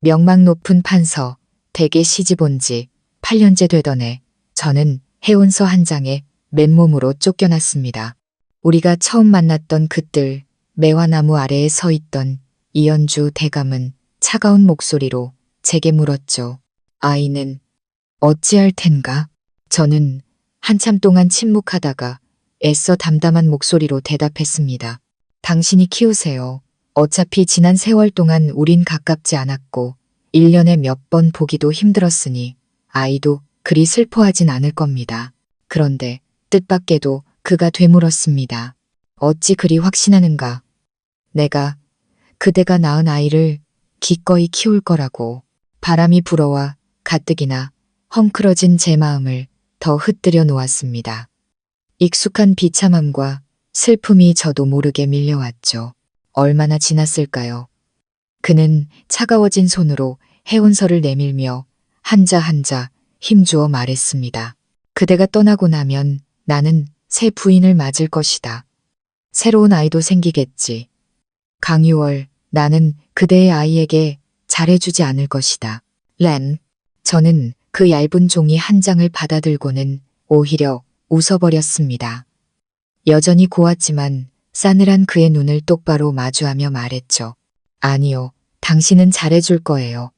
명망 높은 판서, 댁에 시집 온 지 8년째 되던 해 저는 해운서 한 장에 맨몸으로 쫓겨났습니다. 우리가 처음 만났던 그뜰 매화나무 아래에 서 있던 이연주 대감은 차가운 목소리로 제게 물었죠. 아이는 어찌할 텐가? 저는 한참 동안 침묵하다가 애써 담담한 목소리로 대답했습니다. 당신이 키우세요. 어차피 지난 세월 동안 우린 가깝지 않았고 1년에 몇 번 보기도 힘들었으니 아이도 그리 슬퍼하진 않을 겁니다. 그런데 뜻밖에도 그가 되물었습니다. 어찌 그리 확신하는가? 내가 그대가 낳은 아이를 기꺼이 키울 거라고. 바람이 불어와 가뜩이나 헝클어진 제 마음을 더 흩뜨려 놓았습니다. 익숙한 비참함과 슬픔이 저도 모르게 밀려왔죠. 얼마나 지났을까요? 그는 차가워진 손으로 해운서를 내밀며 한자 한자 힘주어 말했습니다. 그대가 떠나고 나면 나는 새 부인을 맞을 것이다. 새로운 아이도 생기겠지. 강유월, 나는 그대의 아이에게 잘해주지 않을 것이다. 렌. 저는 그 얇은 종이 한 장을 받아들고는 오히려 웃어버렸습니다. 여전히 고왔지만 싸늘한 그의 눈을 똑바로 마주하며 말했죠. 아니요, 당신은 잘해줄 거예요.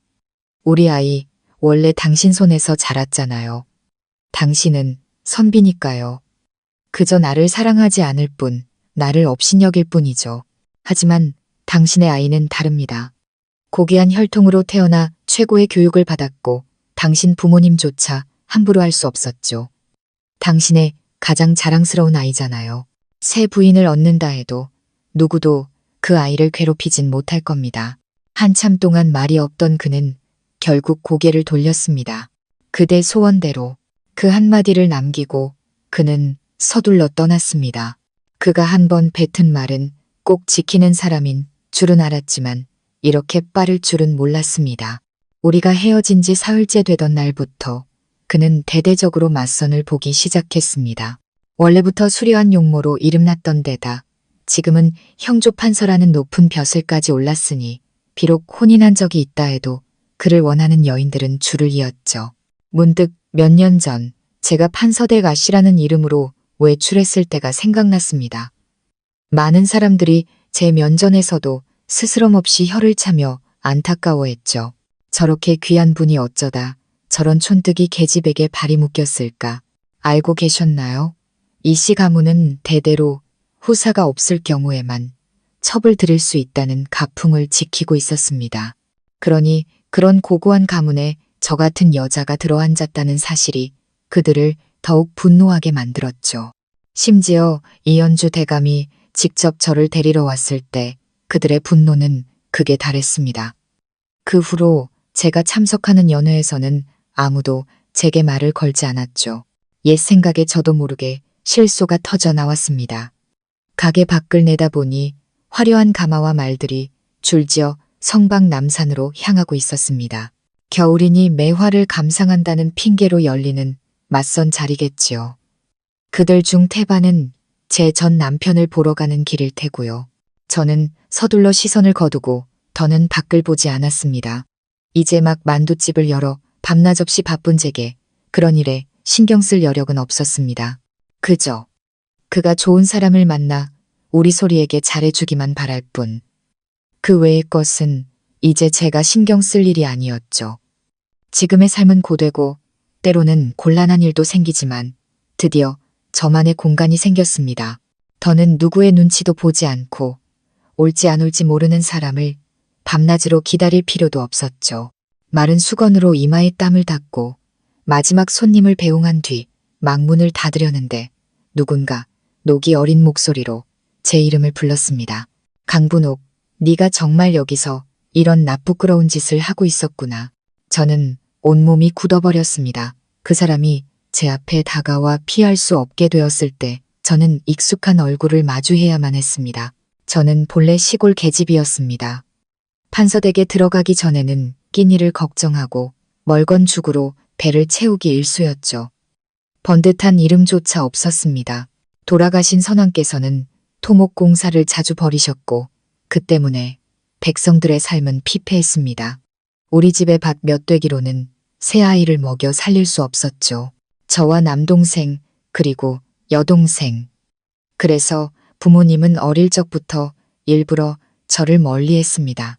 우리 아이 원래 당신 손에서 자랐잖아요. 당신은 선비니까요. 그저 나를 사랑하지 않을 뿐, 나를 업신여길 뿐이죠. 하지만 당신의 아이는 다릅니다. 고귀한 혈통으로 태어나 최고의 교육을 받았고 당신 부모님조차 함부로 할 수 없었죠. 당신의 가장 자랑스러운 아이잖아요. 새 부인을 얻는다 해도 누구도 그 아이를 괴롭히진 못할 겁니다. 한참 동안 말이 없던 그는 결국 고개를 돌렸습니다. 그대 소원대로. 그 한마디를 남기고 그는 서둘러 떠났습니다. 그가 한 번 뱉은 말은 꼭 지키는 사람인 줄은 알았지만 이렇게 빠를 줄은 몰랐습니다. 우리가 헤어진 지 사흘째 되던 날부터 그는 대대적으로 맞선을 보기 시작했습니다. 원래부터 수려한 용모로 이름났던 데다 지금은 형조 판서라는 높은 벼슬까지 올랐으니 비록 혼인한 적이 있다 해도 그를 원하는 여인들은 줄을 이었죠. 문득 몇 년 전 제가 판서댁 아씨라는 이름으로 외출했을 때가 생각났습니다. 많은 사람들이 제 면전에서도 스스럼 없이 혀를 차며 안타까워했죠. 저렇게 귀한 분이 어쩌다 저런 촌뜨기 계집에게 발이 묶였을까. 알고 계셨나요? 이씨 가문은 대대로 후사가 없을 경우에만 첩을 들일 수 있다는 가풍을 지키고 있었습니다. 그러니 그런 고고한 가문에 저 같은 여자가 들어앉았다는 사실이 그들을 더욱 분노하게 만들었죠. 심지어 이연주 대감이 직접 저를 데리러 왔을 때 그들의 분노는 극에 달했습니다. 그 후로 제가 참석하는 연회에서는 아무도 제게 말을 걸지 않았죠. 옛 생각에 저도 모르게 실소가 터져 나왔습니다. 가게 밖을 내다보니 화려한 가마와 말들이 줄지어 성박 남산으로 향하고 있었습니다. 겨울이니 매화를 감상한다는 핑계로 열리는 맞선 자리겠지요. 그들 중 태반은 제 전 남편을 보러 가는 길일 테고요. 저는 서둘러 시선을 거두고 더는 밖을 보지 않았습니다. 이제 막 만두집을 열어 밤낮 없이 바쁜 제게 그런 일에 신경 쓸 여력은 없었습니다. 그저 그가 좋은 사람을 만나 우리 소리에게 잘해주기만 바랄 뿐. 그 외의 것은 이제 제가 신경 쓸 일이 아니었죠. 지금의 삶은 고되고 때로는 곤란한 일도 생기지만 드디어 저만의 공간이 생겼습니다. 더는 누구의 눈치도 보지 않고 올지 안 올지 모르는 사람을 밤낮으로 기다릴 필요도 없었죠. 마른 수건으로 이마에 땀을 닦고 마지막 손님을 배웅한 뒤 막문을 닫으려는데 누군가 녹이 어린 목소리로 제 이름을 불렀습니다. 강분옥, 네가 정말 여기서 이런 나쁘끄러운 짓을 하고 있었구나. 저는 온몸이 굳어버렸습니다. 그 사람이 제 앞에 다가와 피할 수 없게 되었을 때 저는 익숙한 얼굴을 마주해야만 했습니다. 저는 본래 시골 계집이었습니다. 판서댁에 들어가기 전에는 끼니를 걱정하고 멀건 죽으로 배를 채우기 일쑤였죠. 번듯한 이름조차 없었습니다. 돌아가신 선왕께서는 토목공사를 자주 벌이셨고 그 때문에 백성들의 삶은 피폐했습니다. 우리 집의 밭 몇 되기로는 새 아이를 먹여 살릴 수 없었죠. 저와 남동생, 그리고 여동생. 그래서 부모님은 어릴 적부터 일부러 저를 멀리했습니다.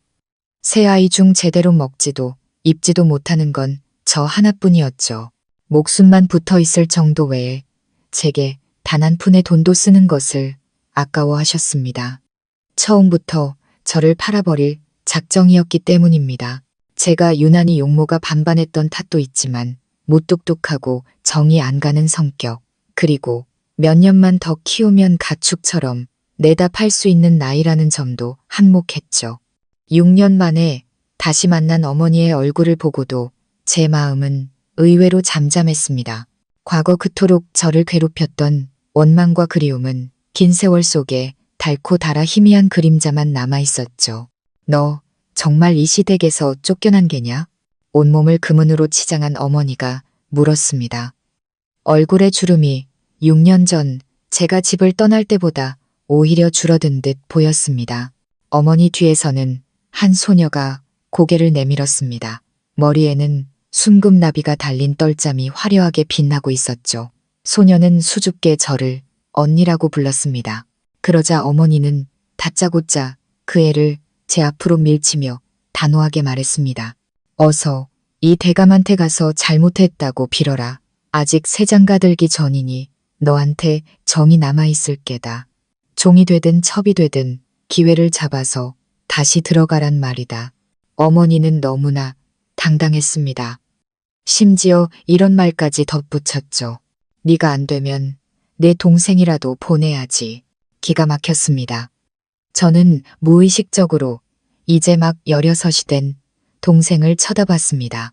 새 아이 중 제대로 먹지도 입지도 못하는 건 저 하나뿐이었죠. 목숨만 붙어 있을 정도 외에 제게 단 한 푼의 돈도 쓰는 것을 아까워하셨습니다. 처음부터 저를 팔아버릴 작정이었기 때문입니다. 제가 유난히 용모가 반반했던 탓도 있지만 무뚝뚝하고 정이 안 가는 성격, 그리고 몇 년만 더 키우면 가축처럼 내다 팔 수 있는 나이라는 점도 한몫했죠. 6년 만에 다시 만난 어머니의 얼굴을 보고도 제 마음은 의외로 잠잠했습니다. 과거 그토록 저를 괴롭혔던 원망과 그리움은 긴 세월 속에 닳고 닳아 희미한 그림자만 남아있었죠. 너 정말 이 시댁에서 쫓겨난 게냐? 온몸을 금은으로 치장한 어머니가 물었습니다. 얼굴의 주름이 6년 전 제가 집을 떠날 때보다 오히려 줄어든 듯 보였습니다. 어머니 뒤에서는 한 소녀가 고개를 내밀었습니다. 머리에는 순금나비가 달린 떨잠이 화려하게 빛나고 있었죠. 소녀는 수줍게 저를 언니라고 불렀습니다. 그러자 어머니는 다짜고짜 그 애를 제 앞으로 밀치며 단호하게 말했습니다. 어서 이 대감한테 가서 잘못했다고 빌어라. 아직 세장가 들기 전이니 너한테 정이 남아있을 게다. 종이 되든 첩이 되든 기회를 잡아서 다시 들어가란 말이다. 어머니는 너무나 당당했습니다. 심지어 이런 말까지 덧붙였죠. 네가 안 되면 내 동생이라도 보내야지. 기가 막혔습니다. 저는 무의식적으로 이제 막 16이 된 동생을 쳐다봤습니다.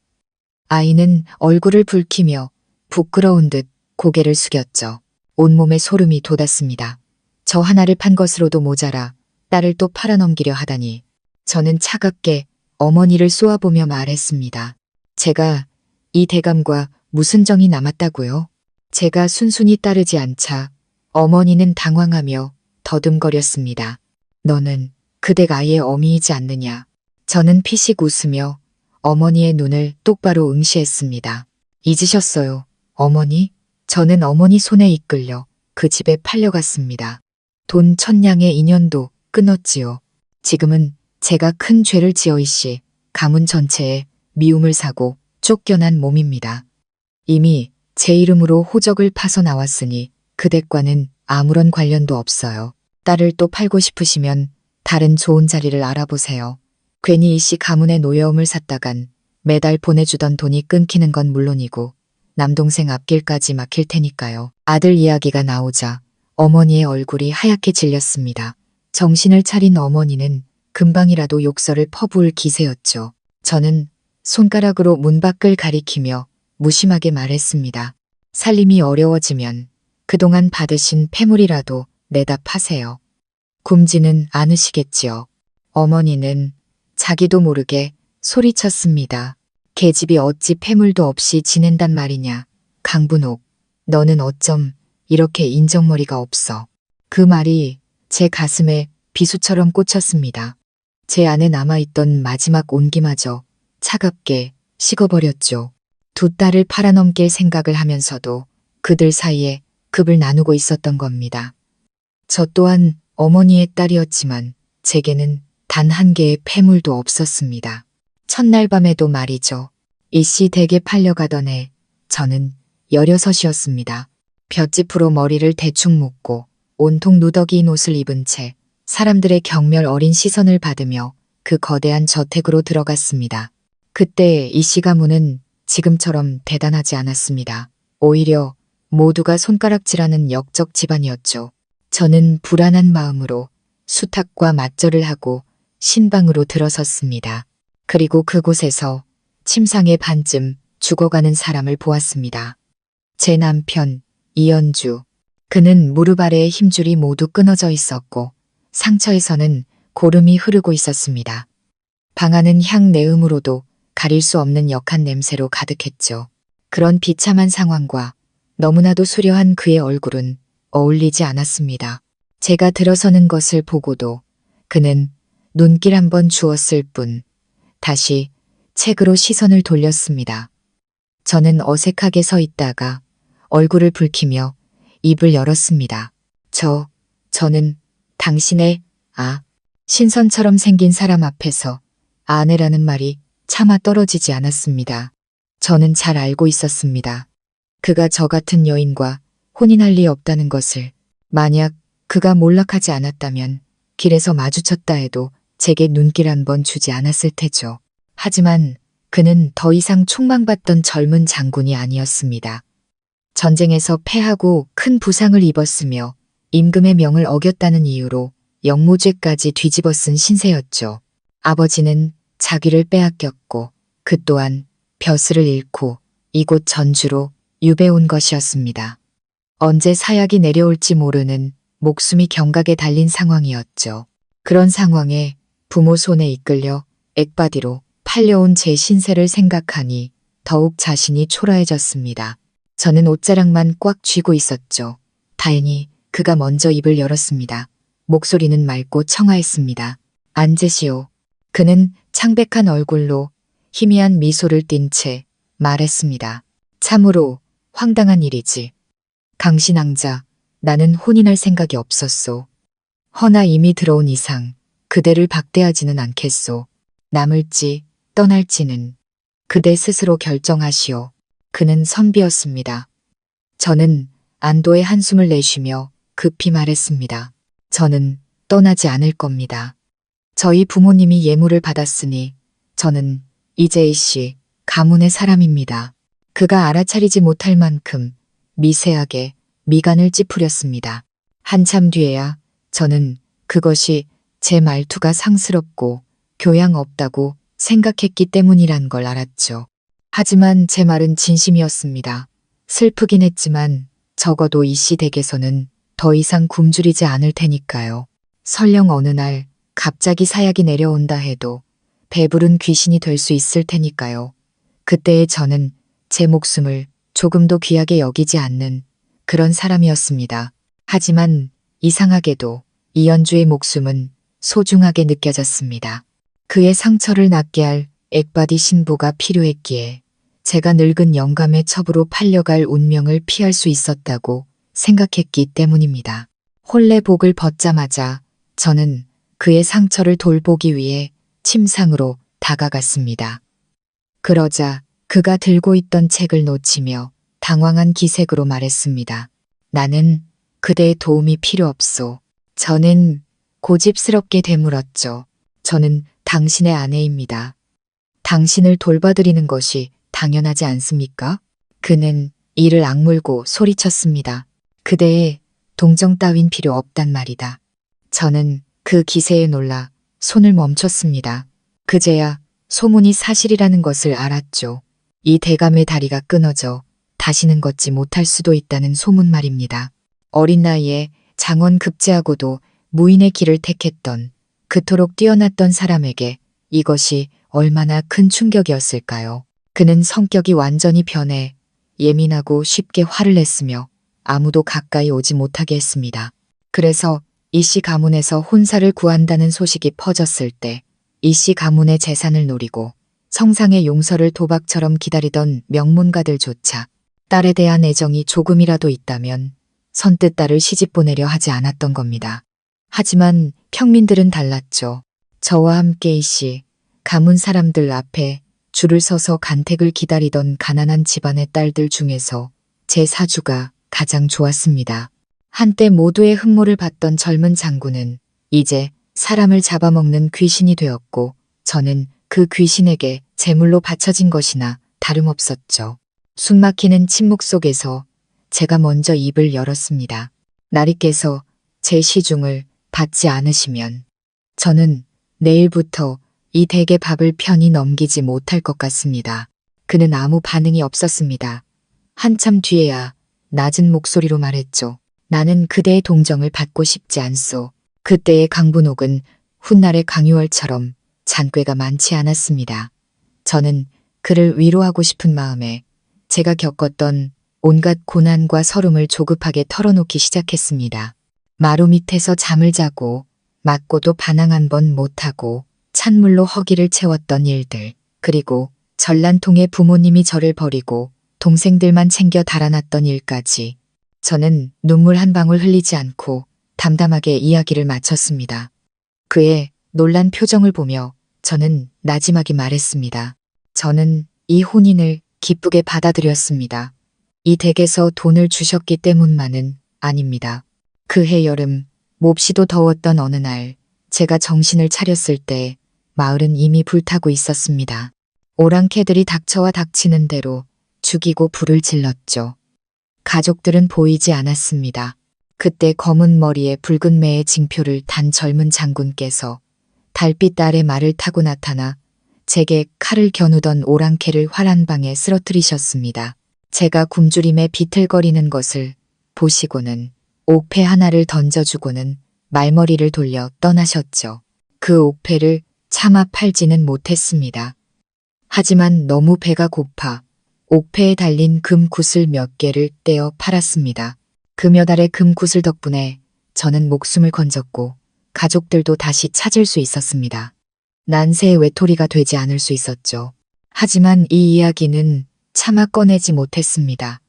아이는 얼굴을 붉히며 부끄러운 듯 고개를 숙였죠. 온몸에 소름이 돋았습니다. 저 하나를 판 것으로도 모자라 딸을 또 팔아넘기려 하다니. 저는 차갑게 어머니를 쏘아보며 말했습니다. 제가 이 대감과 무슨 정이 남았다고요? 제가 순순히 따르지 않자 어머니는 당황하며 더듬거렸습니다. 너는 그댁 아이의 어미이지 않느냐? 저는 피식 웃으며 어머니의 눈을 똑바로 응시했습니다. 잊으셨어요, 어머니? 저는 어머니 손에 이끌려 그 집에 팔려갔습니다. 돈 1000냥의 인연도 끊었지요. 지금은 제가 큰 죄를 지어 이씨 가문 전체에 미움을 사고 쫓겨난 몸입니다. 이미 제 이름으로 호적을 파서 나왔으니 그댁과는 아무런 관련도 없어요. 딸을 또 팔고 싶으시면 다른 좋은 자리를 알아보세요. 괜히 이씨 가문의 노여움을 샀다간 매달 보내주던 돈이 끊기는 건 물론이고 남동생 앞길까지 막힐 테니까요. 아들 이야기가 나오자 어머니의 얼굴이 하얗게 질렸습니다. 정신을 차린 어머니는 금방이라도 욕설을 퍼부을 기세였죠. 저는 손가락으로 문 밖을 가리키며 무심하게 말했습니다. 살림이 어려워지면 그동안 받으신 폐물이라도 내다 파세요. 굶지는 않으시겠지요. 어머니는 자기도 모르게 소리쳤습니다. 계집이 어찌 폐물도 없이 지낸단 말이냐. 강분옥, 너는 어쩜 이렇게 인정머리가 없어. 그 말이 제 가슴에 비수처럼 꽂혔습니다. 제 안에 남아있던 마지막 온기마저 차갑게 식어버렸죠. 두 딸을 팔아넘길 생각을 하면서도 그들 사이에 급을 나누고 있었던 겁니다. 저 또한 어머니의 딸이었지만 제게는 단 한 개의 폐물도 없었습니다. 첫날 밤에도 말이죠. 이씨 댁에 팔려가던 해 저는 16이었습니다. 볏짚으로 머리를 대충 묶고 온통 누더기인 옷을 입은 채 사람들의 경멸 어린 시선을 받으며 그 거대한 저택으로 들어갔습니다. 그때 이씨 가문은 지금처럼 대단하지 않았습니다. 오히려 모두가 손가락질하는 역적 집안이었죠. 저는 불안한 마음으로 수탉과 맞절을 하고 신방으로 들어섰습니다. 그리고 그곳에서 침상에 반쯤 죽어가는 사람을 보았습니다. 제 남편 이연주. 그는 무릎 아래의 힘줄이 모두 끊어져 있었고 상처에서는 고름이 흐르고 있었습니다. 방 안은 향내음으로도 가릴 수 없는 역한 냄새로 가득했죠. 그런 비참한 상황과 너무나도 수려한 그의 얼굴은 어울리지 않았습니다. 제가 들어서는 것을 보고도 그는 눈길 한번 주었을 뿐 다시 책으로 시선을 돌렸습니다. 저는 어색하게 서 있다가 얼굴을 붉히며 입을 열었습니다. 저는 당신의 신선처럼 생긴 사람 앞에서 아내라는 말이 차마 떨어지지 않았습니다. 저는 잘 알고 있었습니다. 그가 저 같은 여인과 혼인할 리 없다는 것을. 만약 그가 몰락하지 않았다면 길에서 마주쳤다 해도 제게 눈길 한 번 주지 않았을 테죠. 하지만 그는 더 이상 촉망받던 젊은 장군이 아니었습니다. 전쟁에서 패하고 큰 부상을 입었으며 임금의 명을 어겼다는 이유로 영모죄까지 뒤집어 쓴 신세였죠. 아버지는 자기를 빼앗겼고 그 또한 벼슬을 잃고 이곳 전주로 유배온 것이었습니다. 언제 사약이 내려올지 모르는 목숨이 경각에 달린 상황이었죠. 그런 상황에 부모 손에 이끌려 액바디로 팔려온 제 신세를 생각하니 더욱 자신이 초라해졌습니다. 저는 옷자락만 꽉 쥐고 있었죠. 다행히 그가 먼저 입을 열었습니다. 목소리는 맑고 청아했습니다. 앉으시오. 그는 창백한 얼굴로 희미한 미소를 띤 채 말했습니다. 참으로 황당한 일이지. 강신왕자, 나는 혼인할 생각이 없었소. 허나 이미 들어온 이상 그대를 박대하지는 않겠소. 남을지 떠날지는 그대 스스로 결정하시오. 그는 선비였습니다. 저는 안도의 한숨을 내쉬며 급히 말했습니다. 저는 떠나지 않을 겁니다. 저희 부모님이 예물을 받았으니 저는 이재희 씨 가문의 사람입니다. 그가 알아차리지 못할 만큼 미세하게 미간을 찌푸렸습니다. 한참 뒤에야 저는 그것이 제 말투가 상스럽고 교양 없다고 생각했기 때문이란 걸 알았죠. 하지만 제 말은 진심이었습니다. 슬프긴 했지만 적어도 이 씨 댁에서는 더 이상 굶주리지 않을 테니까요. 설령 어느 날 갑자기 사약이 내려온다 해도 배부른 귀신이 될 수 있을 테니까요. 그때의 저는 제 목숨을 조금도 귀하게 여기지 않는 그런 사람이었습니다. 하지만 이상하게도 이연주의 목숨은 소중하게 느껴졌습니다. 그의 상처를 낫게 할 액바디 신부가 필요했기에 제가 늙은 영감의 첩으로 팔려갈 운명을 피할 수 있었다고 생각했기 때문입니다. 혼례복을 벗자마자 저는 그의 상처를 돌보기 위해 침상으로 다가갔습니다. 그러자 그가 들고 있던 책을 놓치며 당황한 기색으로 말했습니다. 나는 그대의 도움이 필요 없소. 저는 고집스럽게 되물었죠. 저는 당신의 아내입니다. 당신을 돌봐드리는 것이 당연하지 않습니까? 그는 이를 악물고 소리쳤습니다. 그대의 동정 따윈 필요 없단 말이다. 저는 그 기세에 놀라 손을 멈췄습니다. 그제야 소문이 사실이라는 것을 알았죠. 이 대감의 다리가 끊어져 다시는 걷지 못할 수도 있다는 소문 말입니다. 어린 나이에 장원 급제하고도 무인의 길을 택했던 그토록 뛰어났던 사람에게 이것이 얼마나 큰 충격이었을까요? 그는 성격이 완전히 변해 예민하고 쉽게 화를 냈으며 아무도 가까이 오지 못하게 했습니다. 그래서 이씨 가문에서 혼사를 구한다는 소식이 퍼졌을 때 이씨 가문의 재산을 노리고 성상의 용서를 도박처럼 기다리던 명문가들조차 딸에 대한 애정이 조금이라도 있다면 선뜻 딸을 시집 보내려 하지 않았던 겁니다. 하지만 평민들은 달랐죠. 저와 함께 이씨 가문 사람들 앞에 줄을 서서 간택을 기다리던 가난한 집안의 딸들 중에서 제 사주가 가장 좋았습니다. 한때 모두의 흠모를 받던 젊은 장군은 이제 사람을 잡아먹는 귀신이 되었고 저는 그 귀신에게 제물로 바쳐진 것이나 다름없었죠. 숨막히는 침묵 속에서 제가 먼저 입을 열었습니다. 나리께서 제 시중을 받지 않으시면 저는 내일부터 이 댁의 밥을 편히 넘기지 못할 것 같습니다. 그는 아무 반응이 없었습니다. 한참 뒤에야 낮은 목소리로 말했죠. 나는 그대의 동정을 받고 싶지 않소. 그때의 강분옥은 훗날의 강유월처럼 잔꾀가 많지 않았습니다. 저는 그를 위로하고 싶은 마음에 제가 겪었던 온갖 고난과 서름을 조급하게 털어놓기 시작했습니다. 마루 밑에서 잠을 자고 맞고도 반항 한 번 못하고 찬물로 허기를 채웠던 일들, 그리고 전란통에 부모님이 저를 버리고 동생들만 챙겨 달아났던 일까지. 저는 눈물 한 방울 흘리지 않고 담담하게 이야기를 마쳤습니다. 그의 놀란 표정을 보며 저는 나지막이 말했습니다. 저는 이 혼인을 기쁘게 받아들였습니다. 이 댁에서 돈을 주셨기 때문만은 아닙니다. 그해 여름 몹시도 더웠던 어느 날 제가 정신을 차렸을 때 마을은 이미 불타고 있었습니다. 오랑캐들이 닥쳐와 닥치는 대로 죽이고 불을 질렀죠. 가족들은 보이지 않았습니다. 그때 검은 머리에 붉은 매의 징표를 단 젊은 장군께서 달빛 아래 말을 타고 나타나 제게 칼을 겨누던 오랑캐를 활 한 방에 쓰러뜨리셨습니다. 제가 굶주림에 비틀거리는 것을 보시고는 옥패 하나를 던져주고는 말머리를 돌려 떠나셨죠. 그 옥패를 차마 팔지는 못했습니다. 하지만 너무 배가 고파 옥패에 달린 금굿을 몇 개를 떼어 팔았습니다. 그 몇 알의 금굿을 덕분에 저는 목숨을 건졌고 가족들도 다시 찾을 수 있었습니다. 난세의 외톨이가 되지 않을 수 있었죠. 하지만 이 이야기는 차마 꺼내지 못했습니다.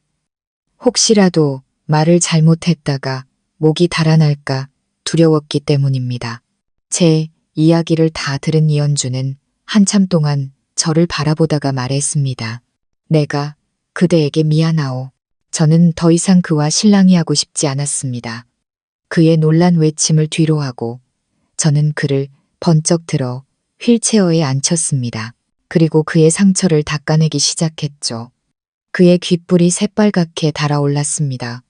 혹시라도 말을 잘못했다가 목이 달아날까 두려웠기 때문입니다. 제 이야기를 다 들은 이연주는 한참 동안 저를 바라보다가 말했습니다. 내가 그대에게 미안하오. 저는 더 이상 그와 실랑이 하고 싶지 않았습니다. 그의 놀란 외침을 뒤로하고 저는 그를 번쩍 들어 휠체어에 앉혔습니다. 그리고 그의 상처를 닦아내기 시작했죠. 그의 귓불이 새빨갛게 달아올랐습니다.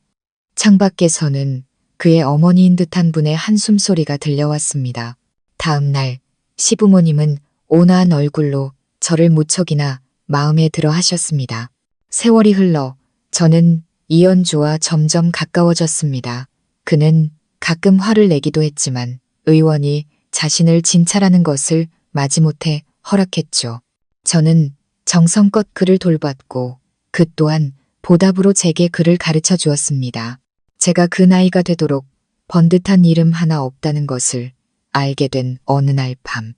창밖에서는 그의 어머니인 듯한 분의 한숨소리가 들려왔습니다. 다음 날 시부모님은 온화한 얼굴로 저를 무척이나 마음에 들어 하셨습니다. 세월이 흘러 저는 이연주와 점점 가까워졌습니다. 그는 가끔 화를 내기도 했지만 의원이 자신을 진찰하는 것을 마지못해 허락했죠. 저는 정성껏 그를 돌봤고 그 또한 보답으로 제게 그를 가르쳐 주었습니다. 제가 그 나이가 되도록 번듯한 이름 하나 없다는 것을 알게 된 어느 날 밤,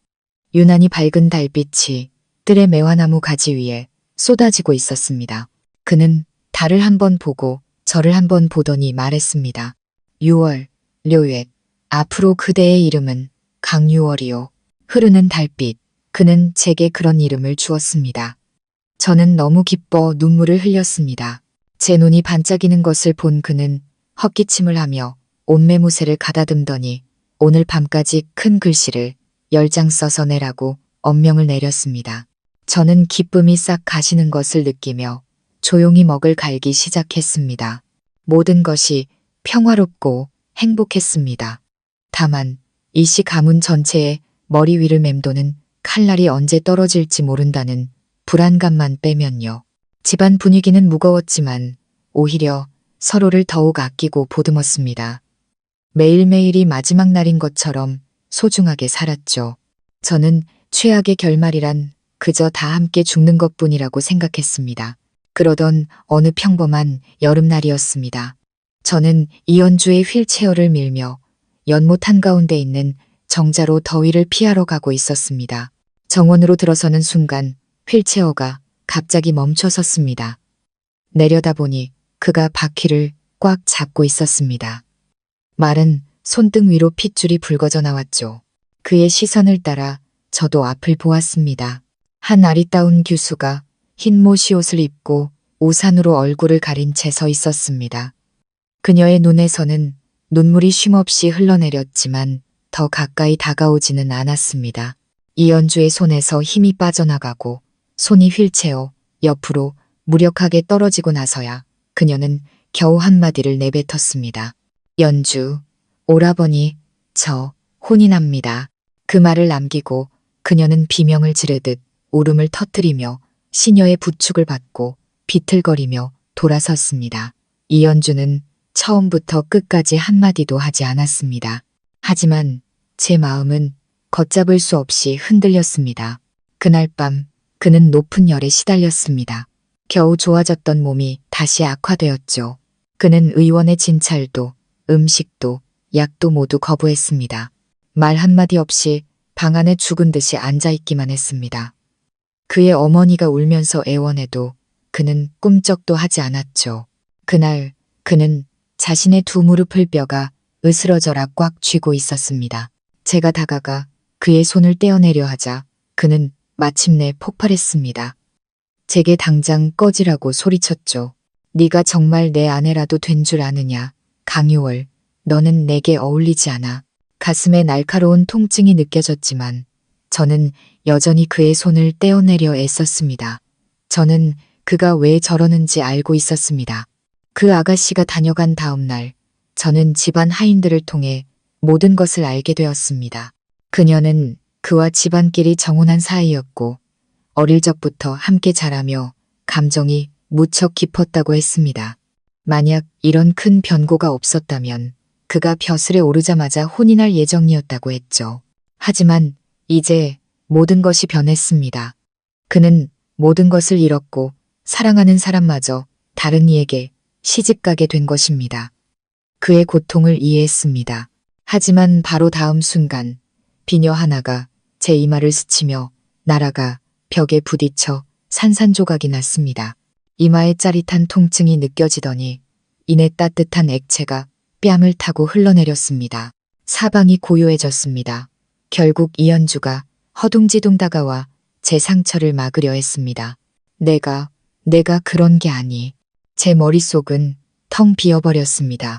유난히 밝은 달빛이 뜰의 매화나무 가지 위에 쏟아지고 있었습니다. 그는 달을 한번 보고 저를 한번 보더니 말했습니다. 6월, 료웻, 앞으로 그대의 이름은 강유월이요. 흐르는 달빛, 그는 제게 그런 이름을 주었습니다. 저는 너무 기뻐 눈물을 흘렸습니다. 제 눈이 반짝이는 것을 본 그는 헛기침을 하며 옷매무새를 가다듬더니 오늘 밤까지 큰 글씨를 10장 써서 내라고 엄명을 내렸습니다. 저는 기쁨이 싹 가시는 것을 느끼며 조용히 먹을 갈기 시작했습니다. 모든 것이 평화롭고 행복했습니다. 다만 이씨 가문 전체의 머리 위를 맴도는 칼날이 언제 떨어질지 모른다는 불안감만 빼면요. 집안 분위기는 무거웠지만 오히려 서로를 더욱 아끼고 보듬었습니다. 매일매일이 마지막 날인 것처럼 소중하게 살았죠. 저는 최악의 결말이란 그저 다 함께 죽는 것뿐이라고 생각했습니다. 그러던 어느 평범한 여름날이었습니다. 저는 이연주의 휠체어를 밀며 연못 한가운데 있는 정자로 더위를 피하러 가고 있었습니다. 정원으로 들어서는 순간 휠체어가 갑자기 멈춰 섰습니다. 내려다보니 그가 바퀴를 꽉 잡고 있었습니다. 마른 손등 위로 핏줄이 붉어져 나왔죠. 그의 시선을 따라 저도 앞을 보았습니다. 한 아리따운 규수가 흰 모시옷을 입고 우산으로 얼굴을 가린 채 서 있었습니다. 그녀의 눈에서는 눈물이 쉼없이 흘러내렸지만 더 가까이 다가오지는 않았습니다. 이연주의 손에서 힘이 빠져나가고 손이 휠체어 옆으로 무력하게 떨어지고 나서야 그녀는 겨우 한마디를 내뱉었습니다. 연주, 오라버니, 저 혼인합니다. 그 말을 남기고 그녀는 비명을 지르듯 울음을 터뜨리며 시녀의 부축을 받고 비틀거리며 돌아섰습니다. 이연주는 처음부터 끝까지 한마디도 하지 않았습니다. 하지만 제 마음은 걷잡을 수 없이 흔들렸습니다. 그날 밤 그는 높은 열에 시달렸습니다. 겨우 좋아졌던 몸이 다시 악화되었죠. 그는 의원의 진찰도 음식도 약도 모두 거부했습니다. 말 한마디 없이 방 안에 죽은 듯이 앉아있기만 했습니다. 그의 어머니가 울면서 애원해도 그는 꿈쩍도 하지 않았죠. 그날 그는 자신의 두 무릎을 뼈가 으스러져라 꽉 쥐고 있었습니다. 제가 다가가 그의 손을 떼어내려 하자 그는 마침내 폭발했습니다. 제게 당장 꺼지라고 소리쳤죠. 네가 정말 내 아내라도 된 줄 아느냐. 강유월, 너는 내게 어울리지 않아. 가슴에 날카로운 통증이 느껴졌지만 저는 여전히 그의 손을 떼어내려 애썼습니다. 저는 그가 왜 저러는지 알고 있었습니다. 그 아가씨가 다녀간 다음 날 저는 집안 하인들을 통해 모든 것을 알게 되었습니다. 그녀는 그와 집안끼리 정혼한 사이였고 어릴 적부터 함께 자라며 감정이 무척 깊었다고 했습니다. 만약 이런 큰 변고가 없었다면 그가 벼슬에 오르자마자 혼인할 예정이었다고 했죠. 하지만 이제 모든 것이 변했습니다. 그는 모든 것을 잃었고 사랑하는 사람마저 다른 이에게 시집가게 된 것입니다. 그의 고통을 이해했습니다. 하지만 바로 다음 순간 비녀 하나가 제 이마를 스치며 날아가 벽에 부딪혀 산산조각이 났습니다. 이마에 짜릿한 통증이 느껴지더니 이내 따뜻한 액체가 뺨을 타고 흘러내렸습니다. 사방이 고요해졌습니다. 결국 이연주가 허둥지둥 다가와 제 상처를 막으려 했습니다. 내가 그런 게 아니. 제 머릿속은 텅 비어버렸습니다.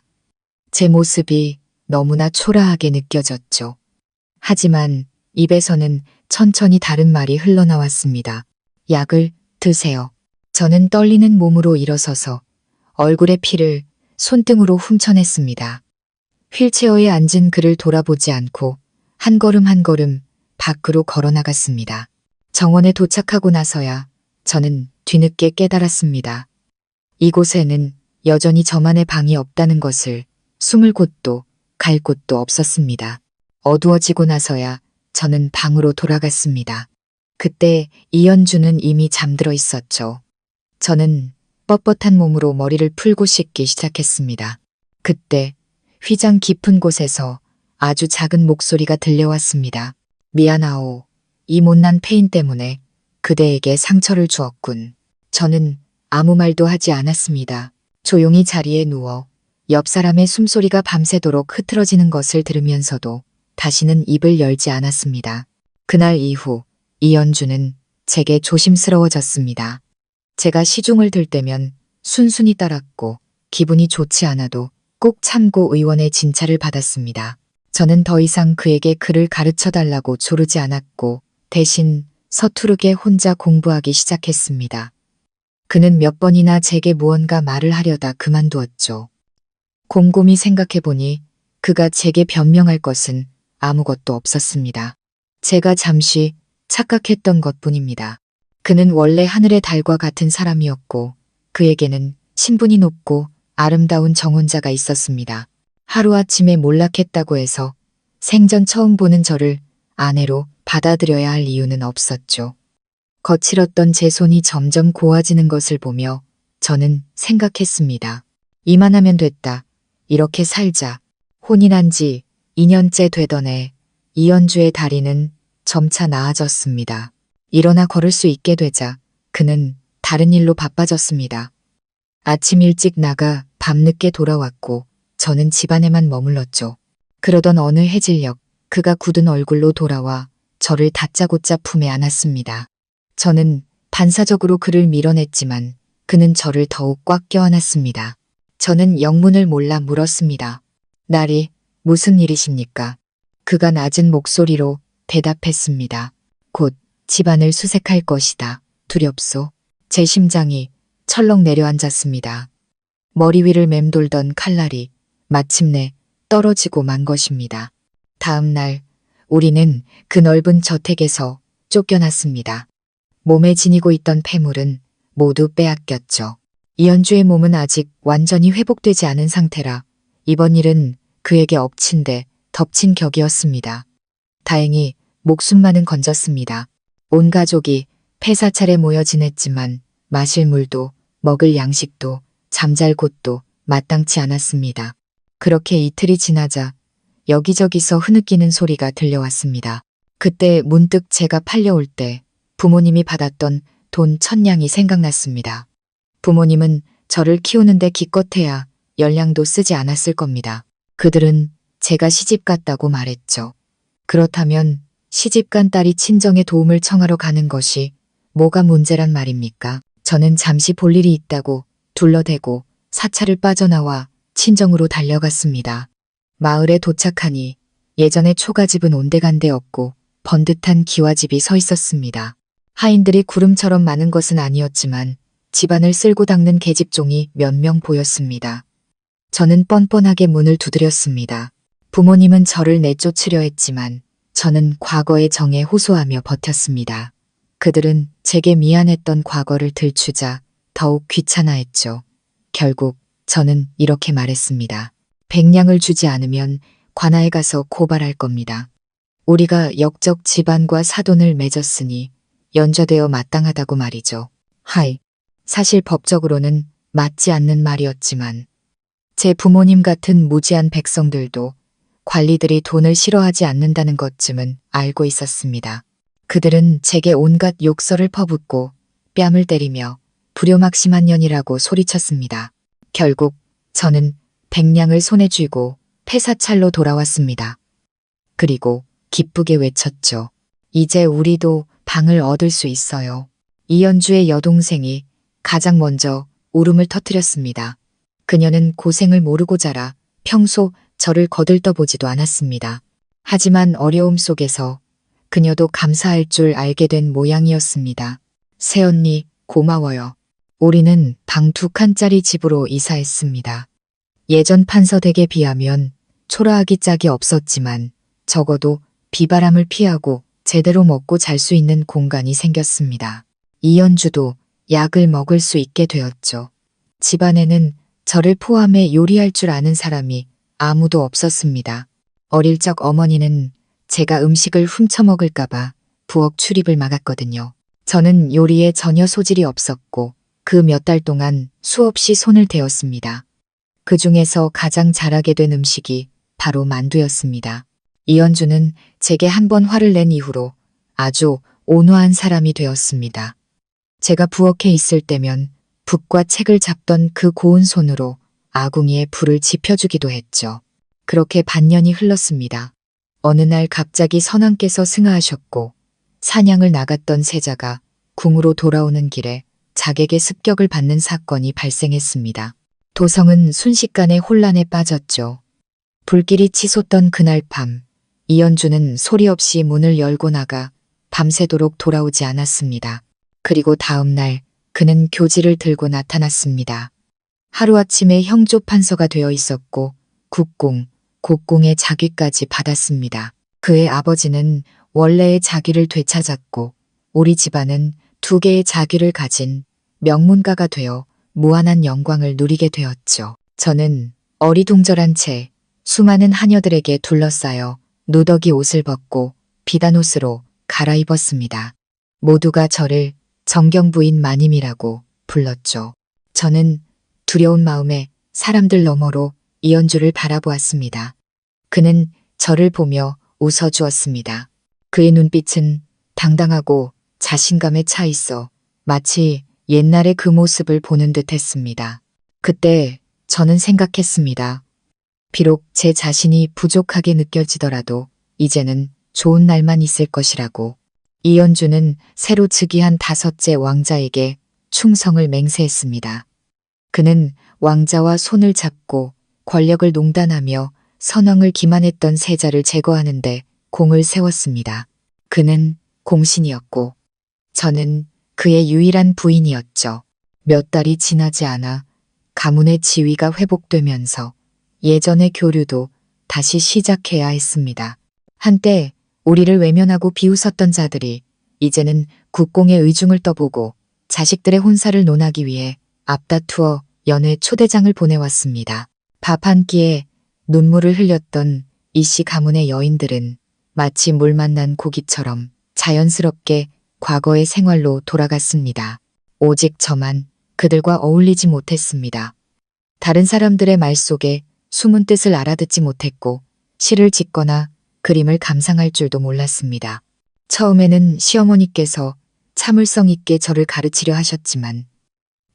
제 모습이 너무나 초라하게 느껴졌죠. 하지만 입에서는 천천히 다른 말이 흘러나왔습니다. 약을 드세요. 저는 떨리는 몸으로 일어서서 얼굴의 피를 손등으로 훔쳐냈습니다. 휠체어에 앉은 그를 돌아보지 않고 한 걸음 한 걸음 밖으로 걸어나갔습니다. 정원에 도착하고 나서야 저는 뒤늦게 깨달았습니다. 이곳에는 여전히 저만의 방이 없다는 것을. 숨을 곳도 갈 곳도 없었습니다. 어두워지고 나서야 저는 방으로 돌아갔습니다. 그때 이연주는 이미 잠들어 있었죠. 저는 뻣뻣한 몸으로 머리를 풀고 씻기 시작했습니다. 그때 휘장 깊은 곳에서 아주 작은 목소리가 들려왔습니다. 미안하오. 이 못난 페인 때문에 그대에게 상처를 주었군. 저는 아무 말도 하지 않았습니다. 조용히 자리에 누워 옆 사람의 숨소리가 밤새도록 흐트러지는 것을 들으면서도 다시는 입을 열지 않았습니다. 그날 이후 이연주는 제게 조심스러워졌습니다. 제가 시중을 들 때면 순순히 따랐고 기분이 좋지 않아도 꼭 참고 의원의 진찰을 받았습니다. 저는 더 이상 그에게 글을 가르쳐달라고 조르지 않았고 대신 서투르게 혼자 공부하기 시작했습니다. 그는 몇 번이나 제게 무언가 말을 하려다 그만두었죠. 곰곰이 생각해보니 그가 제게 변명할 것은 아무것도 없었습니다. 제가 잠시 착각했던 것뿐입니다. 그는 원래 하늘의 달과 같은 사람이었고 그에게는 신분이 높고 아름다운 정혼자가 있었습니다. 하루아침에 몰락했다고 해서 생전 처음 보는 저를 아내로 받아들여야 할 이유는 없었죠. 거칠었던 제 손이 점점 고와지는 것을 보며 저는 생각했습니다. 이만하면 됐다. 이렇게 살자. 혼인한 지 2년째 되던 해 이연주의 다리는 점차 나아졌습니다. 일어나 걸을 수 있게 되자 그는 다른 일로 바빠졌습니다. 아침 일찍 나가 밤늦게 돌아왔고 저는 집안에만 머물렀죠. 그러던 어느 해질녘 그가 굳은 얼굴로 돌아와 저를 다짜고짜 품에 안았습니다. 저는 반사적으로 그를 밀어냈지만 그는 저를 더욱 꽉 껴안았습니다. 저는 영문을 몰라 물었습니다. 날이 무슨 일이십니까? 그가 낮은 목소리로 대답했습니다. 곧 집안을 수색할 것이다. 두렵소. 제 심장이 철렁 내려앉았습니다. 머리 위를 맴돌던 칼날이 마침내 떨어지고 만 것입니다. 다음 날 우리는 그 넓은 저택에서 쫓겨났습니다. 몸에 지니고 있던 폐물은 모두 빼앗겼죠. 이연주의 몸은 아직 완전히 회복되지 않은 상태라 이번 일은 그에게 엎친 데 덮친 격이었습니다. 다행히 목숨만은 건졌습니다. 온 가족이 폐사찰에 모여 지냈지만 마실 물도 먹을 양식도 잠잘 곳도 마땅치 않았습니다. 그렇게 이틀이 지나자 여기저기서 흐느끼는 소리가 들려왔습니다. 그때 문득 제가 팔려올 때 부모님이 받았던 돈 1000냥이 생각났습니다. 부모님은 저를 키우는데 기껏해야 10냥도 쓰지 않았을 겁니다. 그들은 제가 시집 갔다고 말했죠. 그렇다면 시집간 딸이 친정에 도움을 청하러 가는 것이 뭐가 문제란 말입니까? 저는 잠시 볼 일이 있다고 둘러대고 사찰을 빠져나와 친정으로 달려갔습니다. 마을에 도착하니 예전에 초가집은 온데간데 없고 번듯한 기와집이 서 있었습니다. 하인들이 구름처럼 많은 것은 아니었지만 집안을 쓸고 닦는 계집종이 몇 명 보였습니다. 저는 뻔뻔하게 문을 두드렸습니다. 부모님은 저를 내쫓으려 했지만 저는 과거의 정에 호소하며 버텼습니다. 그들은 제게 미안했던 과거를 들추자 더욱 귀찮아했죠. 결국 저는 이렇게 말했습니다. 100냥을 주지 않으면 관아에 가서 고발할 겁니다. 우리가 역적 집안과 사돈을 맺었으니 연좌되어 마땅하다고 말이죠. 하이, 사실 법적으로는 맞지 않는 말이었지만 제 부모님 같은 무지한 백성들도 관리들이 돈을 싫어하지 않는다는 것쯤은 알고 있었습니다. 그들은 제게 온갖 욕설을 퍼붓고 뺨을 때리며 불효막심한 년이라고 소리쳤습니다. 결국 저는 100냥을 손에 쥐고 폐사찰로 돌아왔습니다. 그리고 기쁘게 외쳤죠. 이제 우리도 방을 얻을 수 있어요. 이연주의 여동생이 가장 먼저 울음을 터뜨렸습니다. 그녀는 고생을 모르고 자라 평소 저를 거들떠보지도 않았습니다. 하지만 어려움 속에서 그녀도 감사할 줄 알게 된 모양이었습니다. 새언니, 고마워요. 우리는 방 2칸짜리 집으로 이사했습니다. 예전 판서댁에 비하면 초라하기 짝이 없었지만 적어도 비바람을 피하고 제대로 먹고 잘 수 있는 공간이 생겼습니다. 이연주도 약을 먹을 수 있게 되었죠. 집안에는 저를 포함해 요리할 줄 아는 사람이 아무도 없었습니다. 어릴 적 어머니는 제가 음식을 훔쳐먹을까봐 부엌 출입을 막았거든요. 저는 요리에 전혀 소질이 없었고 그 몇 달 동안 수없이 손을 대었습니다. 그 중에서 가장 잘하게 된 음식이 바로 만두였습니다. 이연주는 제게 한 번 화를 낸 이후로 아주 온화한 사람이 되었습니다. 제가 부엌에 있을 때면 붓과 책을 잡던 그 고운 손으로 아궁이에 불을 지펴주기도 했죠. 그렇게 반년이 흘렀습니다. 어느 날 갑자기 선왕께서 승하하셨고 사냥을 나갔던 세자가 궁으로 돌아오는 길에 작에게 습격을 받는 사건이 발생했습니다. 도성은 순식간에 혼란에 빠졌죠. 불길이 치솟던 그날 밤, 이연주는 소리 없이 문을 열고 나가 밤새도록 돌아오지 않았습니다. 그리고 다음 날 그는 교지를 들고 나타났습니다. 하루아침에 형조 판서가 되어 있었고 국공, 곡공의 자귀까지 받았습니다. 그의 아버지는 원래의 자귀를 되찾았고 우리 집안은 2개의 자귀를 가진 명문가가 되어 무한한 영광을 누리게 되었죠. 저는 어리둥절한 채 수많은 하녀들에게 둘러싸여 누더기 옷을 벗고 비단 옷으로 갈아입었습니다. 모두가 저를 정경부인 마님이라고 불렀죠. 저는 두려운 마음에 사람들 너머로 이연주를 바라보았습니다. 그는 저를 보며 웃어주었습니다. 그의 눈빛은 당당하고 자신감에 차 있어 마치 옛날의 그 모습을 보는 듯 했습니다. 그때 저는 생각했습니다. 비록 제 자신이 부족하게 느껴지더라도 이제는 좋은 날만 있을 것이라고. 이연주는 새로 즉위한 5째 왕자에게 충성을 맹세했습니다. 그는 왕자와 손을 잡고 권력을 농단하며 선왕을 기만했던 세자를 제거하는데 공을 세웠습니다. 그는 공신이었고 저는 그의 유일한 부인이었죠. 몇 달이 지나지 않아 가문의 지위가 회복되면서 예전의 교류도 다시 시작해야 했습니다. 한때 우리를 외면하고 비웃었던 자들이 이제는 국공의 의중을 떠보고 자식들의 혼사를 논하기 위해 앞다투어 연회 초대장을 보내왔습니다. 밥 한 끼에 눈물을 흘렸던 이씨 가문의 여인들은 마치 물 만난 고기처럼 자연스럽게 과거의 생활로 돌아갔습니다. 오직 저만 그들과 어울리지 못했습니다. 다른 사람들의 말 속에 숨은 뜻을 알아듣지 못했고 시를 짓거나 그림을 감상할 줄도 몰랐습니다. 처음에는 시어머니께서 참을성 있게 저를 가르치려 하셨지만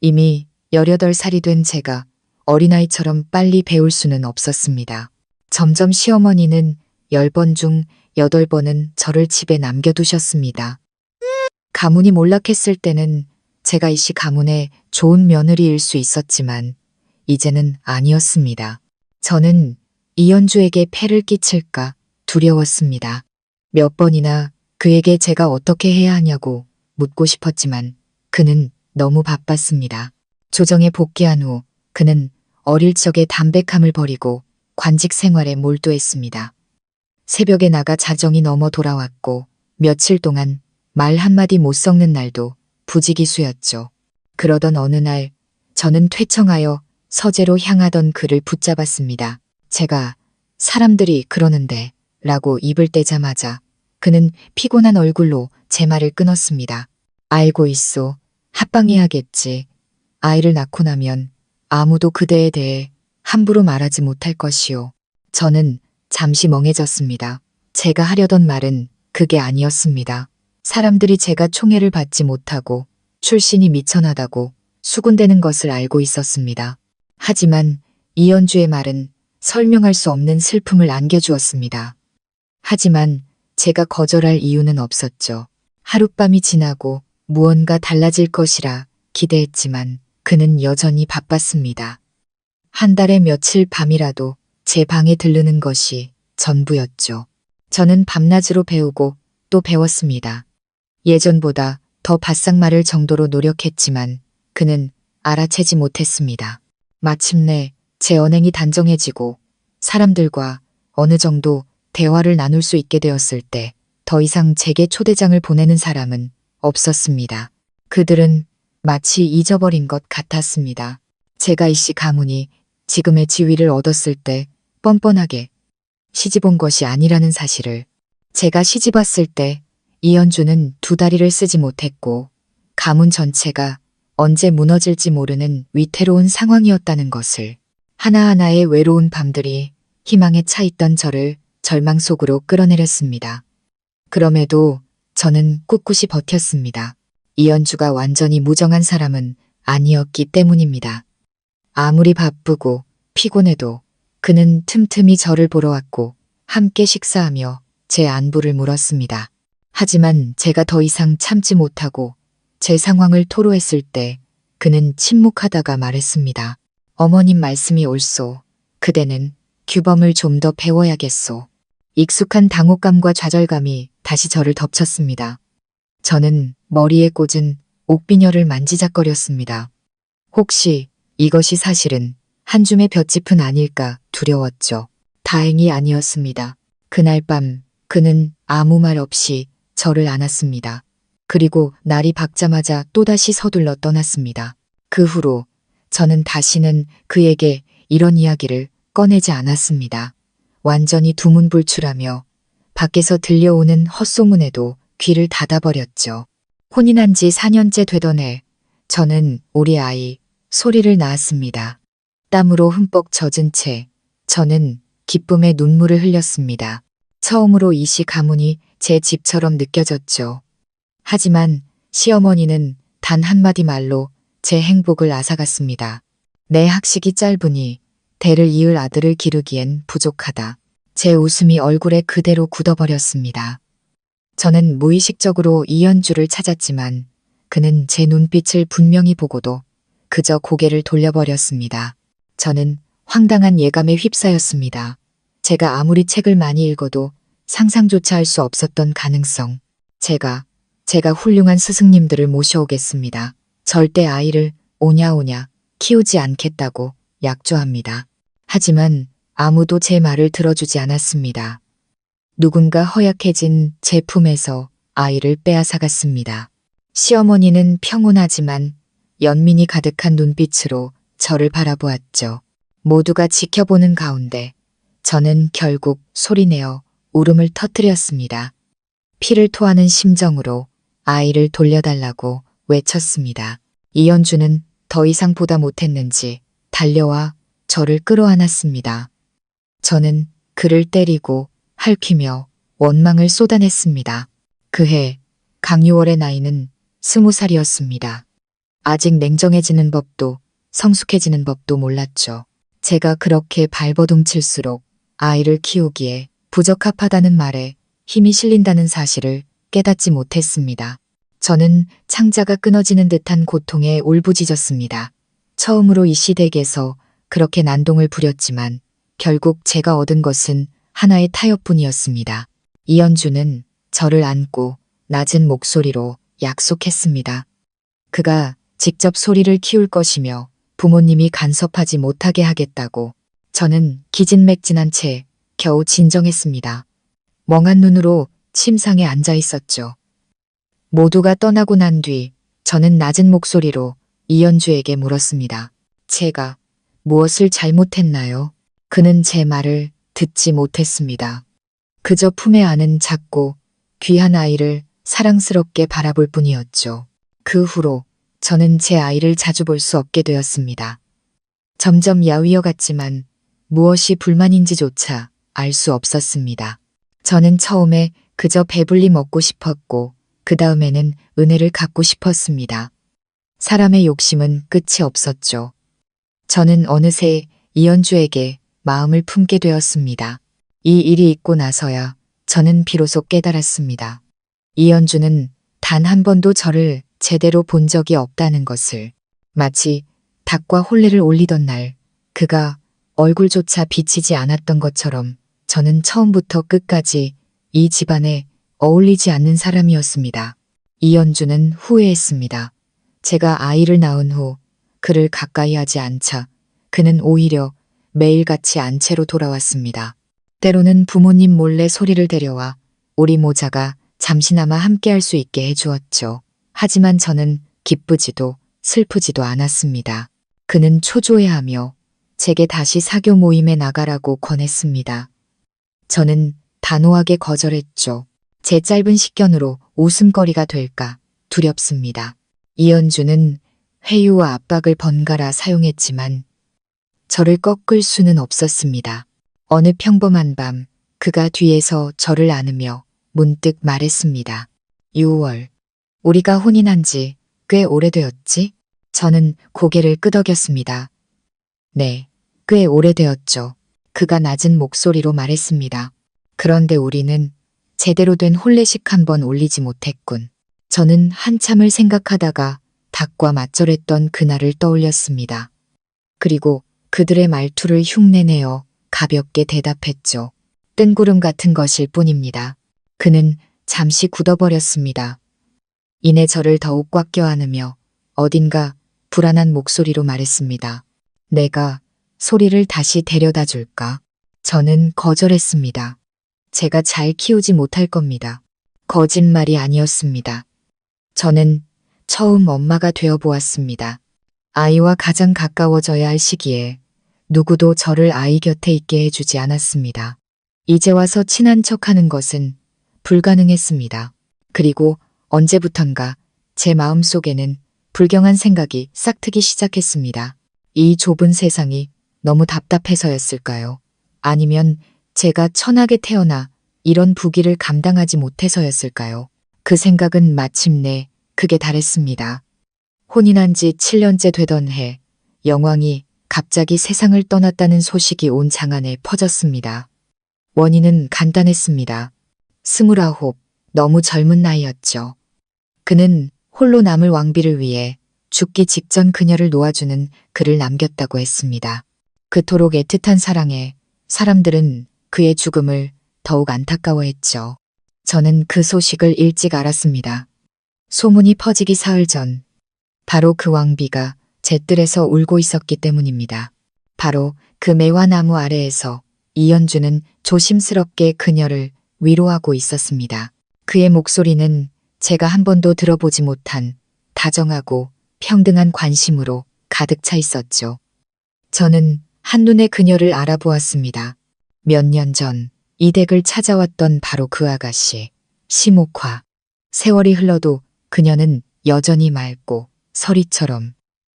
이미 18살이 된 제가 어린아이처럼 빨리 배울 수는 없었습니다. 점점 시어머니는 10번 중 8번은 저를 집에 남겨두셨습니다. 가문이 몰락했을 때는 제가 이씨 가문의 좋은 며느리일 수 있었지만 이제는 아니었습니다. 저는 이현주에게 폐를 끼칠까 두려웠습니다. 몇 번이나 그에게 제가 어떻게 해야 하냐고 묻고 싶었지만 그는 너무 바빴습니다. 조정에 복귀한 후 그는 어릴 적의 담백함을 버리고 관직 생활에 몰두했습니다. 새벽에 나가 자정이 넘어 돌아왔고 며칠 동안 말 한마디 못 섞는 날도 부지기수였죠. 그러던 어느 날 저는 퇴청하여 서재로 향하던 그를 붙잡았습니다. 제가 사람들이 그러는데 라고 입을 떼자마자 그는 피곤한 얼굴로 제 말을 끊었습니다. 알고 있소. 합방해야겠지. 아이를 낳고 나면 아무도 그대에 대해 함부로 말하지 못할 것이오. 저는 잠시 멍해졌습니다. 제가 하려던 말은 그게 아니었습니다. 사람들이 제가 총애를 받지 못하고 출신이 미천하다고 수군대는 것을 알고 있었습니다. 하지만 이현주의 말은 설명할 수 없는 슬픔을 안겨주었습니다. 하지만 제가 거절할 이유는 없었죠. 하룻밤이 지나고 무언가 달라질 것이라 기대했지만 그는 여전히 바빴습니다. 한 달에 며칠 밤이라도 제 방에 들르는 것이 전부였죠. 저는 밤낮으로 배우고 또 배웠습니다. 예전보다 더 바싹 마를 정도로 노력했지만 그는 알아채지 못했습니다. 마침내 제 언행이 단정해지고 사람들과 어느 정도 대화를 나눌 수 있게 되었을 때 더 이상 제게 초대장을 보내는 사람은 없었습니다. 그들은 마치 잊어버린 것 같았습니다. 제가 이씨 가문이 지금의 지위를 얻었을 때 뻔뻔하게 시집온 것이 아니라는 사실을, 제가 시집왔을 때 이현주는 두 다리를 쓰지 못했고 가문 전체가 언제 무너질지 모르는 위태로운 상황이었다는 것을, 하나하나의 외로운 밤들이 희망에 차 있던 저를 절망 속으로 끌어내렸습니다. 그럼에도 저는 꿋꿋이 버텼습니다. 이현주가 완전히 무정한 사람은 아니었기 때문입니다. 아무리 바쁘고 피곤해도 그는 틈틈이 저를 보러 왔고 함께 식사하며 제 안부를 물었습니다. 하지만 제가 더 이상 참지 못하고 제 상황을 토로했을 때 그는 침묵하다가 말했습니다. 어머님 말씀이 옳소. 그대는 규범을 좀 더 배워야겠소. 익숙한 당혹감과 좌절감이 다시 저를 덮쳤습니다. 저는 머리에 꽂은 옥비녀를 만지작거렸습니다. 혹시 이것이 사실은 한 줌의 볏짚은 아닐까 두려웠죠. 다행히 아니었습니다. 그날 밤 그는 아무 말 없이 저를 안았습니다. 그리고 날이 밝자마자 또다시 서둘러 떠났습니다. 그 후로 저는 다시는 그에게 이런 이야기를 꺼내지 않았습니다. 완전히 두문불출하며 밖에서 들려오는 헛소문에도 귀를 닫아버렸죠. 혼인한 지 4년째 되던 해 저는 우리 아이 소리를 낳았습니다. 땀으로 흠뻑 젖은 채 저는 기쁨의 눈물을 흘렸습니다. 처음으로 이씨 가문이 제 집처럼 느껴졌죠. 하지만 시어머니는 단 한마디 말로 제 행복을 앗아갔습니다. 내 학식이 짧으니 대를 이을 아들을 기르기엔 부족하다. 제 웃음이 얼굴에 그대로 굳어버렸습니다. 저는 무의식적으로 이현주를 찾았지만 그는 제 눈빛을 분명히 보고도 그저 고개를 돌려버렸습니다. 저는 황당한 예감에 휩싸였습니다. 제가 아무리 책을 많이 읽어도 상상조차 할 수 없었던 가능성. 제가 훌륭한 스승님들을 모셔오겠습니다. 절대 아이를 오냐오냐 키우지 않겠다고 약조합니다. 하지만 아무도 제 말을 들어주지 않았습니다. 누군가 허약해진 제 품에서 아이를 빼앗아갔습니다. 시어머니는 평온하지만 연민이 가득한 눈빛으로 저를 바라보았죠. 모두가 지켜보는 가운데 저는 결국 소리내어 울음을 터뜨렸습니다. 피를 토하는 심정으로 아이를 돌려달라고 외쳤습니다. 이현주는 더 이상 보다 못했는지 달려와 저를 끌어안았습니다. 저는 그를 때리고 핥히며 원망을 쏟아냈습니다. 그해 강유월의 나이는 20살이었습니다. 아직 냉정해지는 법도 성숙해지는 법도 몰랐죠. 제가 그렇게 발버둥칠수록 아이를 키우기에 부적합하다는 말에 힘이 실린다는 사실을 깨닫지 못했습니다. 저는 창자가 끊어지는 듯한 고통에 울부짖었습니다. 처음으로 이 시댁에서 그렇게 난동을 부렸지만 결국 제가 얻은 것은 하나의 타협뿐이었습니다. 이현주는 저를 안고 낮은 목소리로 약속했습니다. 그가 직접 소리를 키울 것이며 부모님이 간섭하지 못하게 하겠다고. 저는 기진맥진한 채 겨우 진정했습니다. 멍한 눈으로 침상에 앉아 있었죠. 모두가 떠나고 난 뒤 저는 낮은 목소리로 이현주에게 물었습니다. 제가 무엇을 잘못했나요? 그는 제 말을 듣지 못했습니다. 그저 품에 안은 작고 귀한 아이를 사랑스럽게 바라볼 뿐이었죠. 그 후로 저는 제 아이를 자주 볼 수 없게 되었습니다. 점점 야위어 갔지만 무엇이 불만인지조차 알 수 없었습니다. 저는 처음에 그저 배불리 먹고 싶었고 그 다음에는 은혜를 갚고 싶었습니다. 사람의 욕심은 끝이 없었죠. 저는 어느새 이현주에게 마음을 품게 되었습니다. 이 일이 있고 나서야 저는 비로소 깨달았습니다. 이현주는 단 한 번도 저를 제대로 본 적이 없다는 것을. 마치 닭과 혼례를 올리던 날 그가 얼굴조차 비치지 않았던 것처럼 저는 처음부터 끝까지 이 집안에 어울리지 않는 사람이었습니다. 이현주는 후회했습니다. 제가 아이를 낳은 후 그를 가까이 하지 않자 그는 오히려 매일같이 안채로 돌아왔습니다. 때로는 부모님 몰래 소리를 데려와 우리 모자가 잠시나마 함께할 수 있게 해주었죠. 하지만 저는 기쁘지도 슬프지도 않았습니다. 그는 초조해하며 제게 다시 사교 모임에 나가라고 권했습니다. 저는 단호하게 거절했죠. 제 짧은 식견으로 웃음거리가 될까 두렵습니다. 이현주는 회유와 압박을 번갈아 사용했지만 저를 꺾을 수는 없었습니다. 어느 평범한 밤 그가 뒤에서 저를 안으며 문득 말했습니다. 6월, 우리가 혼인한 지 꽤 오래되었지? 저는 고개를 끄덕였습니다. 네, 꽤 오래되었죠. 그가 낮은 목소리로 말했습니다. 그런데 우리는 제대로 된 혼례식 한번 올리지 못했군. 저는 한참을 생각하다가 닭과 맞절했던 그날을 떠올렸습니다. 그리고 그들의 말투를 흉내내어 가볍게 대답했죠. 뜬구름 같은 것일 뿐입니다. 그는 잠시 굳어버렸습니다. 이내 저를 더욱 꽉 껴안으며 어딘가 불안한 목소리로 말했습니다. 내가 소리를 다시 데려다 줄까? 저는 거절했습니다. 제가 잘 키우지 못할 겁니다. 거짓말이 아니었습니다. 저는 처음 엄마가 되어 보았습니다. 아이와 가장 가까워져야 할 시기에 누구도 저를 아이 곁에 있게 해주지 않았습니다. 이제 와서 친한 척하는 것은 불가능했습니다. 그리고 언제부턴가 제 마음속에는 불경한 생각이 싹트기 시작했습니다. 이 좁은 세상이 너무 답답해서였을까요? 아니면 제가 천하게 태어나 이런 부귀를 감당하지 못해서였을까요? 그 생각은 마침내 극에 달했습니다. 혼인한 지 7년째 되던 해, 영왕이 갑자기 세상을 떠났다는 소식이 온 장안에 퍼졌습니다. 원인은 간단했습니다. 29, 너무 젊은 나이였죠. 그는 홀로 남을 왕비를 위해 죽기 직전 그녀를 놓아주는 글을 남겼다고 했습니다. 그토록 애틋한 사랑에 사람들은 그의 죽음을 더욱 안타까워했죠. 저는 그 소식을 일찍 알았습니다. 소문이 퍼지기 사흘 전, 바로 그 왕비가 제 뜰에서 울고 있었기 때문입니다. 바로 그 매화나무 아래에서 이현주는 조심스럽게 그녀를 위로하고 있었습니다. 그의 목소리는 제가 한 번도 들어보지 못한 다정하고 평등한 관심으로 가득 차 있었죠. 저는 한눈에 그녀를 알아보았습니다. 몇 년 전 이 댁을 찾아왔던 바로 그 아가씨, 심옥화. 세월이 흘러도 그녀는 여전히 맑고 서리처럼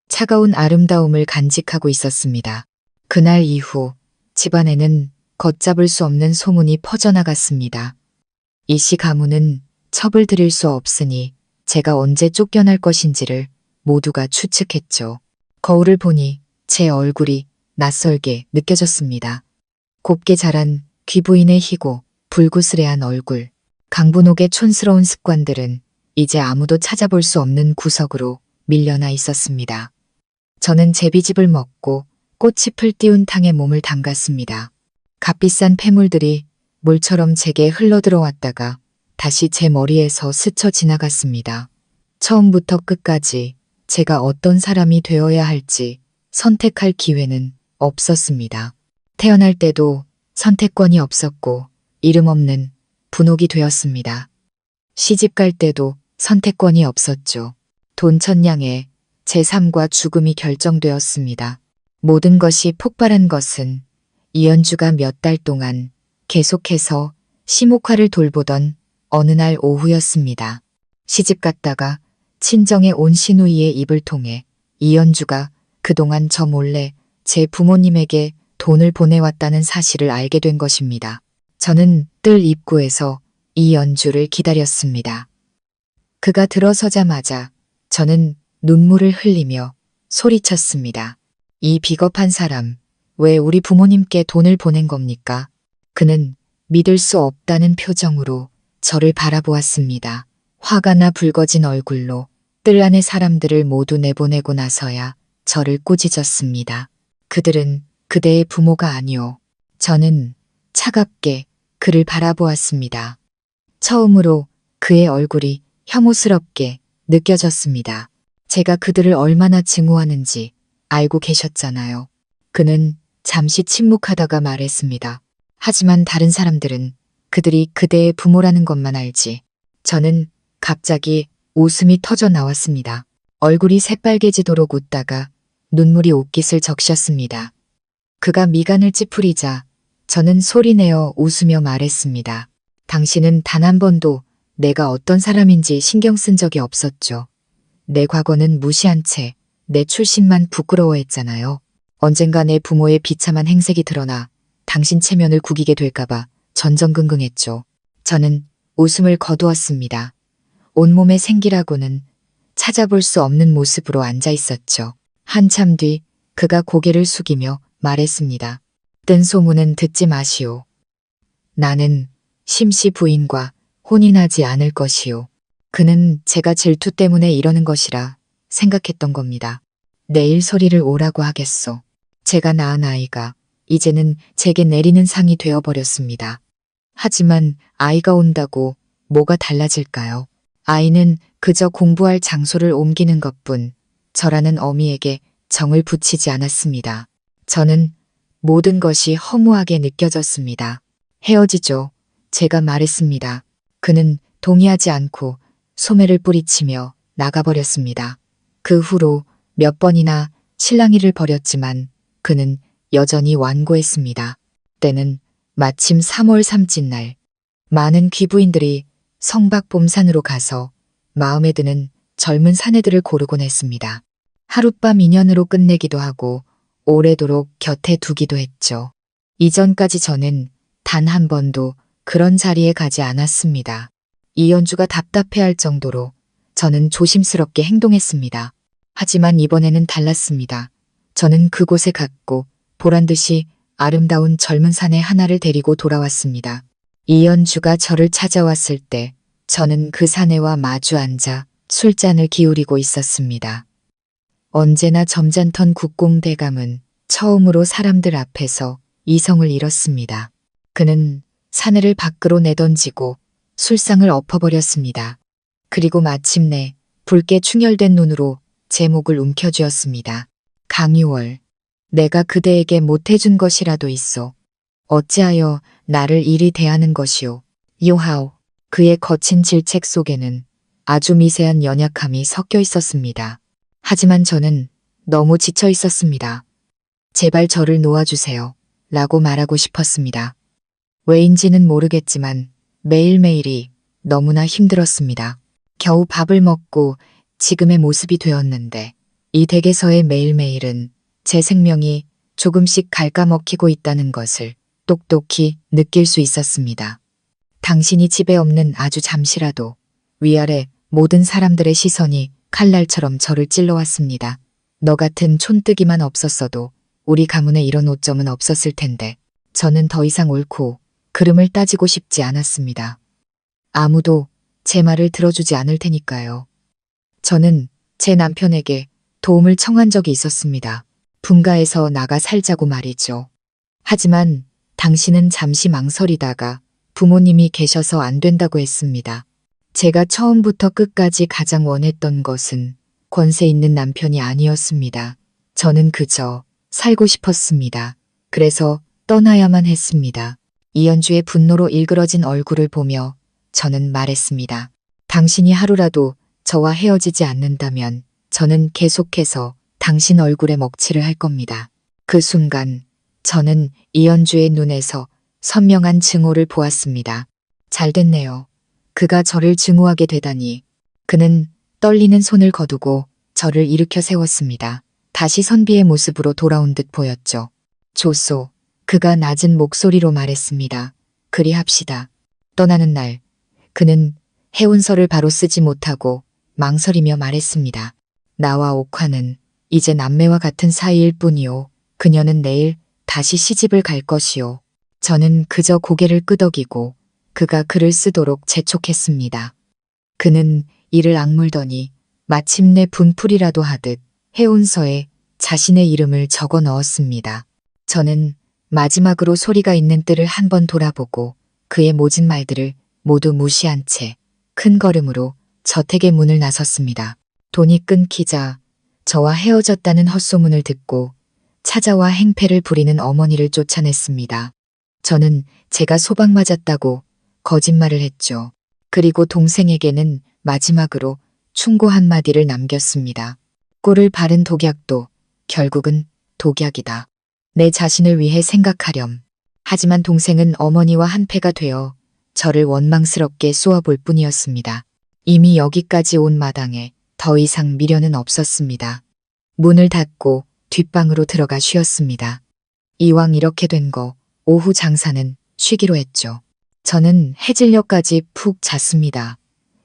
차가운 아름다움을 간직하고 있었습니다. 그날 이후 집안에는 걷잡을 수 없는 소문이 퍼져나갔습니다. 이 씨 가문은 첩을 들일 수 없으니 제가 언제 쫓겨날 것인지를 모두가 추측했죠. 거울을 보니 제 얼굴이 낯설게 느껴졌습니다. 곱게 자란 귀 부인의 희고 불구스레한 얼굴, 강분옥의 촌스러운 습관들은 이제 아무도 찾아볼 수 없는 구석으로 밀려나 있었습니다. 저는 제비집을 먹고 꽃잎을 띄운 탕에 몸을 담갔습니다. 값비싼 폐물들이 물처럼 제게 흘러들어왔다가 다시 제 머리에서 스쳐 지나갔습니다. 처음부터 끝까지 제가 어떤 사람이 되어야 할지 선택할 기회는 없었습니다. 태어날 때도 선택권이 없었고 이름 없는 분옥이 되었습니다. 시집 갈 때도 선택권이 없었죠. 돈천냥에 제 삶과 죽음이 결정되었습니다. 모든 것이 폭발한 것은 이연주가 몇 달 동안 계속해서 시목화를 돌보던 어느 날 오후였습니다. 시집 갔다가 친정에 온 시누이의 입을 통해 이연주가 그동안 저 몰래 제 부모님에게 돈을 보내왔다는 사실을 알게 된 것입니다. 저는 뜰 입구에서 이연주를 기다렸습니다. 그가 들어서자마자 저는 눈물을 흘리며 소리쳤습니다. 이 비겁한 사람, 왜 우리 부모님께 돈을 보낸 겁니까? 그는 믿을 수 없다는 표정으로 저를 바라보았습니다. 화가 나 붉어진 얼굴로 뜰 안의 사람들을 모두 내보내고 나서야 저를 꾸짖었습니다. 그들은 그대의 부모가 아니오. 저는 차갑게 그를 바라보았습니다. 처음으로 그의 얼굴이 혐오스럽게 느껴졌습니다. 제가 그들을 얼마나 증오하는지 알고 계셨잖아요. 그는 잠시 침묵하다가 말했습니다. 하지만 다른 사람들은 그들이 그대의 부모라는 것만 알지. 저는 갑자기 웃음이 터져 나왔습니다. 얼굴이 새빨개지도록 웃다가 눈물이 옷깃을 적셨습니다. 그가 미간을 찌푸리자 저는 소리내어 웃으며 말했습니다. 당신은 단 한 번도 내가 어떤 사람인지 신경 쓴 적이 없었죠. 내 과거는 무시한 채 내 출신만 부끄러워했잖아요. 언젠가 내 부모의 비참한 행색이 드러나 당신 체면을 구기게 될까봐 전전긍긍했죠. 저는 웃음을 거두었습니다. 온몸의 생기라고는 찾아볼 수 없는 모습으로 앉아 있었죠. 한참 뒤 그가 고개를 숙이며 말했습니다. 뜬 소문은 듣지 마시오. 나는 심씨 부인과 혼인하지 않을 것이오. 그는 제가 질투 때문에 이러는 것이라 생각했던 겁니다. 내일 소리를 오라고 하겠소. 제가 낳은 아이가 이제는 제게 내리는 상이 되어버렸습니다. 하지만 아이가 온다고 뭐가 달라질까요? 아이는 그저 공부할 장소를 옮기는 것뿐 저라는 어미에게 정을 붙이지 않았습니다. 저는 모든 것이 허무하게 느껴졌습니다. 헤어지죠. 제가 말했습니다. 그는 동의하지 않고 소매를 뿌리치며 나가버렸습니다. 그 후로 몇 번이나 실랑이를 벌였지만 그는 여전히 완고했습니다. 때는 마침 3월 삼짓날 많은 귀부인들이 성박봄산으로 가서 마음에 드는 젊은 사내들을 고르곤 했습니다. 하룻밤 인연으로 끝내기도 하고 오래도록 곁에 두기도 했죠. 이전까지 저는 단 한 번도 그런 자리에 가지 않았습니다. 이연주가 답답해할 정도로 저는 조심스럽게 행동했습니다. 하지만 이번에는 달랐습니다. 저는 그곳에 갔고 보란듯이 아름다운 젊은 사내 하나를 데리고 돌아왔습니다. 이연주가 저를 찾아왔을 때 저는 그 사내와 마주 앉아 술잔을 기울이고 있었습니다. 언제나 점잖던 국공대감은 처음으로 사람들 앞에서 이성을 잃었습니다. 그는 사내를 밖으로 내던지고 술상을 엎어버렸습니다. 그리고 마침내 붉게 충혈된 눈으로 제 목을 움켜쥐었습니다. 강유월, 내가 그대에게 못해준 것이라도 있어. 어찌하여 나를 이리 대하는 것이오. 요하오. 그의 거친 질책 속에는 아주 미세한 연약함이 섞여 있었습니다. 하지만 저는 너무 지쳐 있었습니다. 제발 저를 놓아주세요. 라고 말하고 싶었습니다. 왜인지는 모르겠지만 매일매일이 너무나 힘들었습니다. 겨우 밥을 먹고 지금의 모습이 되었는데 이 댁에서의 매일매일은 제 생명이 조금씩 갉아먹히고 있다는 것을 똑똑히 느낄 수 있었습니다. 당신이 집에 없는 아주 잠시라도 위아래 모든 사람들의 시선이 칼날처럼 저를 찔러왔습니다. 너 같은 촌뜨기만 없었어도 우리 가문에 이런 오점은 없었을 텐데. 저는 더 이상 옳고 그름을 따지고 싶지 않았습니다. 아무도 제 말을 들어주지 않을 테니까요. 저는 제 남편에게 도움을 청한 적이 있었습니다. 분가에서 나가 살자고 말이죠. 하지만 당신은 잠시 망설이다가 부모님이 계셔서 안 된다고 했습니다. 제가 처음부터 끝까지 가장 원했던 것은 권세 있는 남편이 아니었습니다. 저는 그저 살고 싶었습니다. 그래서 떠나야만 했습니다. 이연주의 분노로 일그러진 얼굴을 보며 저는 말했습니다. 당신이 하루라도 저와 헤어지지 않는다면 저는 계속해서 당신 얼굴에 먹칠을 할 겁니다. 그 순간 저는 이연주의 눈에서 선명한 증오를 보았습니다. 잘 됐네요. 그가 저를 증오하게 되다니. 그는 떨리는 손을 거두고 저를 일으켜 세웠습니다. 다시 선비의 모습으로 돌아온 듯 보였죠. 조소, 그가 낮은 목소리로 말했습니다. 그리합시다. 떠나는 날, 그는 해운서를 바로 쓰지 못하고 망설이며 말했습니다. 나와 옥화는 이제 남매와 같은 사이일 뿐이요. 그녀는 내일 다시 시집을 갈 것이요. 저는 그저 고개를 끄덕이고 그가 글을 쓰도록 재촉했습니다. 그는 이를 악물더니 마침내 분풀이라도 하듯 해운서에 자신의 이름을 적어 넣었습니다. 저는 마지막으로 소리가 있는 뜰을 한번 돌아보고 그의 모진 말들을 모두 무시한 채 큰 걸음으로 저택의 문을 나섰습니다. 돈이 끊기자 저와 헤어졌다는 헛소문을 듣고 찾아와 행패를 부리는 어머니를 쫓아냈습니다. 저는 제가 소방 맞았다고 거짓말을 했죠. 그리고 동생에게는 마지막으로 충고 한마디를 남겼습니다. 꿀을 바른 독약도 결국은 독약이다. 내 자신을 위해 생각하렴. 하지만 동생은 어머니와 한패가 되어 저를 원망스럽게 쏘아볼 뿐이었습니다. 이미 여기까지 온 마당에 더 이상 미련은 없었습니다. 문을 닫고 뒷방으로 들어가 쉬었습니다. 이왕 이렇게 된 거 오후 장사는 쉬기로 했죠. 저는 해질녘까지 푹 잤습니다.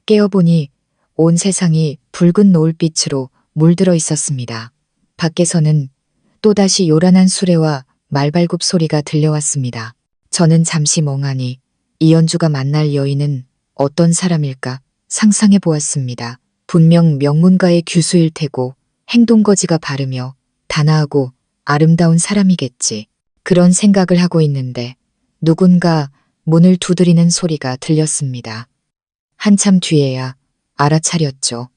깨어보니 온 세상이 붉은 노을빛으로 물들어 있었습니다. 밖에서는 또다시 요란한 수레와 말발굽 소리가 들려왔습니다. 저는 잠시 멍하니 이연주가 만날 여인은 어떤 사람일까 상상해 보았습니다. 분명 명문가의 규수일 테고 행동거지가 바르며 단아하고 아름다운 사람이겠지. 그런 생각을 하고 있는데 누군가 문을 두드리는 소리가 들렸습니다. 한참 뒤에야 알아차렸죠.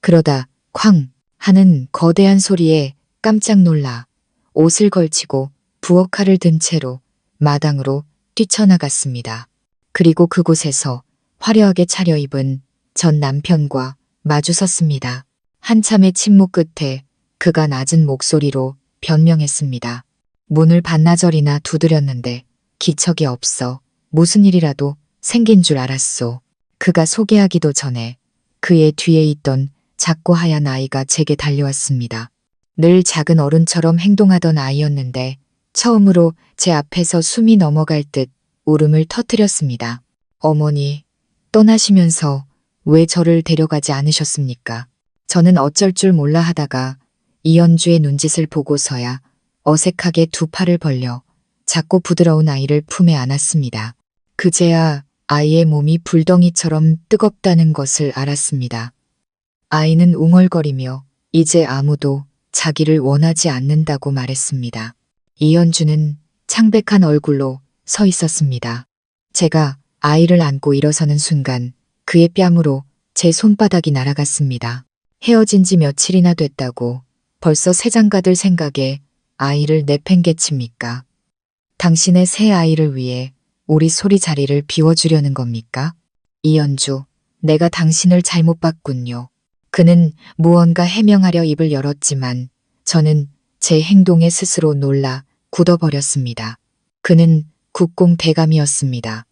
그러다 쾅 하는 거대한 소리에 깜짝 놀라 옷을 걸치고 부엌칼을 든 채로 마당으로 뛰쳐나갔습니다. 그리고 그곳에서 화려하게 차려입은 전 남편과 마주섰습니다. 한참의 침묵 끝에 그가 낮은 목소리로 변명했습니다. 문을 반나절이나 두드렸는데 기척이 없어 무슨 일이라도 생긴 줄 알았소. 그가 소개하기도 전에 그의 뒤에 있던 작고 하얀 아이가 제게 달려왔습니다. 늘 작은 어른처럼 행동하던 아이였는데 처음으로 제 앞에서 숨이 넘어갈 듯 울음을 터뜨렸습니다. 어머니, 떠나시면서 왜 저를 데려가지 않으셨습니까? 저는 어쩔 줄 몰라 하다가 이연주의 눈짓을 보고서야 어색하게 두 팔을 벌려 작고 부드러운 아이를 품에 안았습니다. 그제야 아이의 몸이 불덩이처럼 뜨겁다는 것을 알았습니다. 아이는 웅얼거리며 이제 아무도 자기를 원하지 않는다고 말했습니다. 이연주는 창백한 얼굴로 서 있었습니다. 제가 아이를 안고 일어서는 순간 그의 뺨으로 제 손바닥이 날아갔습니다. 헤어진 지 며칠이나 됐다고 벌써 새장가들 생각에 아이를 내팽개칩니까? 당신의 새 아이를 위해 우리 소리 자리를 비워주려는 겁니까? 이연주, 내가 당신을 잘못 봤군요. 그는 무언가 해명하려 입을 열었지만 저는 제 행동에 스스로 놀라 굳어버렸습니다. 그는 국공대감이었습니다.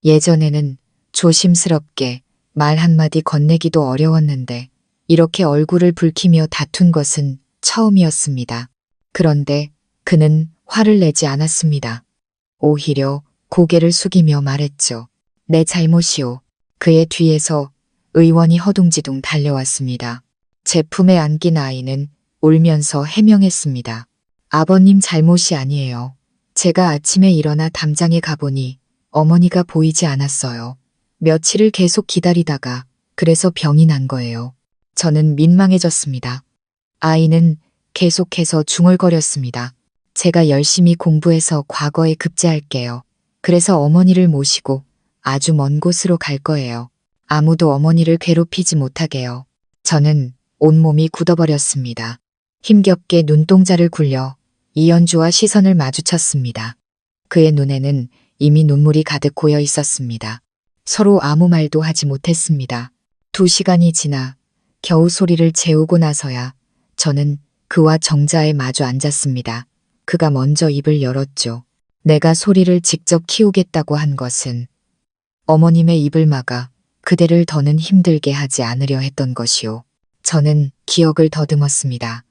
예전에는 조심스럽게 말 한마디 건네기도 어려웠는데 이렇게 얼굴을 붉히며 다툰 것은 처음이었습니다. 그런데 그는 화를 내지 않았습니다. 오히려 고개를 숙이며 말했죠. 내 잘못이오. 그의 뒤에서 의원이 허둥지둥 달려왔습니다. 제 품에 안긴 아이는 울면서 해명했습니다. 아버님 잘못이 아니에요. 제가 아침에 일어나 담장에 가보니 어머니가 보이지 않았어요. 며칠을 계속 기다리다가 그래서 병이 난 거예요. 저는 민망해졌습니다. 아이는 계속해서 중얼거렸습니다. 제가 열심히 공부해서 과거에 급제할게요. 그래서 어머니를 모시고 아주 먼 곳으로 갈 거예요. 아무도 어머니를 괴롭히지 못하게요. 저는 온몸이 굳어버렸습니다. 힘겹게 눈동자를 굴려 이연주와 시선을 마주쳤습니다. 그의 눈에는 이미 눈물이 가득 고여 있었습니다. 서로 아무 말도 하지 못했습니다. 2시간이 지나 겨우 소리를 재우고 나서야 저는 그와 정자에 마주 앉았습니다. 그가 먼저 입을 열었죠. 내가 소리를 직접 키우겠다고 한 것은 어머님의 입을 막아 그대를 더는 힘들게 하지 않으려 했던 것이요. 저는 기억을 더듬었습니다.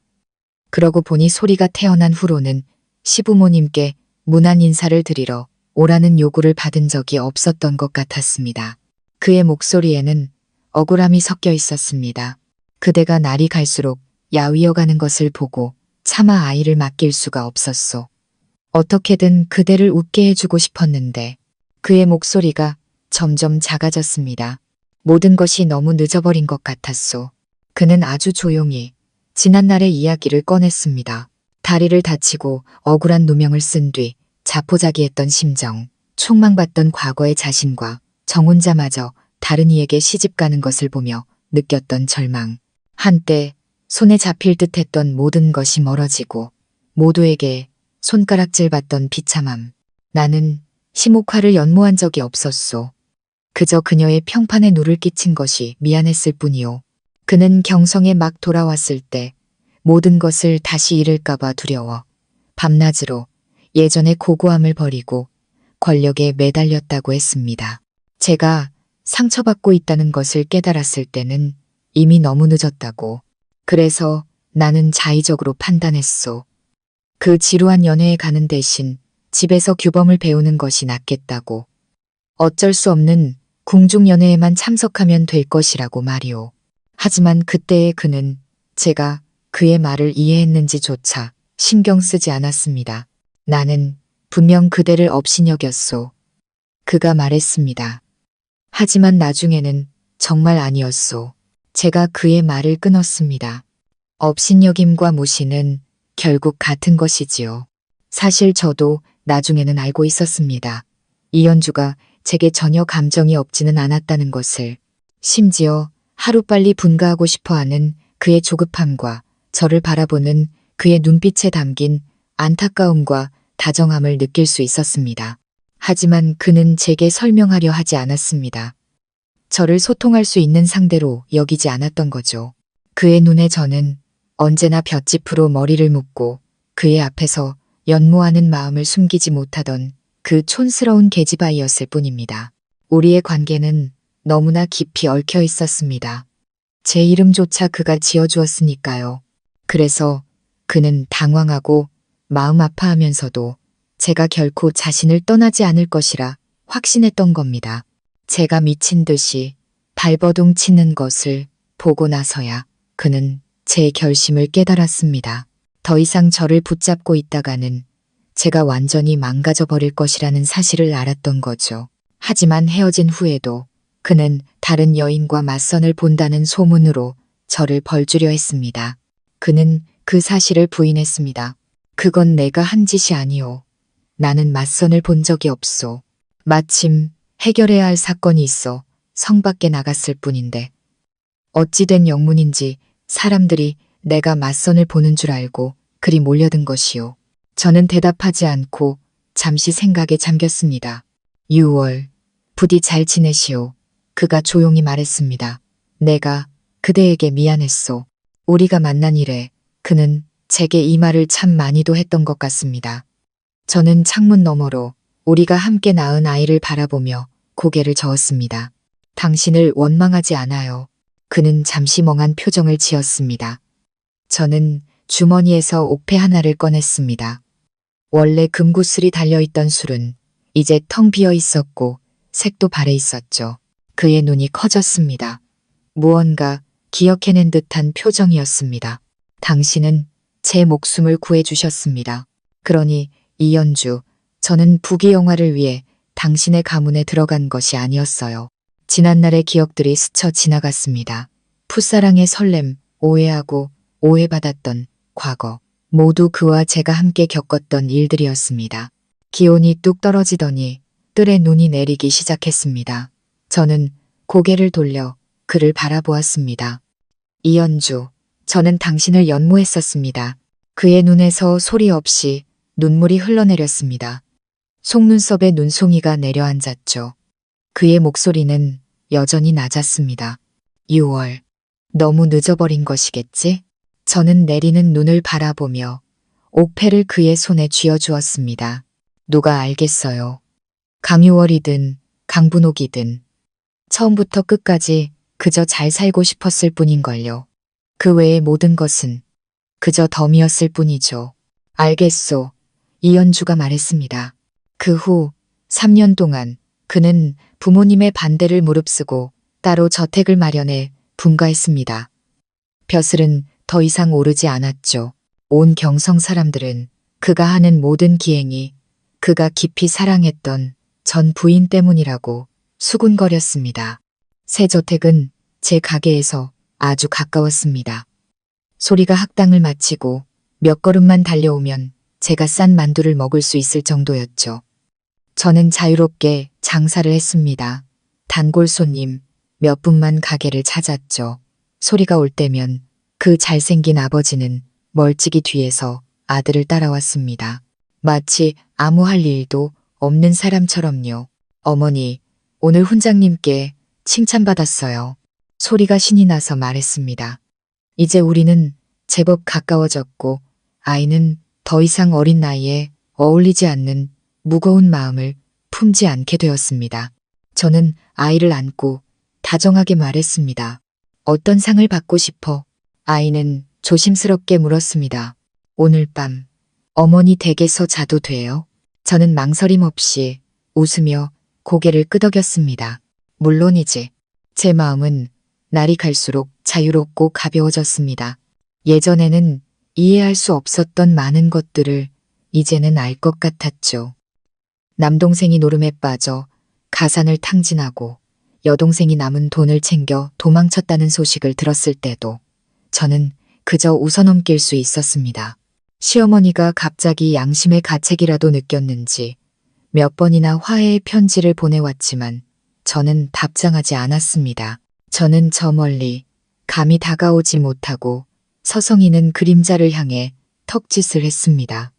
그러고 보니 소리가 태어난 후로는 시부모님께 문안 인사를 드리러 오라는 요구를 받은 적이 없었던 것 같았습니다. 그의 목소리에는 억울함이 섞여 있었습니다. 그대가 날이 갈수록 야위어가는 것을 보고 차마 아이를 맡길 수가 없었소. 어떻게든 그대를 웃게 해주고 싶었는데 그의 목소리가 점점 작아졌습니다. 모든 것이 너무 늦어버린 것 같았소. 그는 아주 조용히 지난날의 이야기를 꺼냈습니다. 다리를 다치고 억울한 누명을 쓴 뒤 자포자기했던 심정, 촉망받던 과거의 자신과 정 혼자마저 다른 이에게 시집가는 것을 보며 느꼈던 절망. 한때 손에 잡힐 듯 했던 모든 것이 멀어지고 모두에게 손가락질 받던 비참함. 나는 심옥화를 연모한 적이 없었소. 그저 그녀의 평판에 누를 끼친 것이 미안했을 뿐이요. 그는 경성에 막 돌아왔을 때 모든 것을 다시 잃을까봐 두려워 밤낮으로 예전의 고고함을 버리고 권력에 매달렸다고 했습니다. 제가 상처받고 있다는 것을 깨달았을 때는 이미 너무 늦었다고. 그래서 나는 자의적으로 판단했소. 그 지루한 연애에 가는 대신 집에서 규범을 배우는 것이 낫겠다고. 어쩔 수 없는 궁중연애에만 참석하면 될 것이라고 말이오. 하지만 그때의 그는 제가 그의 말을 이해했는지조차 신경 쓰지 않았습니다. 나는 분명 그대를 업신여겼소. 그가 말했습니다. 하지만 나중에는 정말 아니었소. 제가 그의 말을 끊었습니다. 업신여김과 무시는 결국 같은 것이지요. 사실 저도 나중에는 알고 있었습니다. 이연주가 제게 전혀 감정이 없지는 않았다는 것을. 심지어 하루빨리 분가하고 싶어하는 그의 조급함과 저를 바라보는 그의 눈빛에 담긴 안타까움과 다정함을 느낄 수 있었습니다. 하지만 그는 제게 설명하려 하지 않았습니다. 저를 소통할 수 있는 상대로 여기지 않았던 거죠. 그의 눈에 저는 언제나 볏짚으로 머리를 묶고 그의 앞에서 연모하는 마음을 숨기지 못하던 그 촌스러운 계집아이였을 뿐입니다. 우리의 관계는 너무나 깊이 얽혀 있었습니다. 제 이름조차 그가 지어주었으니까요. 그래서 그는 당황하고 마음 아파하면서도 제가 결코 자신을 떠나지 않을 것이라 확신했던 겁니다. 제가 미친 듯이 발버둥 치는 것을 보고 나서야 그는 제 결심을 깨달았습니다. 더 이상 저를 붙잡고 있다가는 제가 완전히 망가져 버릴 것이라는 사실을 알았던 거죠. 하지만 헤어진 후에도 그는 다른 여인과 맞선을 본다는 소문으로 저를 벌주려 했습니다. 그는 그 사실을 부인했습니다. 그건 내가 한 짓이 아니오. 나는 맞선을 본 적이 없소. 마침 해결해야 할 사건이 있어 성 밖에 나갔을 뿐인데 어찌된 영문인지 사람들이 내가 맞선을 보는 줄 알고 그리 몰려든 것이오. 저는 대답하지 않고 잠시 생각에 잠겼습니다. 6월, 부디 잘 지내시오. 그가 조용히 말했습니다. 내가 그대에게 미안했소. 우리가 만난 이래 그는 제게 이 말을 참 많이도 했던 것 같습니다. 저는 창문 너머로 우리가 함께 낳은 아이를 바라보며 고개를 저었습니다. 당신을 원망하지 않아요. 그는 잠시 멍한 표정을 지었습니다. 저는 주머니에서 옥패 하나를 꺼냈습니다. 원래 금구슬이 달려있던 술은 이제 텅 비어 있었고 색도 바래 있었죠. 그의 눈이 커졌습니다. 무언가 기억해낸 듯한 표정이었습니다. 당신은 제 목숨을 구해주셨습니다. 그러니 이연주, 저는 부귀영화를 위해 당신의 가문에 들어간 것이 아니었어요. 지난날의 기억들이 스쳐 지나갔습니다. 풋사랑의 설렘, 오해하고 오해받았던 과거, 모두 그와 제가 함께 겪었던 일들이었습니다. 기온이 뚝 떨어지더니 뜰에 눈이 내리기 시작했습니다. 저는 고개를 돌려 그를 바라보았습니다. 이연주, 저는 당신을 연모했었습니다. 그의 눈에서 소리 없이 눈물이 흘러내렸습니다. 속눈썹에 눈송이가 내려앉았죠. 그의 목소리는 여전히 낮았습니다. 6월. 너무 늦어버린 것이겠지? 저는 내리는 눈을 바라보며 옥패를 그의 손에 쥐어주었습니다. 누가 알겠어요. 강유월이든 강분옥이든 처음부터 끝까지 그저 잘 살고 싶었을 뿐인걸요. 그 외의 모든 것은 그저 덤이었을 뿐이죠. 알겠소. 이연주가 말했습니다. 그 후 3년 동안 그는 부모님의 반대를 무릅쓰고 따로 저택을 마련해 분가했습니다. 벼슬은 더 이상 오르지 않았죠. 온 경성 사람들은 그가 하는 모든 기행이 그가 깊이 사랑했던 전 부인 때문이라고 수군거렸습니다. 새 저택은 제 가게에서 아주 가까웠습니다. 소리가 학당을 마치고 몇 걸음만 달려오면 제가 싼 만두를 먹을 수 있을 정도였죠. 저는 자유롭게 장사를 했습니다. 단골 손님 몇 분만 가게를 찾았죠. 소리가 올 때면 그 잘생긴 아버지는 멀찍이 뒤에서 아들을 따라왔습니다. 마치 아무 할 일도 없는 사람처럼요. 어머니, 오늘 훈장님께 칭찬받았어요. 소리가 신이 나서 말했습니다. 이제 우리는 제법 가까워졌고 아이는 더 이상 어린 나이에 어울리지 않는 무거운 마음을 품지 않게 되었습니다. 저는 아이를 안고 다정하게 말했습니다. 어떤 상을 받고 싶어? 아이는 조심스럽게 물었습니다. 오늘 밤 어머니 댁에서 자도 돼요? 저는 망설임 없이 웃으며 고개를 끄덕였습니다. 물론이지. 제 마음은 날이 갈수록 자유롭고 가벼워졌습니다. 예전에는 이해할 수 없었던 많은 것들을 이제는 알 것 같았죠. 남동생이 노름에 빠져 가산을 탕진하고 여동생이 남은 돈을 챙겨 도망쳤다는 소식을 들었을 때도 저는 그저 웃어넘길 수 있었습니다. 시어머니가 갑자기 양심의 가책이라도 느꼈는지 몇 번이나 화해의 편지를 보내왔지만 저는 답장하지 않았습니다. 저는 저 멀리 감히 다가오지 못하고 서성이는 그림자를 향해 턱짓을 했습니다.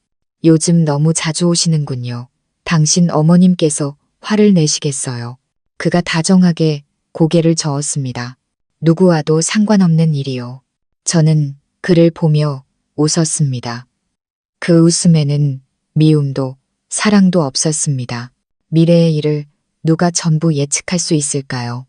요즘 너무 자주 오시는군요. 당신 어머님께서 화를 내시겠어요. 그가 다정하게 고개를 저었습니다. 누구와도 상관없는 일이요. 저는 그를 보며 웃었습니다. 그 웃음에는 미움도 사랑도 없었습니다. 미래의 일을 누가 전부 예측할 수 있을까요?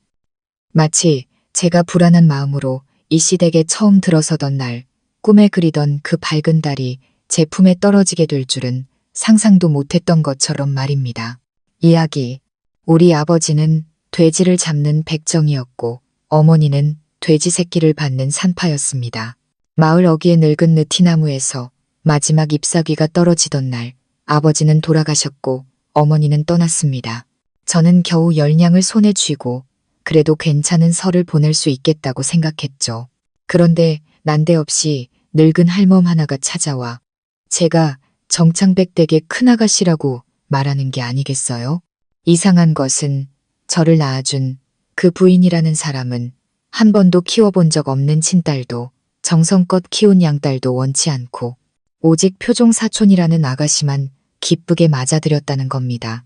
마치 제가 불안한 마음으로 이 시댁에 처음 들어서던 날 꿈에 그리던 그 밝은 달이 제 품에 떨어지게 될 줄은 상상도 못했던 것처럼 말입니다. 이야기. 우리 아버지는 돼지를 잡는 백정이었고 어머니는 돼지 새끼를 받는 산파였습니다. 마을 어귀의 늙은 느티나무에서 마지막 잎사귀가 떨어지던 날 아버지는 돌아가셨고 어머니는 떠났습니다. 저는 겨우 열냥을 손에 쥐고 그래도 괜찮은 설을 보낼 수 있겠다고 생각했죠. 그런데 난데없이 늙은 할멈 하나가 찾아와 제가 정창백 댁의 큰아가씨라고 말하는 게 아니겠어요? 이상한 것은 저를 낳아준 그 부인이라는 사람은 한 번도 키워본 적 없는 친딸도 정성껏 키운 양딸도 원치 않고 오직 표종사촌이라는 아가씨만 기쁘게 맞아들였다는 겁니다.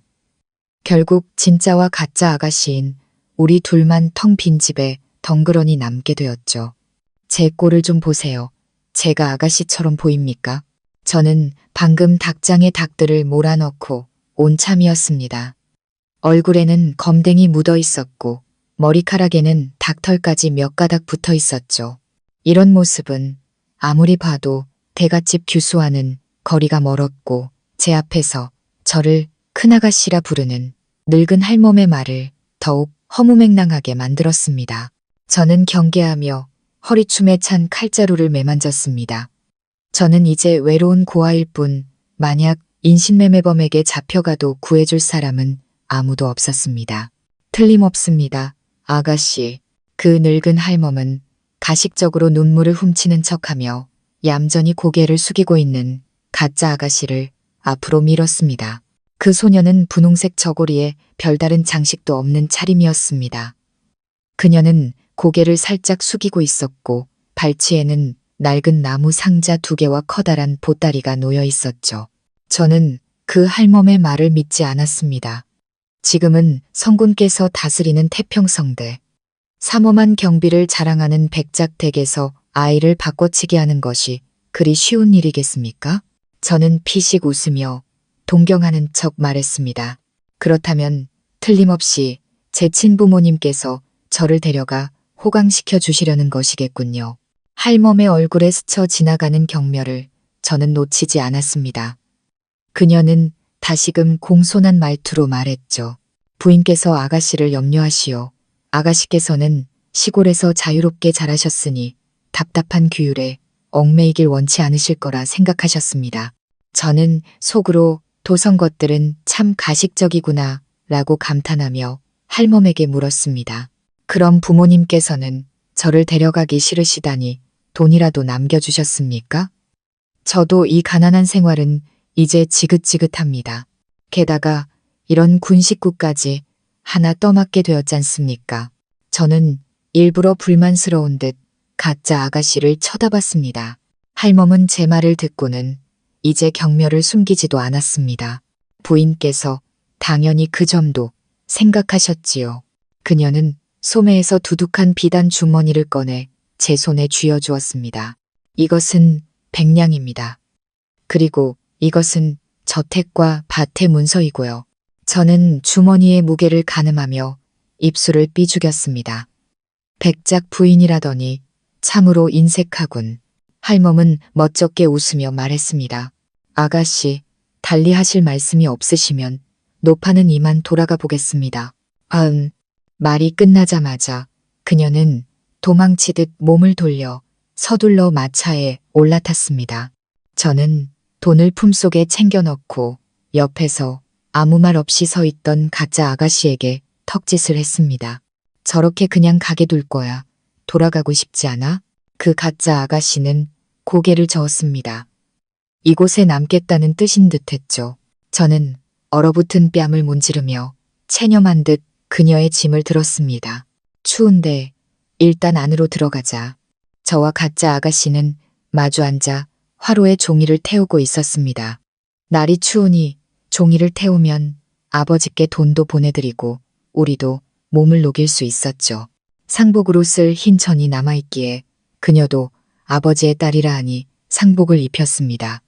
결국 진짜와 가짜 아가씨인 우리 둘만 텅 빈 집에 덩그러니 남게 되었죠. 제 꼴을 좀 보세요. 제가 아가씨처럼 보입니까? 저는 방금 닭장에 닭들을 몰아넣고 온 참이었습니다. 얼굴에는 검댕이 묻어 있었고 머리카락에는 닭털까지 몇 가닥 붙어 있었죠. 이런 모습은 아무리 봐도 대갓집 규수와는 거리가 멀었고 제 앞에서 저를 큰아가씨라 부르는 늙은 할멈의 말을 더욱 허무맹랑하게 만들었습니다. 저는 경계하며 허리춤에 찬 칼자루를 매만졌습니다. 저는 이제 외로운 고아일 뿐 만약 인신매매범에게 잡혀가도 구해줄 사람은 아무도 없었습니다. 틀림없습니다. 아가씨. 그 늙은 할멈은 가식적으로 눈물을 훔치는 척하며 얌전히 고개를 숙이고 있는 가짜 아가씨를 앞으로 밀었습니다. 그 소녀는 분홍색 저고리에 별다른 장식도 없는 차림이었습니다. 그녀는 고개를 살짝 숙이고 있었고 발치에는 낡은 나무 상자 2개와 커다란 보따리가 놓여 있었죠. 저는 그 할멈의 말을 믿지 않았습니다. 지금은 성군께서 다스리는 태평성대, 삼엄한 경비를 자랑하는 백작댁에서 아이를 바꿔치기 하는 것이 그리 쉬운 일이겠습니까? 저는 피식 웃으며 동경하는 척 말했습니다. 그렇다면 틀림없이 제 친부모님께서 저를 데려가 호강시켜 주시려는 것이겠군요. 할멈의 얼굴에 스쳐 지나가는 경멸을 저는 놓치지 않았습니다. 그녀는 다시금 공손한 말투로 말했죠. 부인께서 아가씨를 염려하시오. 아가씨께서는 시골에서 자유롭게 자라셨으니 답답한 규율에 얽매이길 원치 않으실 거라 생각하셨습니다. 저는 속으로 도성 것들은 참 가식적이구나 라고 감탄하며 할멈에게 물었습니다. 그럼 부모님께서는 저를 데려가기 싫으시다니 돈이라도 남겨주셨습니까? 저도 이 가난한 생활은 이제 지긋지긋합니다. 게다가 이런 군 식구까지 하나 떠맡게 되었지 않습니까? 저는 일부러 불만스러운 듯 가짜 아가씨를 쳐다봤습니다. 할멈은 제 말을 듣고는 이제 경멸을 숨기지도 않았습니다. 부인께서 당연히 그 점도 생각하셨지요. 그녀는 소매에서 두둑한 비단 주머니를 꺼내 제 손에 쥐어주었습니다. 이것은 백냥입니다. 그리고 이것은 저택과 밭의 문서이고요. 저는 주머니의 무게를 가늠하며 입술을 삐죽였습니다. 백작 부인이라더니 참으로 인색하군. 할멈은 멋쩍게 웃으며 말했습니다. 아가씨, 달리 하실 말씀이 없으시면 노파는 이만 돌아가 보겠습니다. 말이 끝나자마자 그녀는 도망치듯 몸을 돌려 서둘러 마차에 올라탔습니다. 저는 돈을 품속에 챙겨 넣고 옆에서 아무 말 없이 서 있던 가짜 아가씨에게 턱짓을 했습니다. 저렇게 그냥 가게 둘 거야. 돌아가고 싶지 않아? 그 가짜 아가씨는 고개를 저었습니다. 이곳에 남겠다는 뜻인 듯했죠. 저는 얼어붙은 뺨을 문지르며 체념한 듯 그녀의 짐을 들었습니다. 추운데 일단 안으로 들어가자. 저와 가짜 아가씨는 마주 앉아 화로에 종이를 태우고 있었습니다. 날이 추우니 종이를 태우면 아버지께 돈도 보내드리고 우리도 몸을 녹일 수 있었죠. 상복으로 쓸 흰 천이 남아있기에 그녀도 아버지의 딸이라 하니 상복을 입혔습니다.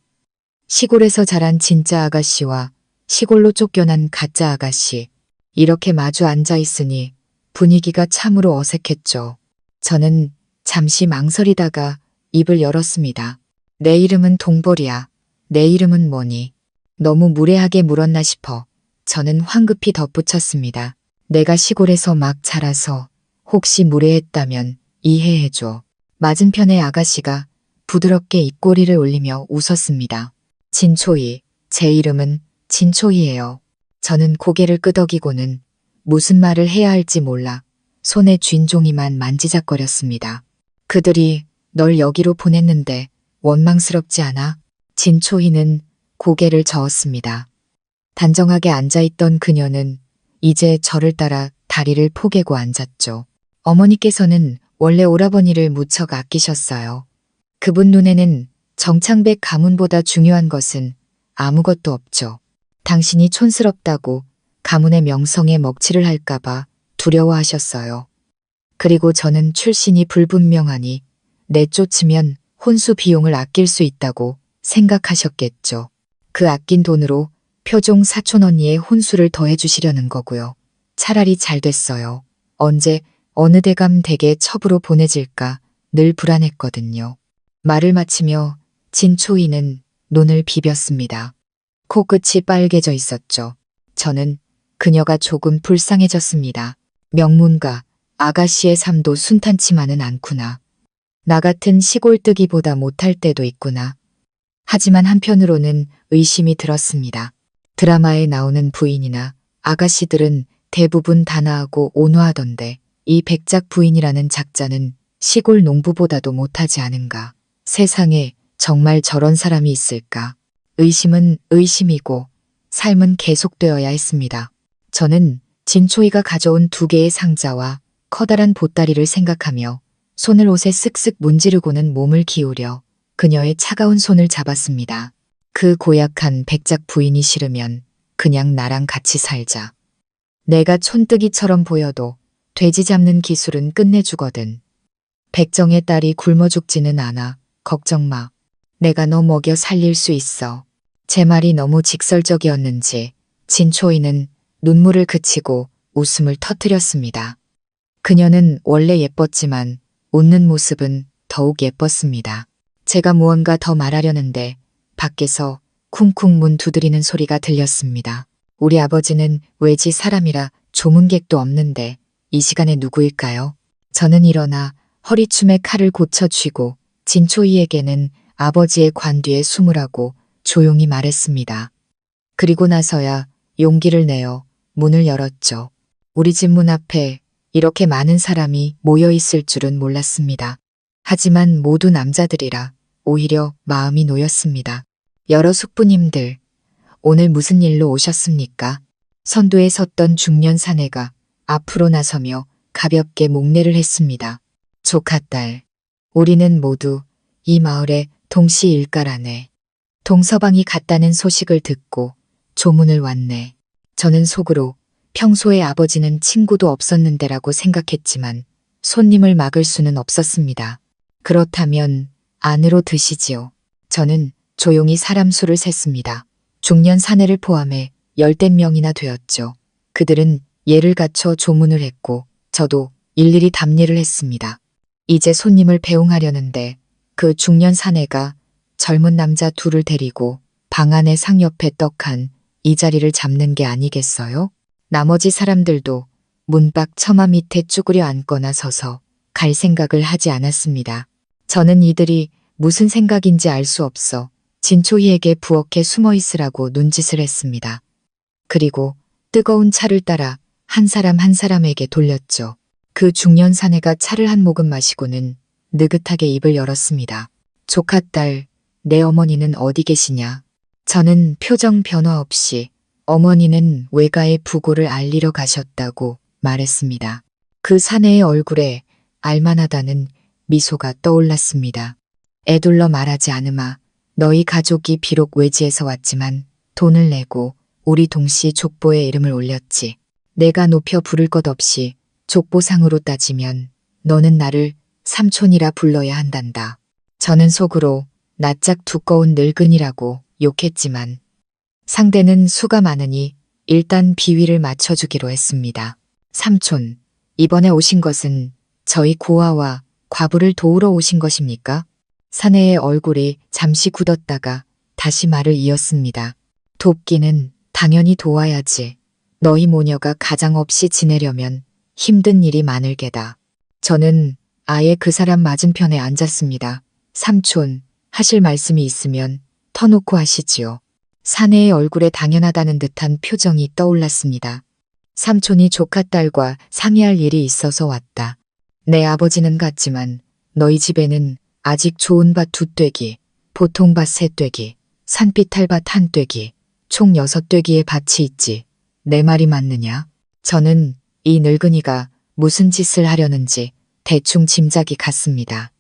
시골에서 자란 진짜 아가씨와 시골로 쫓겨난 가짜 아가씨. 이렇게 마주 앉아 있으니 분위기가 참으로 어색했죠. 저는 잠시 망설이다가 입을 열었습니다. 내 이름은 동벌이야. 내 이름은 뭐니? 너무 무례하게 물었나 싶어 저는 황급히 덧붙였습니다. 내가 시골에서 막 자라서 혹시 무례했다면 이해해줘. 맞은편의 아가씨가 부드럽게 입꼬리를 올리며 웃었습니다. 진초희, 제 이름은 진초희예요. 저는 고개를 끄덕이고는 무슨 말을 해야 할지 몰라 손에 쥔 종이만 만지작거렸습니다. 그들이 널 여기로 보냈는데 원망스럽지 않아? 진초희는 고개를 저었습니다. 단정하게 앉아있던 그녀는 이제 저를 따라 다리를 포개고 앉았죠. 어머니께서는 원래 오라버니를 무척 아끼셨어요. 그분 눈에는 정창백 가문보다 중요한 것은 아무것도 없죠. 당신이 촌스럽다고 가문의 명성에 먹칠을 할까봐 두려워하셨어요. 그리고 저는 출신이 불분명하니 내쫓으면 혼수 비용을 아낄 수 있다고 생각하셨겠죠. 그 아낀 돈으로 표종 사촌 언니의 혼수를 더해주시려는 거고요. 차라리 잘 됐어요. 언제 어느 대감 댁에 첩으로 보내질까 늘 불안했거든요. 말을 마치며 진초이는 눈을 비볐습니다. 코끝이 빨개져 있었죠. 저는 그녀가 조금 불쌍해졌습니다. 명문가, 아가씨의 삶도 순탄치만은 않구나. 나 같은 시골뜨기보다 못할 때도 있구나. 하지만 한편으로는 의심이 들었습니다. 드라마에 나오는 부인이나 아가씨들은 대부분 단아하고 온화하던데 이 백작 부인이라는 작자는 시골 농부보다도 못하지 않은가. 세상에 정말 저런 사람이 있을까. 의심은 의심이고 삶은 계속되어야 했습니다. 저는 진초이가 가져온 2개의 상자와 커다란 보따리를 생각하며 손을 옷에 쓱쓱 문지르고는 몸을 기울여 그녀의 차가운 손을 잡았습니다. 그 고약한 백작 부인이 싫으면 그냥 나랑 같이 살자. 내가 촌뜨기처럼 보여도 돼지 잡는 기술은 끝내주거든. 백정의 딸이 굶어 죽지는 않아. 걱정 마. 내가 너 먹여 살릴 수 있어. 제 말이 너무 직설적이었는지 진초이는 눈물을 그치고 웃음을 터뜨렸습니다. 그녀는 원래 예뻤지만 웃는 모습은 더욱 예뻤습니다. 제가 무언가 더 말하려는데 밖에서 쿵쿵 문 두드리는 소리가 들렸습니다. 우리 아버지는 외지 사람이라 조문객도 없는데 이 시간에 누구일까요? 저는 일어나 허리춤에 칼을 고쳐 쥐고 진초이에게는 아버지의 관 뒤에 숨으라고 조용히 말했습니다. 그리고 나서야 용기를 내어 문을 열었죠. 우리 집 문 앞에 이렇게 많은 사람이 모여 있을 줄은 몰랐습니다. 하지만 모두 남자들이라 오히려 마음이 놓였습니다. 여러 숙부님들, 오늘 무슨 일로 오셨습니까? 선두에 섰던 중년 사내가 앞으로 나서며 가볍게 목례를 했습니다. 조카딸, 우리는 모두 이 마을의 동씨 일가라네. 동서방이 갔다는 소식을 듣고 조문을 왔네. 저는 속으로 평소에 아버지는 친구도 없었는데라고 생각했지만 손님을 막을 수는 없었습니다. 그렇다면 안으로 드시지요. 저는 조용히 사람 수를 셌습니다. 중년 사내를 포함해 10댓 명이나 되었죠. 그들은 예를 갖춰 조문을 했고 저도 일일이 답례를 했습니다. 이제 손님을 배웅하려는데 그 중년 사내가 젊은 남자 둘을 데리고 방 안의 상옆에 떡한 이 자리를 잡는 게 아니겠어요? 나머지 사람들도 문밖 처마 밑에 쭈그려 앉거나 서서 갈 생각을 하지 않았습니다. 저는 이들이 무슨 생각인지 알 수 없어 진초희에게 부엌에 숨어 있으라고 눈짓을 했습니다. 그리고 뜨거운 차를 따라 한 사람 한 사람에게 돌렸죠. 그 중년 사내가 차를 한 모금 마시고는 느긋하게 입을 열었습니다. 조카딸, 내 어머니는 어디 계시냐? 저는 표정 변화 없이 어머니는 외가의 부고를 알리러 가셨다고 말했습니다. 그 사내의 얼굴에 알만하다는 미소가 떠올랐습니다. 애둘러 말하지 않으마. 너희 가족이 비록 외지에서 왔지만 돈을 내고 우리 동씨 족보에 이름을 올렸지. 내가 높여 부를 것 없이 족보상으로 따지면 너는 나를 삼촌이라 불러야 한단다. 저는 속으로 낯짝 두꺼운 늙은이라고 욕했지만 상대는 수가 많으니 일단 비위를 맞춰주기로 했습니다. 삼촌, 이번에 오신 것은 저희 고아와 과부를 도우러 오신 것입니까? 사내의 얼굴이 잠시 굳었다가 다시 말을 이었습니다. 돕기는 당연히 도와야지. 너희 모녀가 가장 없이 지내려면 힘든 일이 많을 게다. 저는 아예 그 사람 맞은편에 앉았습니다. 삼촌, 하실 말씀이 있으면 터놓고 하시지요. 사내의 얼굴에 당연하다는 듯한 표정이 떠올랐습니다. 삼촌이 조카딸과 상의할 일이 있어서 왔다. 내 아버지는 갔지만 너희 집에는 아직 좋은 밭 2떼기, 보통 밭 3떼기, 산비탈밭 1떼기, 총 6떼기의 밭이 있지. 내 말이 맞느냐? 저는 이 늙은이가 무슨 짓을 하려는지 대충 짐작이 갔습니다.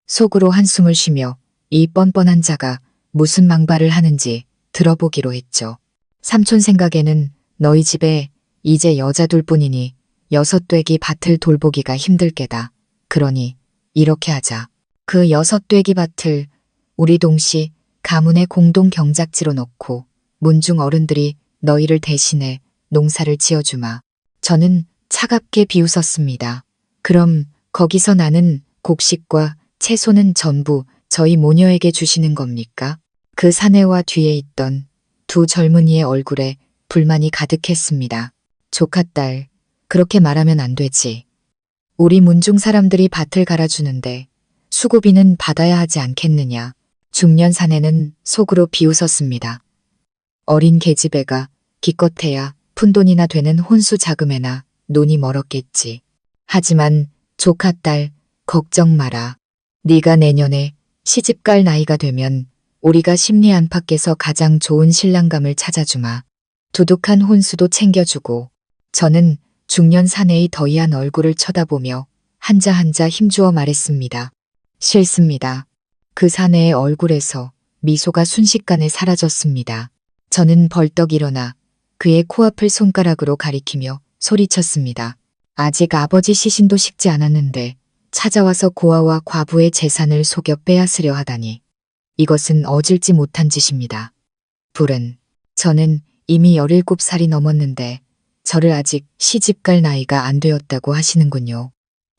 속으로 한숨을 쉬며 이 뻔뻔한 자가 무슨 망발을 하는지 들어보기로 했죠. 삼촌 생각에는 너희 집에 이제 여자 둘뿐이니 6떼기 밭을 돌보기가 힘들 게다. 그러니 이렇게 하자. 그 6떼기 밭을 우리 동씨 가문의 공동 경작지로 넣고 문중 어른들이 너희를 대신해 농사를 지어주마. 저는 차갑게 비웃었습니다. 그럼 거기서 나는 곡식과 채소는 전부 저희 모녀에게 주시는 겁니까? 그 사내와 뒤에 있던 2 젊은이의 얼굴에 불만이 가득했습니다. 조카딸, 그렇게 말하면 안 되지. 우리 문중 사람들이 밭을 갈아주는데 수고비는 받아야 하지 않겠느냐. 중년 사내는 속으로 비웃었습니다. 어린 계집애가 기껏해야 푼돈이나 되는 혼수 자금에나 논이 멀었겠지. 하지만 조카 딸 걱정 마라. 네가 내년에 시집갈 나이가 되면 우리가 심리 안팎에서 가장 좋은 신랑감을 찾아주마. 두둑한 혼수도 챙겨주고. 저는 중년 사내의 더이한 얼굴을 쳐다보며 한자 한자 힘주어 말했습니다. 싫습니다. 그 사내의 얼굴에서 미소가 순식간에 사라졌습니다. 저는 벌떡 일어나 그의 코앞을 손가락으로 가리키며 소리쳤습니다. 아직 아버지 시신도 식지 않았는데 찾아와서 고아와 과부의 재산을 속여 빼앗으려 하다니. 이것은 어질지 못한 짓입니다. 불은. 저는 이미 17살이 넘었는데 저를 아직 시집갈 나이가 안 되었다고 하시는군요.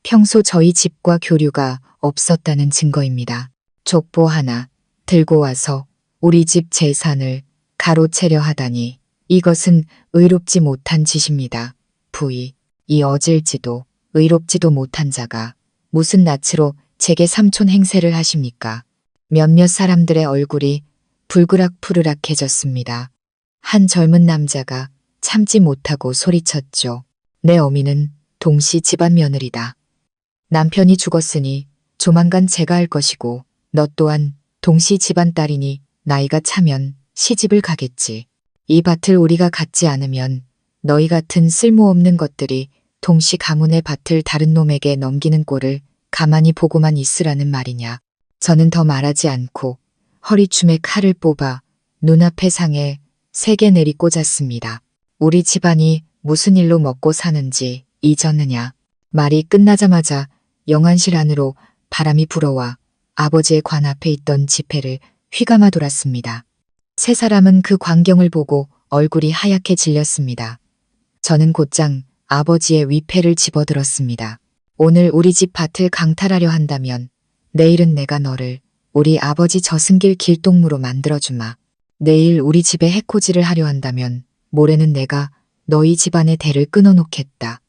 평소 저희 집과 교류가 없었다는 증거입니다. 족보 하나 들고 와서 우리 집 재산을 가로채려 하다니 이것은 의롭지 못한 짓입니다. 부이 이 어질지도 의롭지도 못한 자가 무슨 낯으로 제게 삼촌 행세를 하십니까? 몇몇 사람들의 얼굴이 불그락푸르락해졌습니다. 한 젊은 남자가 참지 못하고 소리쳤죠. 내 어미는 동씨 집안 며느리다. 남편이 죽었으니 조만간 제가 할 것이고 너 또한 동씨 집안 딸이니 나이가 차면 시집을 가겠지. 이 밭을 우리가 갖지 않으면 너희 같은 쓸모없는 것들이 동씨 가문의 밭을 다른 놈에게 넘기는 꼴을 가만히 보고만 있으라는 말이냐. 저는 더 말하지 않고 허리춤에 칼을 뽑아 눈앞의 상에 3개 내리 꽂았습니다. 우리 집안이 무슨 일로 먹고 사는지 잊었느냐. 말이 끝나자마자 영안실 안으로 바람이 불어와 아버지의 관 앞에 있던 지폐를 휘감아 돌았습니다. 세 사람은 그 광경을 보고 얼굴이 하얗게 질렸습니다. 저는 곧장 아버지의 위패를 집어들었습니다. 오늘 우리 집 밭을 강탈하려 한다면 내일은 내가 너를 우리 아버지 저승길 길동무로 만들어주마. 내일 우리 집에 해코지를 하려 한다면 모레는 내가 너희 집안의 대를 끊어놓겠다.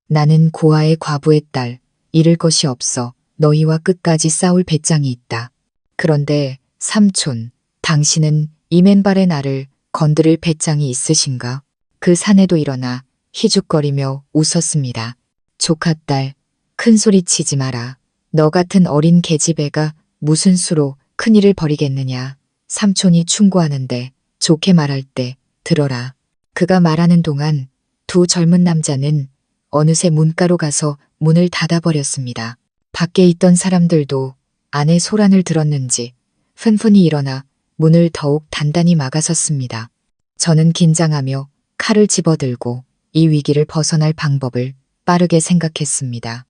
나는 고아의 과부의 딸, 잃을 것이 없어 너희와 끝까지 싸울 배짱이 있다. 그런데 삼촌, 당신은 이 맨발의 나를 건드릴 배짱이 있으신가? 그 사내도 일어나 희죽거리며 웃었습니다. 조카 딸, 큰 소리 치지 마라. 너 같은 어린 계집애가 무슨 수로 큰일을 벌이겠느냐. 삼촌이 충고하는데 좋게 말할 때 들어라. 그가 말하는 동안 두 젊은 남자는 어느새 문가로 가서 문을 닫아버렸습니다. 밖에 있던 사람들도 안의 소란을 들었는지 憤憤히 일어나 문을 더욱 단단히 막아섰습니다. 저는 긴장하며 칼을 집어들고 이 위기를 벗어날 방법을 빠르게 생각했습니다.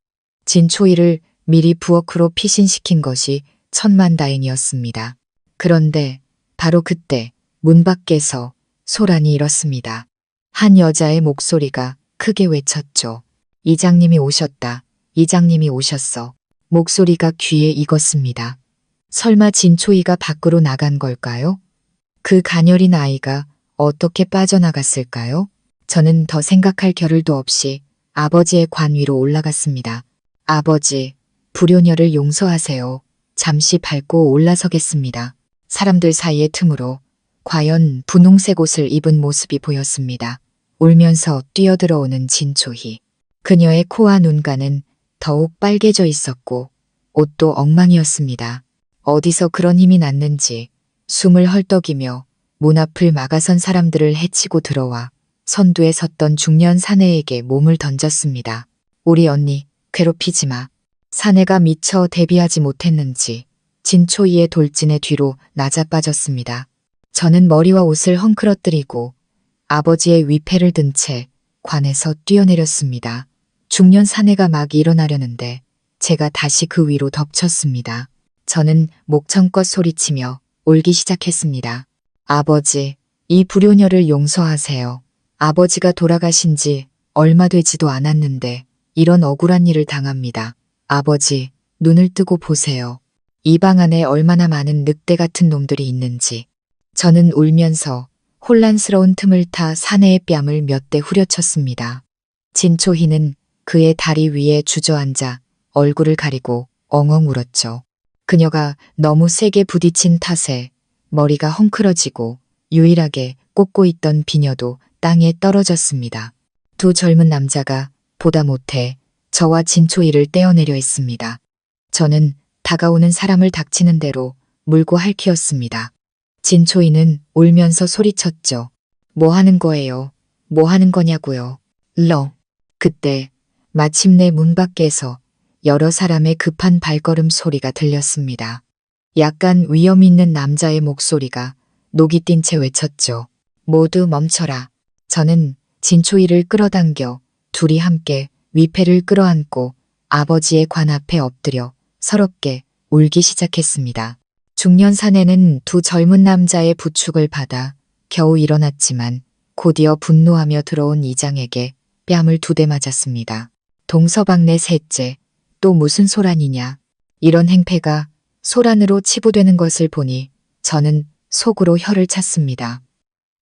진초이를 미리 부엌으로 피신시킨 것이 천만다행이었습니다. 그런데 바로 그때 문 밖에서 소란이 일었습니다. 한 여자의 목소리가 크게 외쳤죠. 이장님이 오셨다. 이장님이 오셨어. 목소리가 귀에 익었습니다. 설마 진초이가 밖으로 나간 걸까요? 그 가녀린 아이가 어떻게 빠져나갔을까요? 저는 더 생각할 겨를도 없이 아버지의 관 위로 올라갔습니다. 아버지, 불효녀를 용서하세요. 잠시 밟고 올라서겠습니다. 사람들 사이의 틈으로 과연 분홍색 옷을 입은 모습이 보였습니다. 울면서 뛰어들어오는 진초희. 그녀의 코와 눈가는 더욱 빨개져 있었고 옷도 엉망이었습니다. 어디서 그런 힘이 났는지 숨을 헐떡이며 문 앞을 막아선 사람들을 해치고 들어와 선두에 섰던 중년 사내에게 몸을 던졌습니다. 우리 언니 괴롭히지 마. 사내가 미처 대비하지 못했는지 진초이의 돌진에 뒤로 낮아빠졌습니다. 저는 머리와 옷을 헝클어뜨리고 아버지의 위패를 든 채 관에서 뛰어내렸습니다. 중년 사내가 막 일어나려는데 제가 다시 그 위로 덮쳤습니다. 저는 목청껏 소리치며 울기 시작했습니다. 아버지, 이 불효녀를 용서하세요. 아버지가 돌아가신 지 얼마 되지도 않았는데 이런 억울한 일을 당합니다. 아버지, 눈을 뜨고 보세요. 이 방 안에 얼마나 많은 늑대 같은 놈들이 있는지. 저는 울면서 혼란스러운 틈을 타 사내의 뺨을 몇 대 후려쳤습니다. 진초희는 그의 다리 위에 주저앉아 얼굴을 가리고 엉엉 울었죠. 그녀가 너무 세게 부딪힌 탓에 머리가 헝클어지고 유일하게 꽂고 있던 비녀도 땅에 떨어졌습니다. 두 젊은 남자가 보다 못해 저와 진초이를 떼어내려 했습니다. 저는 다가오는 사람을 닥치는 대로 물고 핥히었습니다. 진초이는 울면서 소리쳤죠. 뭐 하는 거예요? 뭐 하는 거냐고요? 그때 마침내 문 밖에서 여러 사람의 급한 발걸음 소리가 들렸습니다. 약간 위험 있는 남자의 목소리가 녹이 띈 채 외쳤죠. 모두 멈춰라. 저는 진초이를 끌어당겨 둘이 함께 위패를 끌어안고 아버지의 관 앞에 엎드려 서럽게 울기 시작했습니다. 중년 사내는 두 젊은 남자의 부축을 받아 겨우 일어났지만 곧이어 분노하며 들어온 이장에게 뺨을 2대 맞았습니다. 동서방네 셋째, 또 무슨 소란이냐. 이런 행패가 소란으로 치부되는 것을 보니 저는 속으로 혀를 찼습니다.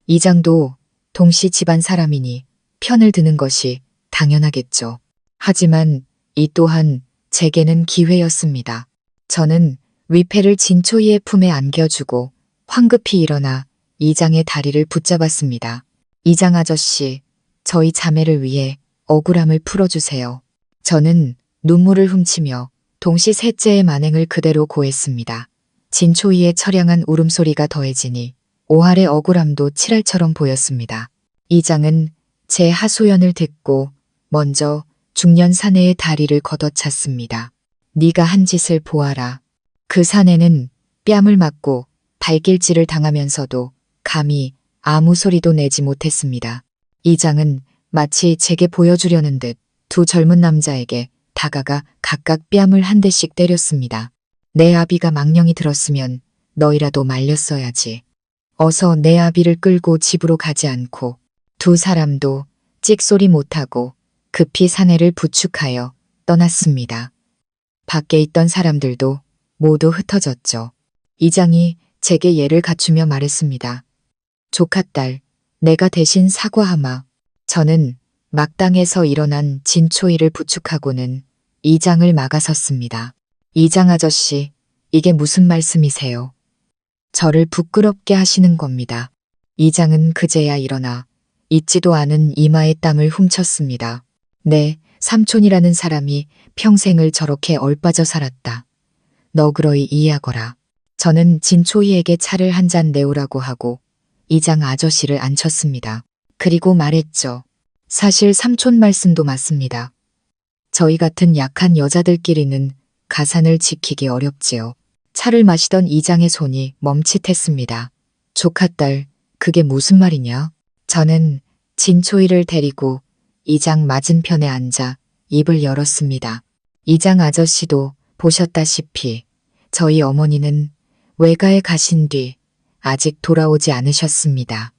이장도 동시 집안 사람이니 편을 드는 것이 당연하겠죠. 하지만 이 또한 제게는 기회였습니다. 저는 위패를 진초이의 품에 안겨주고 황급히 일어나 이장의 다리를 붙잡았습니다. 이장 아저씨, 저희 자매를 위해 억울함을 풀어주세요. 저는 눈물을 훔치며 동시 셋째의 만행을 그대로 고했습니다. 진초이의 처량한 울음소리가 더해지니 오할의 억울함도 칠할처럼 보였습니다. 이장은 제 하소연을 듣고 먼저 중년 사내의 다리를 걷어찼습니다. 네가 한 짓을 보아라. 그 사내는 뺨을 맞고 발길질을 당하면서도 감히 아무 소리도 내지 못했습니다. 이장은 마치 제게 보여주려는 듯 두 젊은 남자에게 다가가 각각 뺨을 한 대씩 때렸습니다. 내 아비가 망령이 들었으면 너희라도 말렸어야지. 어서 내 아비를 끌고 집으로 가지 않고 두 사람도 찍소리 못하고 급히 사내를 부축하여 떠났습니다. 밖에 있던 사람들도 모두 흩어졌죠. 이장이 제게 예를 갖추며 말했습니다. 조카딸, 내가 대신 사과하마. 저는 막당해서 일어난 진초이를 부축하고는 이장을 막아섰습니다. 이장 아저씨, 이게 무슨 말씀이세요? 저를 부끄럽게 하시는 겁니다. 이장은 그제야 일어나 잊지도 않은 이마의 땀을 훔쳤습니다. 네, 삼촌이라는 사람이 평생을 저렇게 얼빠져 살았다. 너그러이 이해하거라. 저는 진초이에게 차를 한 잔 내오라고 하고 이장 아저씨를 앉혔습니다. 그리고 말했죠. 사실 삼촌 말씀도 맞습니다. 저희 같은 약한 여자들끼리는 가산을 지키기 어렵지요. 차를 마시던 이장의 손이 멈칫했습니다. 조카딸, 그게 무슨 말이냐? 저는 진초이를 데리고 이장 맞은편에 앉아 입을 열었습니다. 이장 아저씨도 보셨다시피 저희 어머니는 외가에 가신 뒤 아직 돌아오지 않으셨습니다.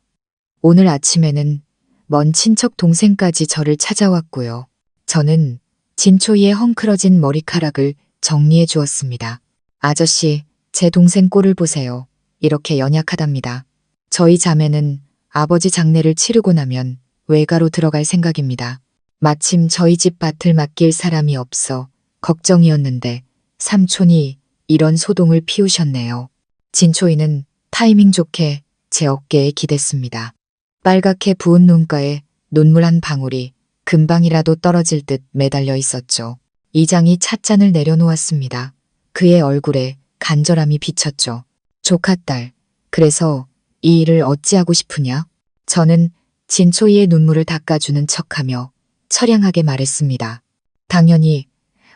오늘 아침에는 먼 친척 동생까지 저를 찾아왔고요. 저는 진초이의 헝클어진 머리카락을 정리해 주었습니다. 아저씨, 제 동생 꼴을 보세요. 이렇게 연약하답니다. 저희 자매는 아버지 장례를 치르고 나면 외가로 들어갈 생각입니다. 마침 저희 집 밭을 맡길 사람이 없어 걱정이었는데 삼촌이 이런 소동을 피우셨네요. 진초이는 타이밍 좋게 제 어깨에 기댔습니다. 빨갛게 부은 눈가에 눈물 한 방울이 금방이라도 떨어질 듯 매달려 있었죠. 이장이 찻잔을 내려놓았습니다. 그의 얼굴에 간절함이 비쳤죠. 조카딸, 그래서 이 일을 어찌하고 싶으냐? 저는 진초이의 눈물을 닦아주는 척하며 처량하게 말했습니다. 당연히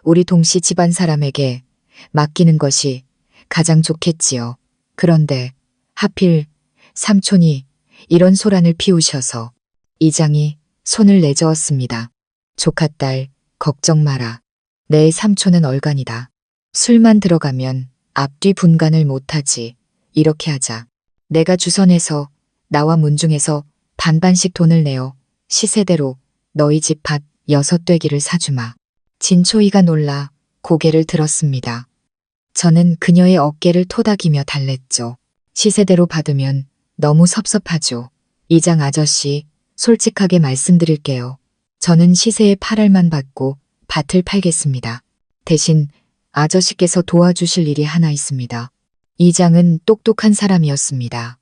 우리 동씨 집안 사람에게 맡기는 것이 가장 좋겠지요. 그런데 하필 삼촌이 이런 소란을 피우셔서 이장이 손을 내저었습니다. 조카딸, 걱정 마라. 내 삼촌은 얼간이다. 술만 들어가면 앞뒤 분간을 못하지. 이렇게 하자. 내가 주선해서 나와 문중에서 반반씩 돈을 내어 시세대로 너희 집 밭 6되기를 사주마. 진초이가 놀라 고개를 들었습니다. 저는 그녀의 어깨를 토닥이며 달랬죠. 시세대로 받으면 너무 섭섭하죠. 이장 아저씨, 솔직하게 말씀드릴게요. 저는 시세에 8알만 받고 밭을 팔겠습니다. 대신 아저씨께서 도와주실 일이 하나 있습니다. 이장은 똑똑한 사람이었습니다.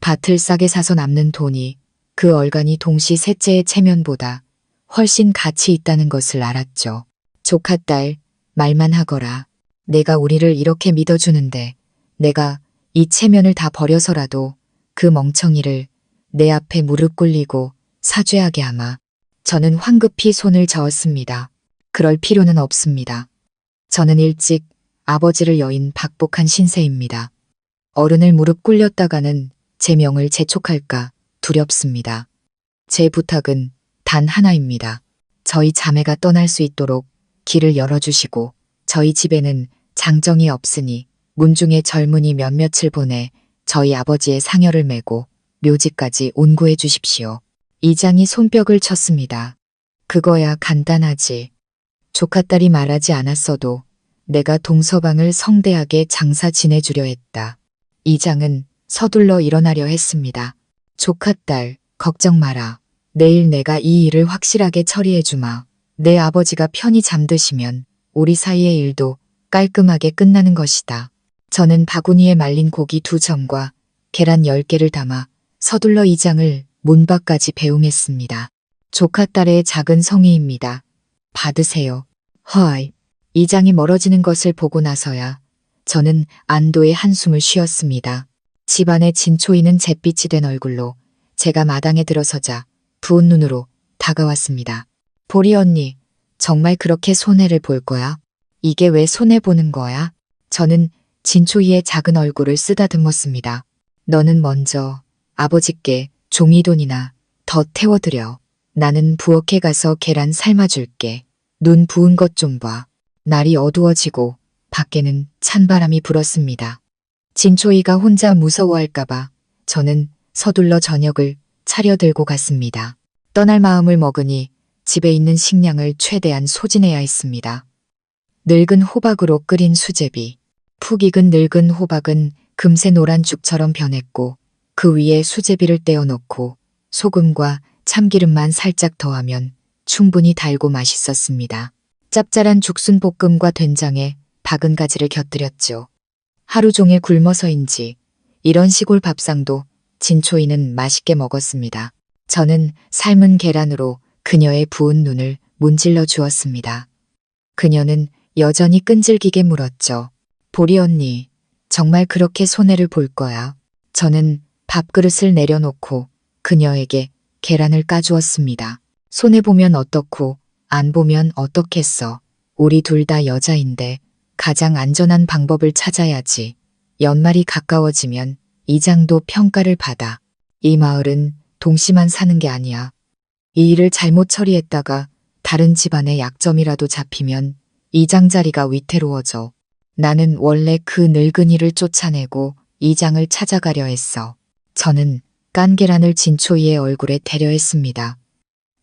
밭을 싸게 사서 남는 돈이 그 얼간이 동시 셋째의 체면보다 훨씬 가치 있다는 것을 알았죠. 조카딸, 말만 하거라. 내가 우리를 이렇게 믿어주는데 내가 이 체면을 다 버려서라도 그 멍청이를 내 앞에 무릎 꿇리고 사죄하게 하마. 저는 황급히 손을 저었습니다. 그럴 필요는 없습니다. 저는 일찍 아버지를 여인 박복한 신세입니다. 어른을 무릎 꿇렸다가는 제 명을 재촉할까 두렵습니다. 제 부탁은 단 하나입니다. 저희 자매가 떠날 수 있도록 길을 열어주시고 저희 집에는 장정이 없으니 문중의 젊은이 몇몇을 보내 저희 아버지의 상여를 메고 묘지까지 온구해 주십시오. 이장이 손뼉을 쳤습니다. 그거야 간단하지. 조카딸이 말하지 않았어도 내가 동서방을 성대하게 장사 지내주려 했다. 이장은 서둘러 일어나려 했습니다. 조카딸, 걱정 마라. 내일 내가 이 일을 확실하게 처리해주마. 내 아버지가 편히 잠드시면 우리 사이의 일도 깔끔하게 끝나는 것이다. 저는 바구니에 말린 고기 2점과 계란 10개를 담아 서둘러 이장을 문 밖까지 배웅했습니다. 조카딸의 작은 성의입니다. 받으세요. 허이. 이장이 멀어지는 것을 보고 나서야 저는 안도의 한숨을 쉬었습니다. 집안의 진초이는 잿빛이 된 얼굴로 제가 마당에 들어서자 부은 눈으로 다가왔습니다. 보리 언니, 정말 그렇게 손해를 볼 거야? 이게 왜 손해보는 거야? 저는 진초이의 작은 얼굴을 쓰다듬었습니다. 너는 먼저 아버지께 종이돈이나 더 태워드려. 나는 부엌에 가서 계란 삶아줄게. 눈 부은 것 좀 봐. 날이 어두워지고 밖에는 찬바람이 불었습니다. 진초이가 혼자 무서워할까봐 저는 서둘러 저녁을 차려들고 갔습니다. 떠날 마음을 먹으니 집에 있는 식량을 최대한 소진해야 했습니다. 늙은 호박으로 끓인 수제비. 푹 익은 늙은 호박은 금세 노란 죽처럼 변했고 그 위에 수제비를 떼어놓고 소금과 참기름만 살짝 더하면 충분히 달고 맛있었습니다. 짭짤한 죽순볶음과 된장에 박은 가지를 곁들였죠. 하루 종일 굶어서인지 이런 시골 밥상도 진초이는 맛있게 먹었습니다. 저는 삶은 계란으로 그녀의 부은 눈을 문질러 주었습니다. 그녀는 여전히 끈질기게 물었죠. 보리 언니, 정말 그렇게 손해를 볼 거야? 저는 밥그릇을 내려놓고 그녀에게 계란을 까주었습니다. 손해보면 어떻고 안 보면 어떻겠어. 우리 둘 다 여자인데 가장 안전한 방법을 찾아야지. 연말이 가까워지면 이장도 평가를 받아. 이 마을은 동씨만 사는 게 아니야. 이 일을 잘못 처리했다가 다른 집안의 약점이라도 잡히면 이장 자리가 위태로워져. 나는 원래 그 늙은이를 쫓아내고 이장을 찾아가려 했어. 저는 깐 계란을 진초이의 얼굴에 대려 했습니다.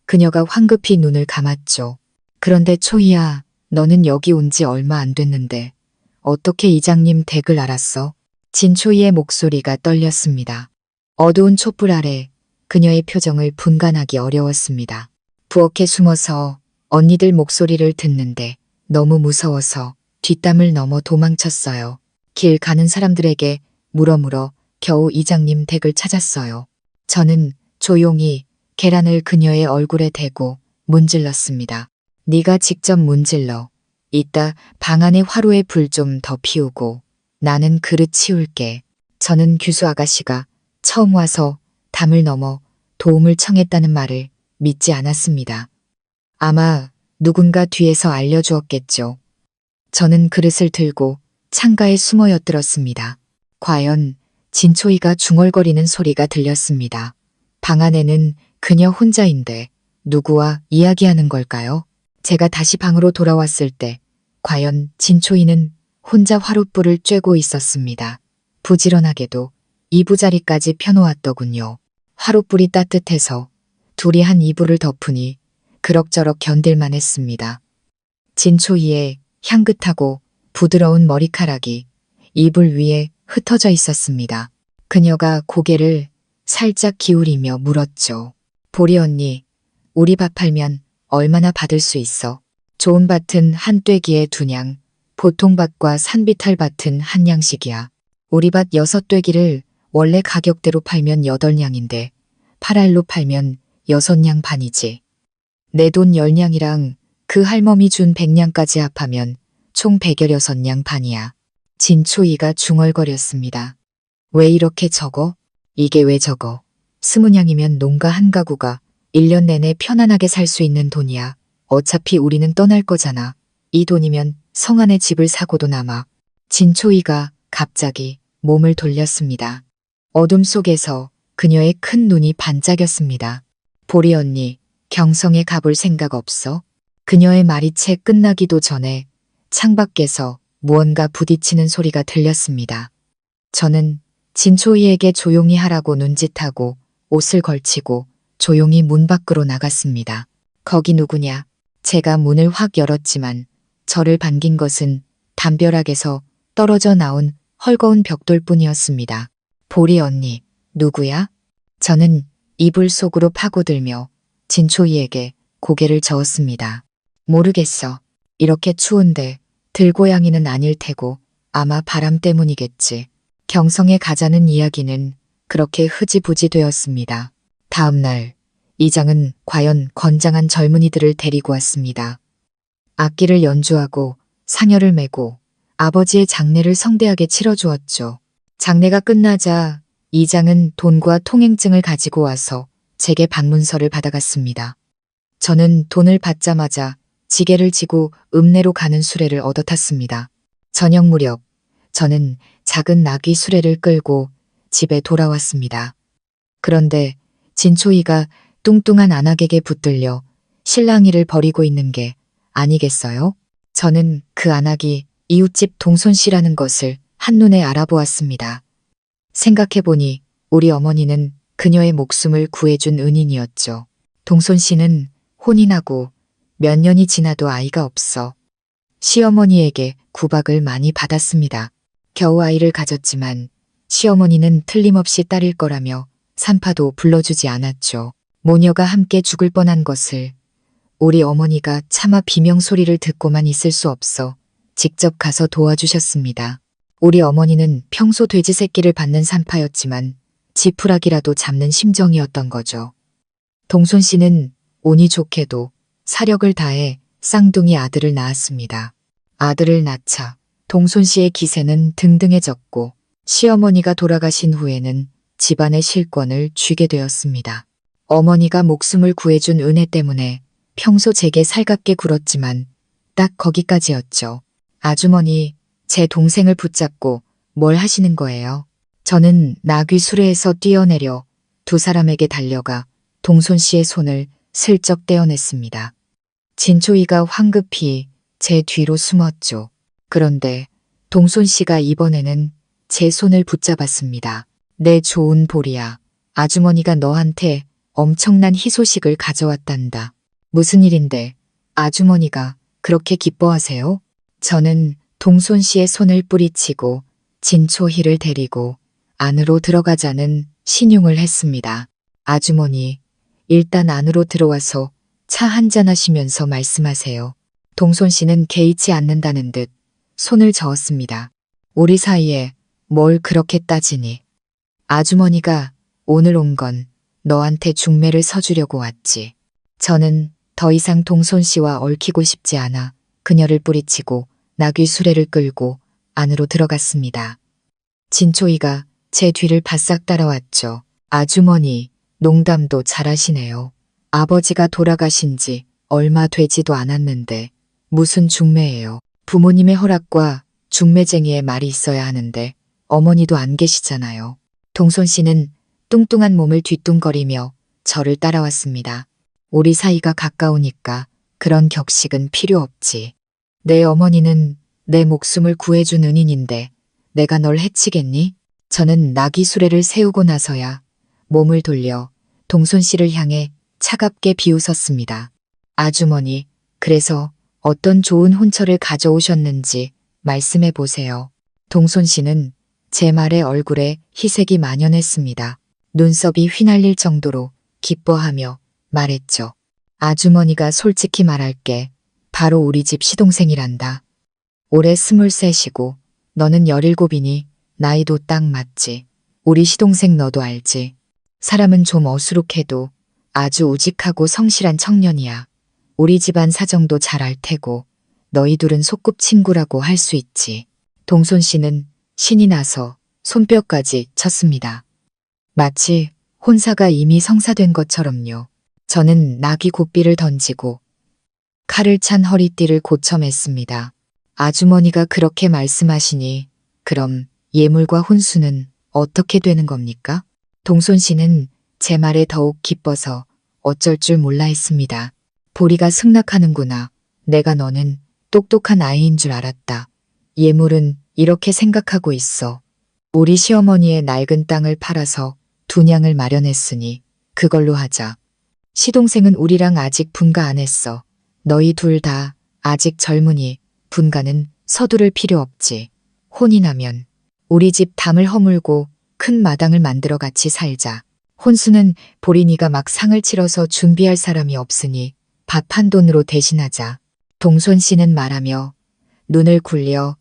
그녀가 황급히 눈을 감았죠. 그런데 초이야, 너는 여기 온 지 얼마 안 됐는데 어떻게 이장님 댁을 알았어? 진초이의 목소리가 떨렸습니다. 어두운 촛불 아래 그녀의 표정을 분간하기 어려웠습니다. 부엌에 숨어서 언니들 목소리를 듣는데 너무 무서워서 뒷담을 넘어 도망쳤어요. 길 가는 사람들에게 물어물어 겨우 이장님 댁을 찾았어요. 저는 조용히 계란을 그녀의 얼굴에 대고 문질렀습니다. 네가 직접 문질러. 이따 방 안에 화로에 불 좀 더 피우고 나는 그릇 치울게. 저는 규수 아가씨가 처음 와서 담을 넘어 도움을 청했다는 말을 믿지 않았습니다. 아마 누군가 뒤에서 알려주었겠죠. 저는 그릇을 들고 창가에 숨어 엿들었습니다. 과연 진초이가 중얼거리는 소리가 들렸습니다. 방 안에는 그녀 혼자인데 누구와 이야기하는 걸까요? 제가 다시 방으로 돌아왔을 때 과연 진초이는 혼자 화롯불을 쬐고 있었습니다. 부지런하게도 이부자리까지 펴놓았더군요. 화롯불이 따뜻해서 둘이 한 이불을 덮으니 그럭저럭 견딜만 했습니다. 진초이의 향긋하고 부드러운 머리카락이 이불 위에 흩어져 있었습니다. 그녀가 고개를 살짝 기울이며 물었죠. 보리 언니, 우리 밥 팔면 얼마나 받을 수 있어? 좋은 밭은 한 떼기에 2냥, 보통 밭과 산비탈 밭은 1냥씩이야. 우리 밭 6떼기를 원래 가격대로 팔면 8냥인데 8알로 팔면 6냥 반이지. 내 돈 10냥이랑 그 할멈이 준 100냥까지 합하면 총 116냥 반이야. 진초이가 중얼거렸습니다. 왜 이렇게 적어? 이게 왜 적어? 20냥이면 농가 한 가구가 1년 내내 편안하게 살 수 있는 돈이야. 어차피 우리는 떠날 거잖아. 이 돈이면 성 안에 집을 사고도 남아. 진초이가 갑자기 몸을 돌렸습니다. 어둠 속에서 그녀의 큰 눈이 반짝였습니다. 보리 언니, 경성에 가볼 생각 없어? 그녀의 말이 채 끝나기도 전에 창밖에서 무언가 부딪히는 소리가 들렸습니다. 저는 진초이에게 조용히 하라고 눈짓하고 옷을 걸치고 조용히 문 밖으로 나갔습니다. 거기 누구냐? 제가 문을 확 열었지만 저를 반긴 것은 담벼락에서 떨어져 나온 헐거운 벽돌뿐이었습니다. 보리 언니, 누구야? 저는 이불 속으로 파고들며 진초이에게 고개를 저었습니다. 모르겠어. 이렇게 추운데 들고양이는 아닐 테고 아마 바람 때문이겠지. 경성에 가자는 이야기는 그렇게 흐지부지 되었습니다. 다음 날 이장은 과연 건장한 젊은이들을 데리고 왔습니다. 악기를 연주하고 상여를 메고 아버지의 장례를 성대하게 치러주었죠. 장례가 끝나자 이장은 돈과 통행증을 가지고 와서 제게 방문서를 받아갔습니다. 저는 돈을 받자마자 지게를 지고 읍내로 가는 수레를 얻어 탔습니다. 저녁 무렵 저는 작은 나귀 수레를 끌고 집에 돌아왔습니다. 그런데 진초이가 뚱뚱한 안악에게 붙들려 실랑이를 벌이고 있는 게 아니겠어요? 저는 그 안악이 이웃집 동손 씨라는 것을 한눈에 알아보았습니다. 생각해보니 우리 어머니는 그녀의 목숨을 구해준 은인이었죠. 동손 씨는 혼인하고 몇 년이 지나도 아이가 없어 시어머니에게 구박을 많이 받았습니다. 겨우 아이를 가졌지만 시어머니는 틀림없이 딸일 거라며 산파도 불러주지 않았죠. 모녀가 함께 죽을 뻔한 것을 우리 어머니가 차마 비명소리를 듣고만 있을 수 없어 직접 가서 도와주셨습니다. 우리 어머니는 평소 돼지 새끼를 받는 산파였지만 지푸라기라도 잡는 심정이었던 거죠. 동손 씨는 운이 좋게도 사력을 다해 쌍둥이 아들을 낳았습니다. 아들을 낳자 동손 씨의 기세는 등등해졌고 시어머니가 돌아가신 후에는 집안의 실권을 쥐게 되었습니다. 어머니가 목숨을 구해준 은혜 때문에 평소 제게 살갑게 굴었지만 딱 거기까지였죠. 아주머니, 제 동생을 붙잡고 뭘 하시는 거예요? 저는 나귀 수레에서 뛰어내려 두 사람에게 달려가 동손 씨의 손을 슬쩍 떼어냈습니다. 진초이가 황급히 제 뒤로 숨었죠. 그런데 동손 씨가 이번에는 제 손을 붙잡았습니다. 내 좋은 보리야, 아주머니가 너한테 엄청난 희소식을 가져왔단다. 무슨 일인데 아주머니가 그렇게 기뻐하세요? 저는 동손 씨의 손을 뿌리치고 진초희를 데리고 안으로 들어가자는 신용을 했습니다. 아주머니, 일단 안으로 들어와서 차 한잔 하시면서 말씀하세요. 동손 씨는 개의치 않는다는 듯 손을 저었습니다. 우리 사이에 뭘 그렇게 따지니? 아주머니가 오늘 온 건 너한테 중매를 서주려고 왔지. 저는 더 이상 동손 씨와 얽히고 싶지 않아 그녀를 뿌리치고 나귀 수레를 끌고 안으로 들어갔습니다. 진초이가 제 뒤를 바싹 따라왔죠. 아주머니, 농담도 잘하시네요. 아버지가 돌아가신 지 얼마 되지도 않았는데 무슨 중매예요. 부모님의 허락과 중매쟁이의 말이 있어야 하는데 어머니도 안 계시잖아요. 동손 씨는 뚱뚱한 몸을 뒤뚱거리며 저를 따라왔습니다. 우리 사이가 가까우니까 그런 격식은 필요 없지. 내 어머니는 내 목숨을 구해준 은인인데 내가 널 해치겠니? 저는 나귀 수레를 세우고 나서야 몸을 돌려 동손 씨를 향해 차갑게 비웃었습니다. 아주머니, 그래서 어떤 좋은 혼처를 가져오셨는지 말씀해 보세요. 동손 씨는 제 말에 얼굴에 희색이 만연했습니다. 눈썹이 휘날릴 정도로 기뻐하며 말했죠. 아주머니가 솔직히 말할게. 바로 우리 집 시동생이란다. 올해 23이고 너는 17이니 나이도 딱 맞지. 우리 시동생 너도 알지. 사람은 좀 어수룩해도 아주 우직하고 성실한 청년이야. 우리 집안 사정도 잘 알 테고 너희 둘은 소꿉친구라고 할 수 있지. 동손 씨는 신이 나서 손뼉까지 쳤습니다. 마치 혼사가 이미 성사된 것처럼요. 저는 나귀 고삐를 던지고 칼을 찬 허리띠를 고쳐맸습니다. 아주머니가 그렇게 말씀하시니 그럼 예물과 혼수는 어떻게 되는 겁니까? 동손 씨는 제 말에 더욱 기뻐서 어쩔 줄 몰라 했습니다. 보리가 승낙하는구나. 내가 너는 똑똑한 아이인 줄 알았다. 예물은 이렇게 생각하고 있어. 우리 시어머니의 낡은 땅을 팔아서 분양을 마련했으니 그걸로 하자. 시동생은 우리랑 아직 분가 안 했어. 너희 둘 다 아직 젊으니 분가는 서두를 필요 없지. 혼이 나면 우리 집 담을 허물고 큰 마당을 만들어 같이 살자. 혼수는 보린이가 막 상을 치러서 준비할 사람이 없으니 밥 한 돈으로 대신하자. 동손 씨는 말하며 눈을 굴려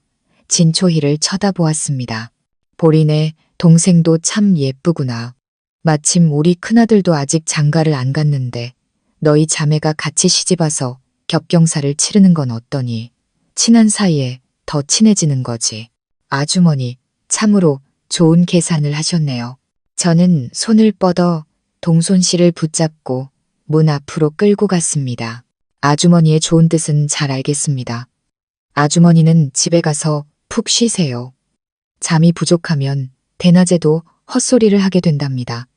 진초희를 쳐다보았습니다. 보린의 동생도 참 예쁘구나. 마침 우리 큰아들도 아직 장가를 안 갔는데 너희 자매가 같이 시집와서 겹경사를 치르는 건 어떠니? 친한 사이에 더 친해지는 거지. 아주머니, 참으로 좋은 계산을 하셨네요. 저는 손을 뻗어 동손 씨를 붙잡고 문 앞으로 끌고 갔습니다. 아주머니의 좋은 뜻은 잘 알겠습니다. 아주머니는 집에 가서 푹 쉬세요. 잠이 부족하면 대낮에도 헛소리를 하게 된답니다.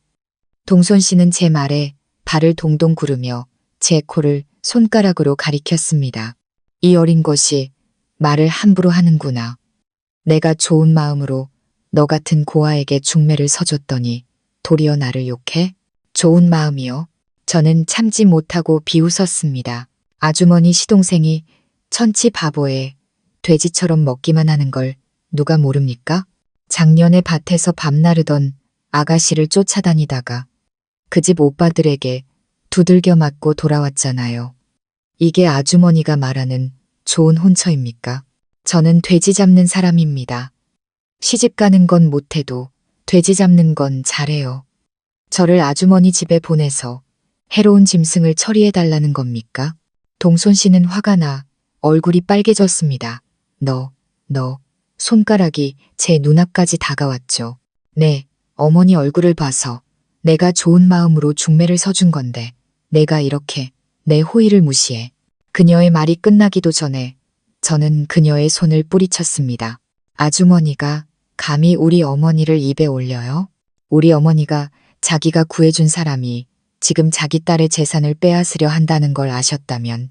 동손 씨는 제 말에 발을 동동 구르며 제 코를 손가락으로 가리켰습니다. 이 어린 것이 말을 함부로 하는구나. 내가 좋은 마음으로 너 같은 고아에게 중매를 서줬더니 도리어 나를 욕해? 좋은 마음이요. 저는 참지 못하고 비웃었습니다. 아주머니 시동생이 천치 바보에 돼지처럼 먹기만 하는 걸 누가 모릅니까? 작년에 밭에서 밤 나르던 아가씨를 쫓아다니다가 그 집 오빠들에게 두들겨 맞고 돌아왔잖아요. 이게 아주머니가 말하는 좋은 혼처입니까? 저는 돼지 잡는 사람입니다. 시집 가는 건 못해도 돼지 잡는 건 잘해요. 저를 아주머니 집에 보내서 해로운 짐승을 처리해달라는 겁니까? 동손 씨는 화가 나 얼굴이 빨개졌습니다. 너, 손가락이 제 눈앞까지 다가왔죠. 네, 어머니 얼굴을 봐서 내가 좋은 마음으로 중매를 서준 건데 내가 이렇게 내 호의를 무시해. 그녀의 말이 끝나기도 전에 저는 그녀의 손을 뿌리쳤습니다. 아주머니가 감히 우리 어머니를 입에 올려요? 우리 어머니가 자기가 구해준 사람이 지금 자기 딸의 재산을 빼앗으려 한다는 걸 아셨다면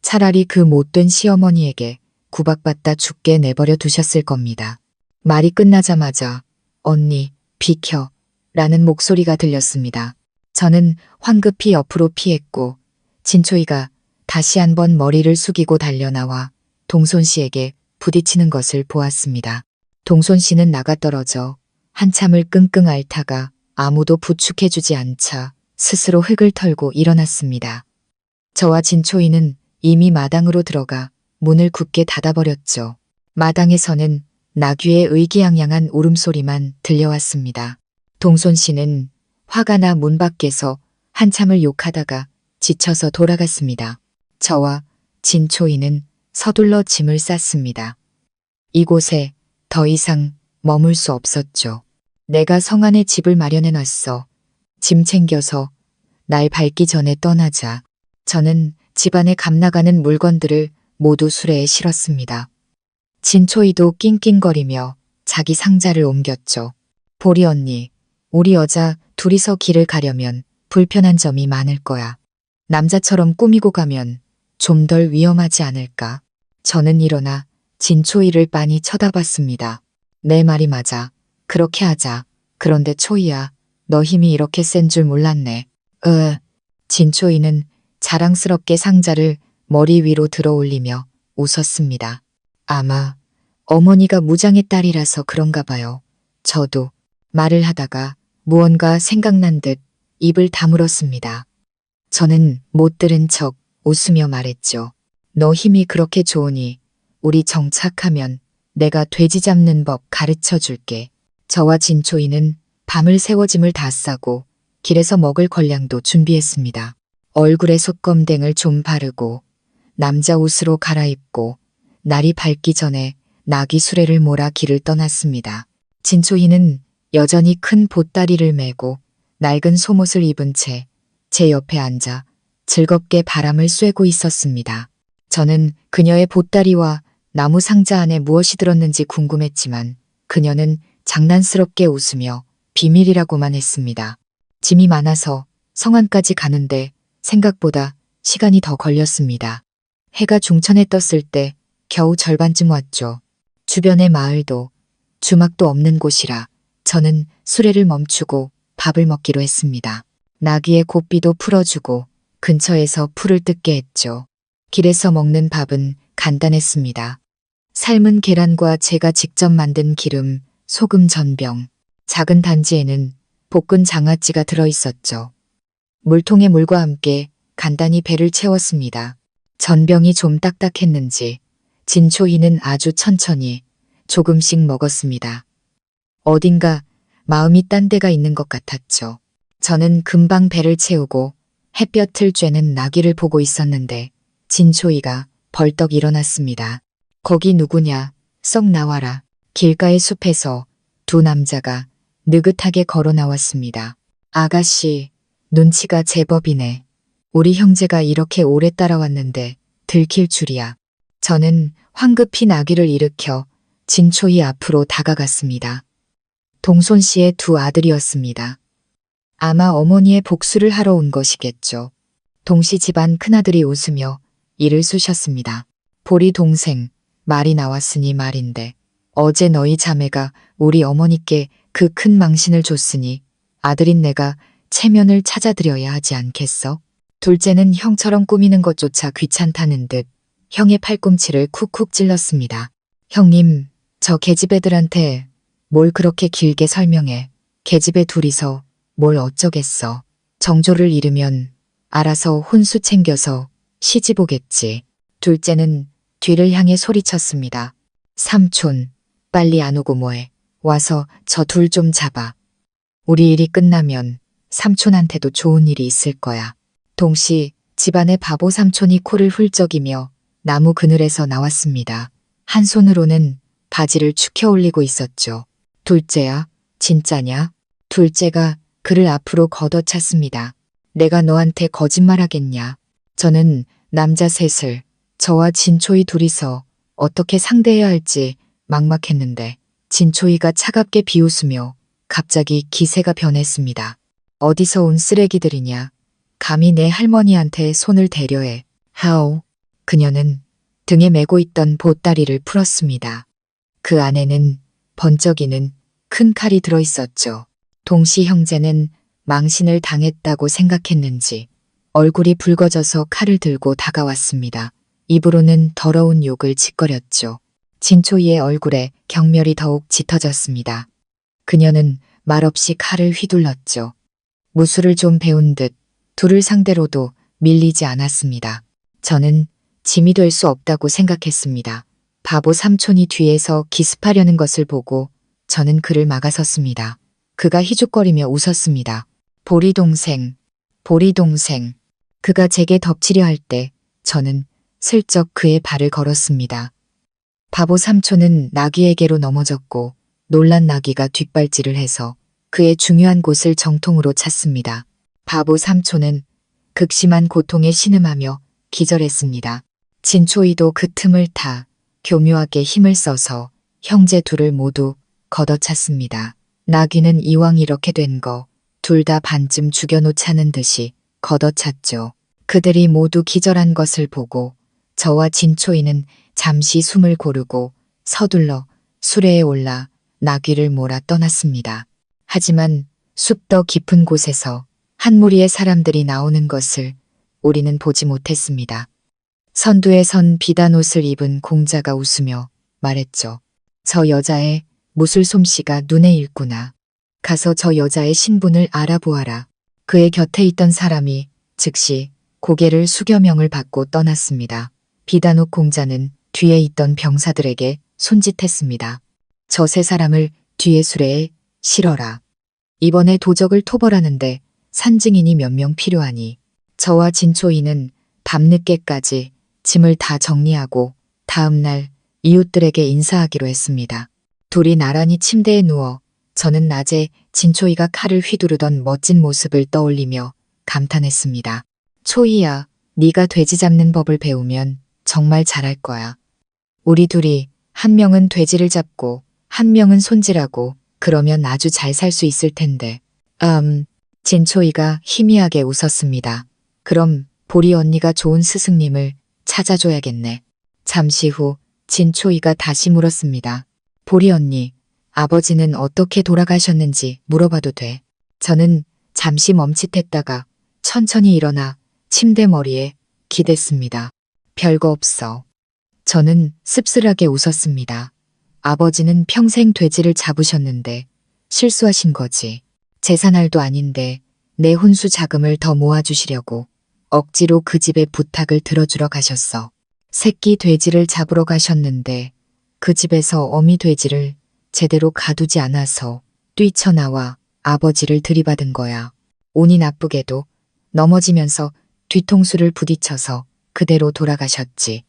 차라리 그 못된 시어머니에게 구박받다 죽게 내버려 두셨을 겁니다. 말이 끝나자마자 언니, 비켜 라는 목소리가 들렸습니다. 저는 황급히 옆으로 피했고 진초이가 다시 한번 머리를 숙이고 달려나와 동손 씨에게 부딪히는 것을 보았습니다. 동손 씨는 나가떨어져 한참을 끙끙 앓다가 아무도 부축해주지 않자 스스로 흙을 털고 일어났습니다. 저와 진초이는 이미 마당으로 들어가 문을 굳게 닫아버렸죠. 마당에서는 나귀의 의기양양한 울음소리만 들려왔습니다. 동손 씨는 화가 나 문 밖에서 한참을 욕하다가 지쳐서 돌아갔습니다. 저와 진초이는 서둘러 짐을 쌌습니다. 이곳에 더 이상 머물 수 없었죠. 내가 성안에 집을 마련해 놨어. 짐 챙겨서 날 밝기 전에 떠나자. 저는 집안에 감나가는 물건들을 모두 수레에 실었습니다. 진초이도 낑낑거리며 자기 상자를 옮겼죠. 보리 언니, 우리 여자 둘이서 길을 가려면 불편한 점이 많을 거야. 남자처럼 꾸미고 가면 좀 덜 위험하지 않을까? 저는 일어나 진초이를 빤히 쳐다봤습니다. 내 말이 맞아. 그렇게 하자. 그런데 초이야, 너 힘이 이렇게 센 줄 몰랐네. 진초이는 자랑스럽게 상자를 머리 위로 들어 올리며 웃었습니다. 아마 어머니가 무장의 딸이라서 그런가 봐요. 저도 말을 하다가 무언가 생각난 듯 입을 다물었습니다. 저는 못 들은 척 웃으며 말했죠. 너 힘이 그렇게 좋으니 우리 정착하면 내가 돼지 잡는 법 가르쳐 줄게. 저와 진초이는 밤을 새워 짐을 다 싸고 길에서 먹을 걸량도 준비했습니다. 얼굴에 솥검댕을 좀 바르고 남자 옷으로 갈아입고 날이 밝기 전에 나귀 수레를 몰아 길을 떠났습니다. 진초이는 여전히 큰 보따리를 메고 낡은 속옷을 입은 채 제 옆에 앉아 즐겁게 바람을 쐬고 있었습니다. 저는 그녀의 보따리와 나무 상자 안에 무엇이 들었는지 궁금했지만 그녀는 장난스럽게 웃으며 비밀이라고만 했습니다. 짐이 많아서 성안까지 가는데 생각보다 시간이 더 걸렸습니다. 해가 중천에 떴을 때 겨우 절반쯤 왔죠. 주변의 마을도 주막도 없는 곳이라 저는 수레를 멈추고 밥을 먹기로 했습니다. 나귀의 고삐도 풀어주고 근처에서 풀을 뜯게 했죠. 길에서 먹는 밥은 간단했습니다. 삶은 계란과 제가 직접 만든 기름, 소금 전병, 작은 단지에는 볶은 장아찌가 들어있었죠. 물통에 물과 함께 간단히 배를 채웠습니다. 전병이 좀 딱딱했는지 진초이는 아주 천천히 조금씩 먹었습니다. 어딘가 마음이 딴 데가 있는 것 같았죠. 저는 금방 배를 채우고 햇볕을 쬐는 나귀를 보고 있었는데 진초이가 벌떡 일어났습니다. 거기 누구냐? 썩 나와라. 길가의 숲에서 두 남자가 느긋하게 걸어 나왔습니다. 아가씨, 눈치가 제법이네. 우리 형제가 이렇게 오래 따라왔는데 들킬 줄이야. 저는 황급히 나귀를 일으켜 진초이 앞으로 다가갔습니다. 동손 씨의 두 아들이었습니다. 아마 어머니의 복수를 하러 온 것이겠죠. 동씨 집안 큰아들이 웃으며 이를 쑤셨습니다. 보리 동생, 말이 나왔으니 말인데 어제 너희 자매가 우리 어머니께 그 큰 망신을 줬으니 아들인 내가 체면을 찾아드려야 하지 않겠어? 둘째는 형처럼 꾸미는 것조차 귀찮다는 듯 형의 팔꿈치를 쿡쿡 찔렀습니다. 형님, 저 계집애들한테 뭘 그렇게 길게 설명해. 계집애 둘이서 뭘 어쩌겠어. 정조를 잃으면 알아서 혼수 챙겨서 시집 오겠지. 둘째는 뒤를 향해 소리쳤습니다. 삼촌, 빨리 안 오고 뭐해. 와서 저 둘 좀 잡아. 우리 일이 끝나면 삼촌한테도 좋은 일이 있을 거야. 동시 집안의 바보 삼촌이 코를 훌쩍이며 나무 그늘에서 나왔습니다. 한 손으로는 바지를 축혀 올리고 있었죠. 둘째야, 진짜냐? 둘째가 그를 앞으로 걷어찼습니다. 내가 너한테 거짓말하겠냐? 저는 남자 셋을 저와 진초이 둘이서 어떻게 상대해야 할지 막막했는데 진초이가 차갑게 비웃으며 갑자기 기세가 변했습니다. 어디서 온 쓰레기들이냐? 감히 내 할머니한테 손을 대려해. 하오. 그녀는 등에 메고 있던 보따리를 풀었습니다. 그 안에는 번쩍이는 큰 칼이 들어있었죠. 동시 형제는 망신을 당했다고 생각했는지 얼굴이 붉어져서 칼을 들고 다가왔습니다. 입으로는 더러운 욕을 짓거렸죠. 진초이의 얼굴에 경멸이 더욱 짙어졌습니다. 그녀는 말없이 칼을 휘둘렀죠. 무술을 좀 배운 듯 둘을 상대로도 밀리지 않았습니다. 저는 짐이 될 수 없다고 생각했습니다. 바보 삼촌이 뒤에서 기습하려는 것을 보고 저는 그를 막아섰습니다. 그가 희죽거리며 웃었습니다. 보리 동생, 보리 동생. 그가 제게 덮치려 할 때 저는 슬쩍 그의 발을 걸었습니다. 바보 삼촌은 나귀에게로 넘어졌고 놀란 나귀가 뒷발질을 해서 그의 중요한 곳을 정통으로 찼습니다. 바보 삼촌은 극심한 고통에 신음하며 기절했습니다. 진초이도 그 틈을 타 교묘하게 힘을 써서 형제 둘을 모두 걷어찼습니다. 나귀는 이왕 이렇게 된 거 둘 다 반쯤 죽여놓자는 듯이 걷어찼죠. 그들이 모두 기절한 것을 보고 저와 진초이는 잠시 숨을 고르고 서둘러 수레에 올라 나귀를 몰아 떠났습니다. 하지만 숲 더 깊은 곳에서 한 무리의 사람들이 나오는 것을 우리는 보지 못했습니다. 선두에 선 비단 옷을 입은 공자가 웃으며 말했죠. 저 여자의 무술 솜씨가 눈에 익구나. 가서 저 여자의 신분을 알아보아라. 그의 곁에 있던 사람이 즉시 고개를 숙여 명을 받고 떠났습니다. 비단옥 공자는 뒤에 있던 병사들에게 손짓했습니다. 저 세 사람을 뒤에 수레에 실어라. 이번에 도적을 토벌하는데 산증인이 몇 명 필요하니 저와 진초이는 밤늦게까지 짐을 다 정리하고 다음 날 이웃들에게 인사하기로 했습니다. 둘이 나란히 침대에 누워 저는 낮에 진초이가 칼을 휘두르던 멋진 모습을 떠올리며 감탄했습니다. 초이야, 네가 돼지 잡는 법을 배우면 정말 잘할 거야. 우리 둘이 한 명은 돼지를 잡고 한 명은 손질하고 그러면 아주 잘 살 수 있을 텐데. 진초이가 희미하게 웃었습니다. 그럼 보리 언니가 좋은 스승님을 찾아줘야겠네. 잠시 후 진초이가 다시 물었습니다. 보리 언니, 아버지는 어떻게 돌아가셨는지 물어봐도 돼. 저는 잠시 멈칫했다가 천천히 일어나 침대 머리에 기댔습니다. 별거 없어. 저는 씁쓸하게 웃었습니다. 아버지는 평생 돼지를 잡으셨는데 실수하신 거지. 제사날도 아닌데 내 혼수 자금을 더 모아주시려고 억지로 그 집에 부탁을 들어주러 가셨어. 새끼 돼지를 잡으러 가셨는데 그 집에서 어미 돼지를 제대로 가두지 않아서 뛰쳐나와 아버지를 들이받은 거야. 운이 나쁘게도 넘어지면서 뒤통수를 부딪혀서 그대로 돌아가셨지.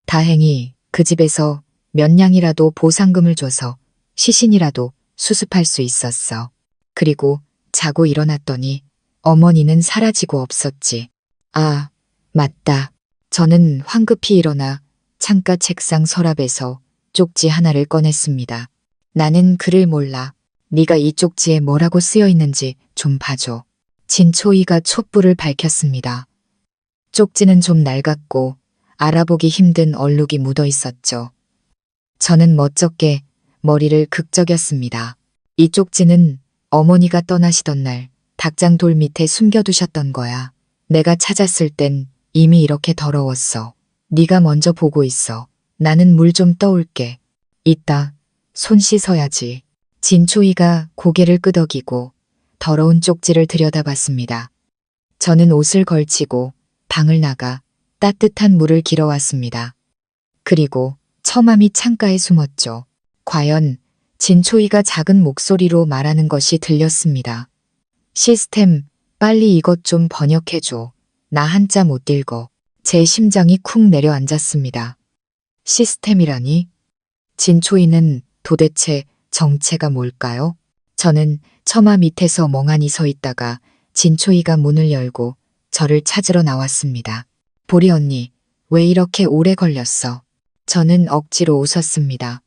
다행히 그 집에서 몇 냥이라도 보상금을 줘서 시신이라도 수습할 수 있었어. 그리고 자고 일어났더니 어머니는 사라지고 없었지. 아, 맞다. 저는 황급히 일어나 창가 책상 서랍에서 쪽지 하나를 꺼냈습니다. 나는 글을 몰라. 네가 이 쪽지에 뭐라고 쓰여 있는지 좀 봐줘. 진초이가 촛불을 밝혔습니다. 쪽지는 좀 낡았고 알아보기 힘든 얼룩이 묻어 있었죠. 저는 멋쩍게 머리를 극적였습니다. 이 쪽지는 어머니가 떠나시던 날 닭장 돌 밑에 숨겨두셨던 거야. 내가 찾았을 땐 이미 이렇게 더러웠어. 네가 먼저 보고 있어. 나는 물 좀 떠올게. 이따 손 씻어야지. 진초이가 고개를 끄덕이고 더러운 쪽지를 들여다봤습니다. 저는 옷을 걸치고 방을 나가 따뜻한 물을 길어왔습니다. 그리고 처맘이 창가에 숨었죠. 과연 진초이가 작은 목소리로 말하는 것이 들렸습니다. 시스템, 빨리 이것 좀 번역해줘. 나 한자 못 읽어. 제 심장이 쿵 내려앉았습니다. 시스템이라니? 진초이는 도대체 정체가 뭘까요? 저는 처마 밑에서 멍하니 서 있다가 진초이가 문을 열고 저를 찾으러 나왔습니다. 보리 언니, 왜 이렇게 오래 걸렸어? 저는 억지로 웃었습니다.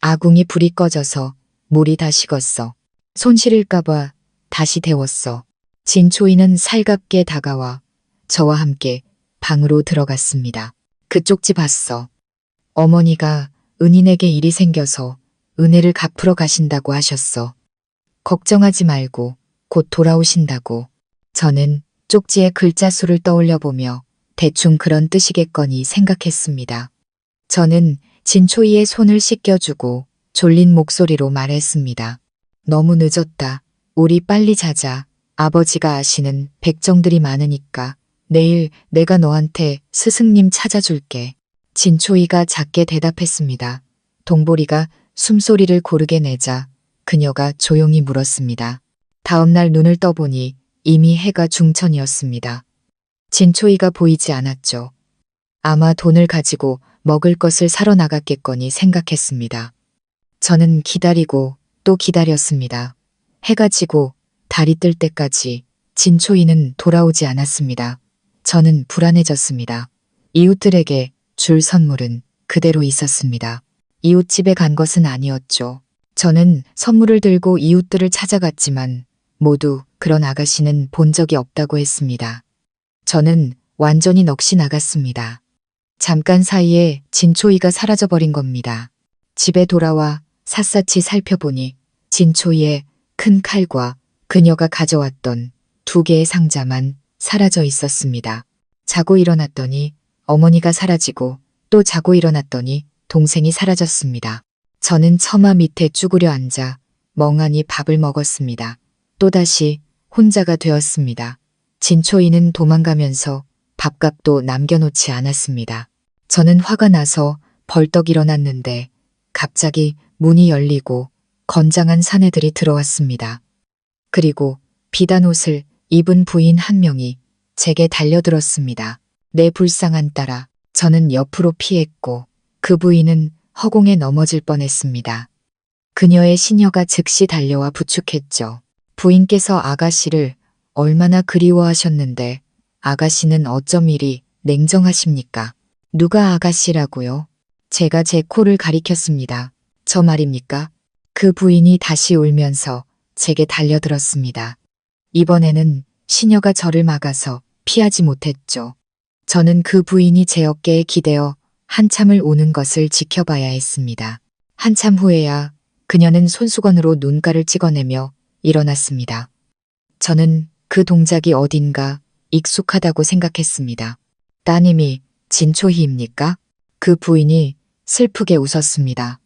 아궁이 불이 꺼져서 물이 다 식었어. 손 시릴까봐 다시 데웠어. 진초이는 살갑게 다가와 저와 함께 방으로 들어갔습니다. 그 쪽지 봤어. 어머니가 은인에게 일이 생겨서 은혜를 갚으러 가신다고 하셨어. 걱정하지 말고 곧 돌아오신다고. 저는 쪽지의 글자 수를 떠올려 보며 대충 그런 뜻이겠거니 생각했습니다. 저는 진초이의 손을 씻겨주고 졸린 목소리로 말했습니다. 너무 늦었다. 우리 빨리 자자. 아버지가 아시는 백정들이 많으니까 내일 내가 너한테 스승님 찾아줄게. 진초이가 작게 대답했습니다. 동보리가 숨소리를 고르게 내자 그녀가 조용히 물었습니다. 다음 날 눈을 떠보니 이미 해가 중천이었습니다. 진초이가 보이지 않았죠. 아마 돈을 가지고 먹을 것을 사러 나갔겠거니 생각했습니다. 저는 기다리고 또 기다렸습니다. 해가 지고 달이 뜰 때까지 진초이는 돌아오지 않았습니다. 저는 불안해졌습니다. 이웃들에게 줄 선물은 그대로 있었습니다. 이웃집에 간 것은 아니었죠. 저는 선물을 들고 이웃들을 찾아갔지만 모두 그런 아가씨는 본 적이 없다고 했습니다. 저는 완전히 넋이 나갔습니다. 잠깐 사이에 진초이가 사라져버린 겁니다. 집에 돌아와 샅샅이 살펴보니 진초이의 큰 칼과 그녀가 가져왔던 2개의 상자만 사라져 있었습니다. 자고 일어났더니 어머니가 사라지고 또 자고 일어났더니 동생이 사라졌습니다. 저는 처마 밑에 쭈그려 앉아 멍하니 밥을 먹었습니다. 또다시 혼자가 되었습니다. 진초이는 도망가면서 밥값도 남겨놓지 않았습니다. 저는 화가 나서 벌떡 일어났는데 갑자기 문이 열리고 건장한 사내들이 들어왔습니다. 그리고 비단 옷을 입은 부인 한 명이 제게 달려들었습니다. 내 불쌍한 딸아. 저는 옆으로 피했고 그 부인은 허공에 넘어질 뻔했습니다. 그녀의 시녀가 즉시 달려와 부축했죠. 부인께서 아가씨를 얼마나 그리워하셨는데 아가씨는 어쩜 이리 냉정하십니까? 누가 아가씨라고요? 제가 제 코를 가리켰습니다. 저 말입니까? 그 부인이 다시 울면서 제게 달려들었습니다. 이번에는 시녀가 저를 막아서 피하지 못했죠. 저는 그 부인이 제 어깨에 기대어 한참을 우는 것을 지켜봐야 했습니다. 한참 후에야 그녀는 손수건으로 눈가를 찍어내며 일어났습니다. 저는 그 동작이 어딘가 익숙하다고 생각했습니다. 따님이 진초희입니까? 그 부인이 슬프게 웃었습니다.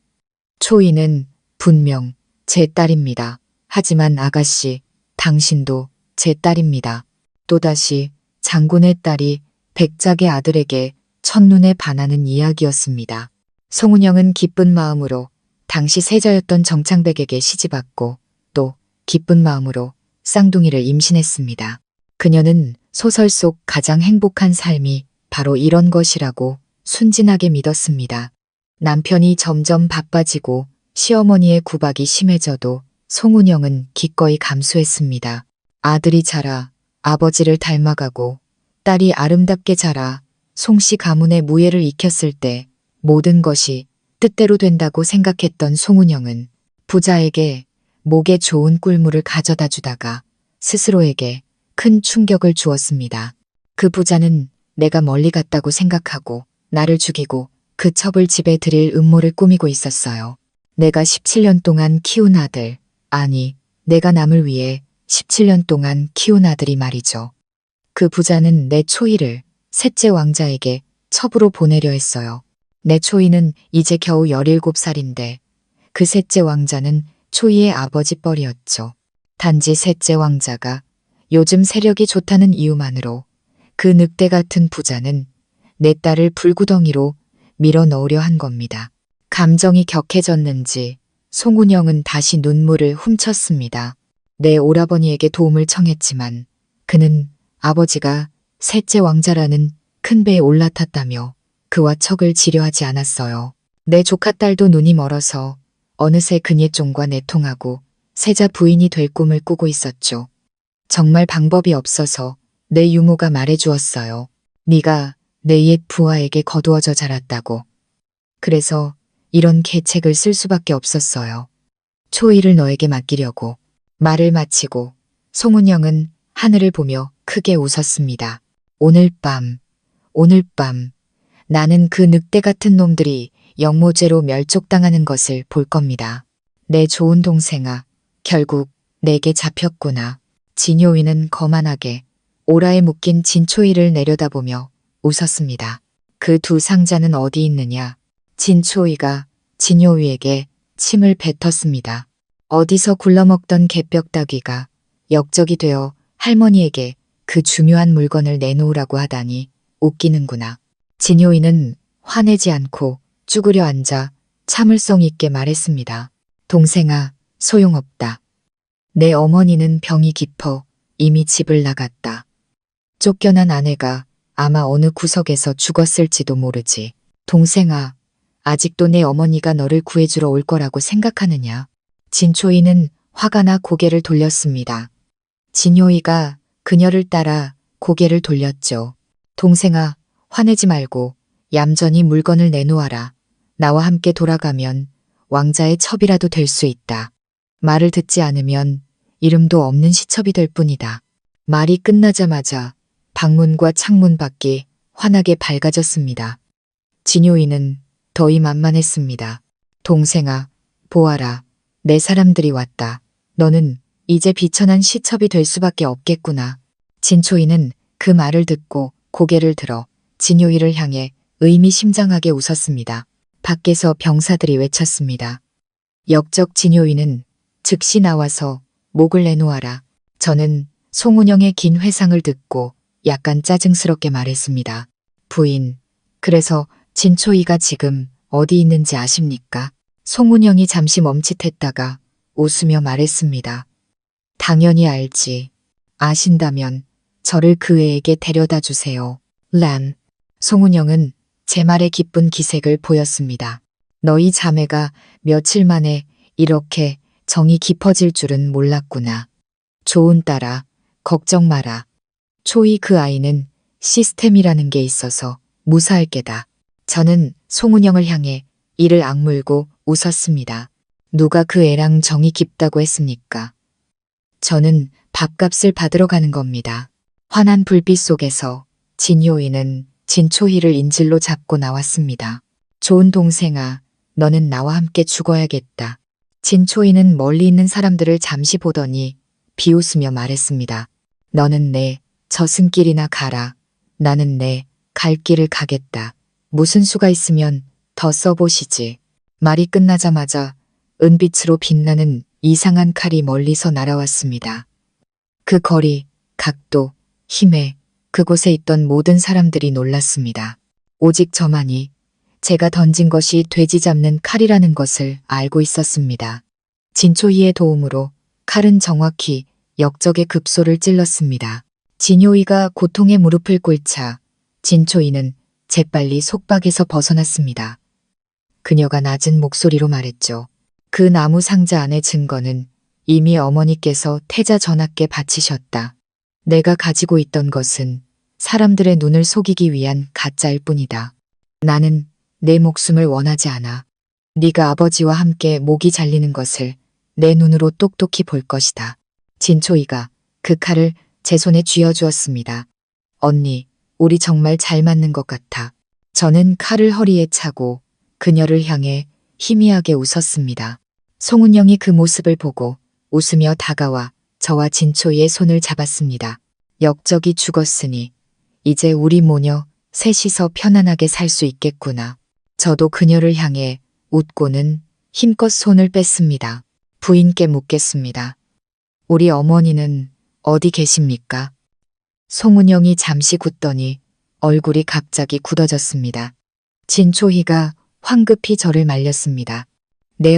초희는 분명 제 딸입니다. 하지만 아가씨, 당신도 제 딸입니다. 또다시 장군의 딸이 백작의 아들에게 첫눈에 반하는 이야기였습니다. 송은영은 기쁜 마음으로 당시 세자였던 정창백에게 시집왔고 또 기쁜 마음으로 쌍둥이를 임신했습니다. 그녀는 소설 속 가장 행복한 삶이 바로 이런 것이라고 순진하게 믿었습니다. 남편이 점점 바빠지고 시어머니의 구박이 심해져도 송은영은 기꺼이 감수했습니다. 아들이 자라 아버지를 닮아가고 딸이 아름답게 자라 송씨 가문의 무예를 익혔을 때 모든 것이 뜻대로 된다고 생각했던 송은영은 부자에게 목에 좋은 꿀물을 가져다 주다가 스스로에게 큰 충격을 주었습니다. 그 부자는 내가 멀리 갔다고 생각하고 나를 죽이고 그 첩을 집에 들일 음모를 꾸미고 있었어요. 내가 17년 동안 키운 아들, 아니 내가 남을 위해 17년 동안 키운 아들이 말이죠. 그 부자는 내 초이를 셋째 왕자에게 첩으로 보내려 했어요. 내 초이는 이제 겨우 17살인데 그 셋째 왕자는 초이의 아버지 뻘이었죠. 단지 셋째 왕자가 요즘 세력이 좋다는 이유만으로 그 늑대 같은 부자는 내 딸을 불구덩이로 밀어 넣으려 한 겁니다. 감정이 격해졌는지 송은영은 다시 눈물을 훔쳤습니다. 내 오라버니에게 도움을 청했지만 그는 아버지가 셋째 왕자라는 큰 배에 올라탔다며 그와 척을 지려하지 않았어요. 내 조카딸도 눈이 멀어서 어느새 그녀종과 내통하고 세자 부인이 될 꿈을 꾸고 있었죠. 정말 방법이 없어서 내 유모가 말해주었어요. 네가 내 옛 부하에게 거두어져 자랐다고. 그래서 이런 계책을 쓸 수밖에 없었어요. 초이를 너에게 맡기려고. 말을 마치고 송은영은 하늘을 보며 크게 웃었습니다. 오늘 밤 나는 그 늑대 같은 놈들이 영모죄로 멸족당하는 것을 볼 겁니다. 내 좋은 동생아, 결국 내게 잡혔구나. 진효이는 거만하게 오라에 묶인 진초이를 내려다보며 웃었습니다. 그 두 상자는 어디 있느냐? 진초이가 진효이에게 침을 뱉었습니다. 어디서 굴러먹던 개벽다귀가 역적이 되어 할머니에게 그 중요한 물건을 내놓으라고 하다니 웃기는구나. 진효이는 화내지 않고 쭈그려 앉아 참을성 있게 말했습니다. 동생아, 소용없다. 내 어머니는 병이 깊어 이미 집을 나갔다. 쫓겨난 아내가 아마 어느 구석에서 죽었을지도 모르지. 동생아, 아직도 내 어머니가 너를 구해주러 올 거라고 생각하느냐? 진초이는 화가 나 고개를 돌렸습니다. 진효이가 그녀를 따라 고개를 돌렸죠. 동생아, 화내지 말고 얌전히 물건을 내놓아라. 나와 함께 돌아가면 왕자의 첩이라도 될 수 있다. 말을 듣지 않으면 이름도 없는 시첩이 될 뿐이다. 말이 끝나자마자 방문과 창문 밖이 환하게 밝아졌습니다. 진효이는 더위 만만했습니다. 동생아, 보아라. 내 사람들이 왔다. 너는 이제 비천한 시첩이 될 수밖에 없겠구나. 진초이는 그 말을 듣고 고개를 들어 진효이를 향해 의미심장하게 웃었습니다. 밖에서 병사들이 외쳤습니다. 역적 진효이는 즉시 나와서 목을 내놓아라. 저는 송은영의 긴 회상을 듣고 약간 짜증스럽게 말했습니다. 부인, 그래서 진초이가 지금 어디 있는지 아십니까? 송은영이 잠시 멈칫했다가 웃으며 말했습니다. 당연히 알지. 아신다면 저를 그 애에게 데려다 주세요. 란. 송은영은 제 말에 기쁜 기색을 보였습니다. 너희 자매가 며칠 만에 이렇게 정이 깊어질 줄은 몰랐구나. 좋은 딸아, 걱정 마라. 초이 그 아이는 시스템이라는 게 있어서 무사할 게다. 저는 송은영을 향해 이를 악물고 웃었습니다. 누가 그 애랑 정이 깊다고 했습니까? 저는 밥값을 받으러 가는 겁니다. 환한 불빛 속에서 진효이는 진초희를 인질로 잡고 나왔습니다. 좋은 동생아, 너는 나와 함께 죽어야겠다. 진초희는 멀리 있는 사람들을 잠시 보더니 비웃으며 말했습니다. 너는 내 저승길이나 가라. 나는 내 갈 길을 가겠다. 무슨 수가 있으면 더 써보시지. 말이 끝나자마자 은빛으로 빛나는 이상한 칼이 멀리서 날아왔습니다. 그 거리, 각도, 힘에 그곳에 있던 모든 사람들이 놀랐습니다. 오직 저만이 제가 던진 것이 돼지 잡는 칼이라는 것을 알고 있었습니다. 진초이의 도움으로 칼은 정확히 역적의 급소를 찔렀습니다. 진효이가 고통에 무릎을 꿇자 진초이는 재빨리 속박에서 벗어났습니다. 그녀가 낮은 목소리로 말했죠. 그 나무 상자 안의 증거는 이미 어머니께서 태자 전하께 바치셨다. 내가 가지고 있던 것은 사람들의 눈을 속이기 위한 가짜일 뿐이다. 나는 내 목숨을 원하지 않아. 네가 아버지와 함께 목이 잘리는 것을 내 눈으로 똑똑히 볼 것이다. 진초이가 그 칼을 제 손에 쥐어주었습니다. 언니, 우리 정말 잘 맞는 것 같아. 저는 칼을 허리에 차고 그녀를 향해 희미하게 웃었습니다. 송은영이 그 모습을 보고 웃으며 다가와 저와 진초이의 손을 잡았습니다. 역적이 죽었으니 이제 우리 모녀 셋이서 편안하게 살 수 있겠구나. 저도 그녀를 향해 웃고는 힘껏 손을 뺐습니다. 부인께 묻겠습니다. 우리 어머니는 어디 계십니까? 송은영이 잠시 굳더니 얼굴이 갑자기 굳어졌습니다. 진초희가 황급히 저를 말렸습니다. 내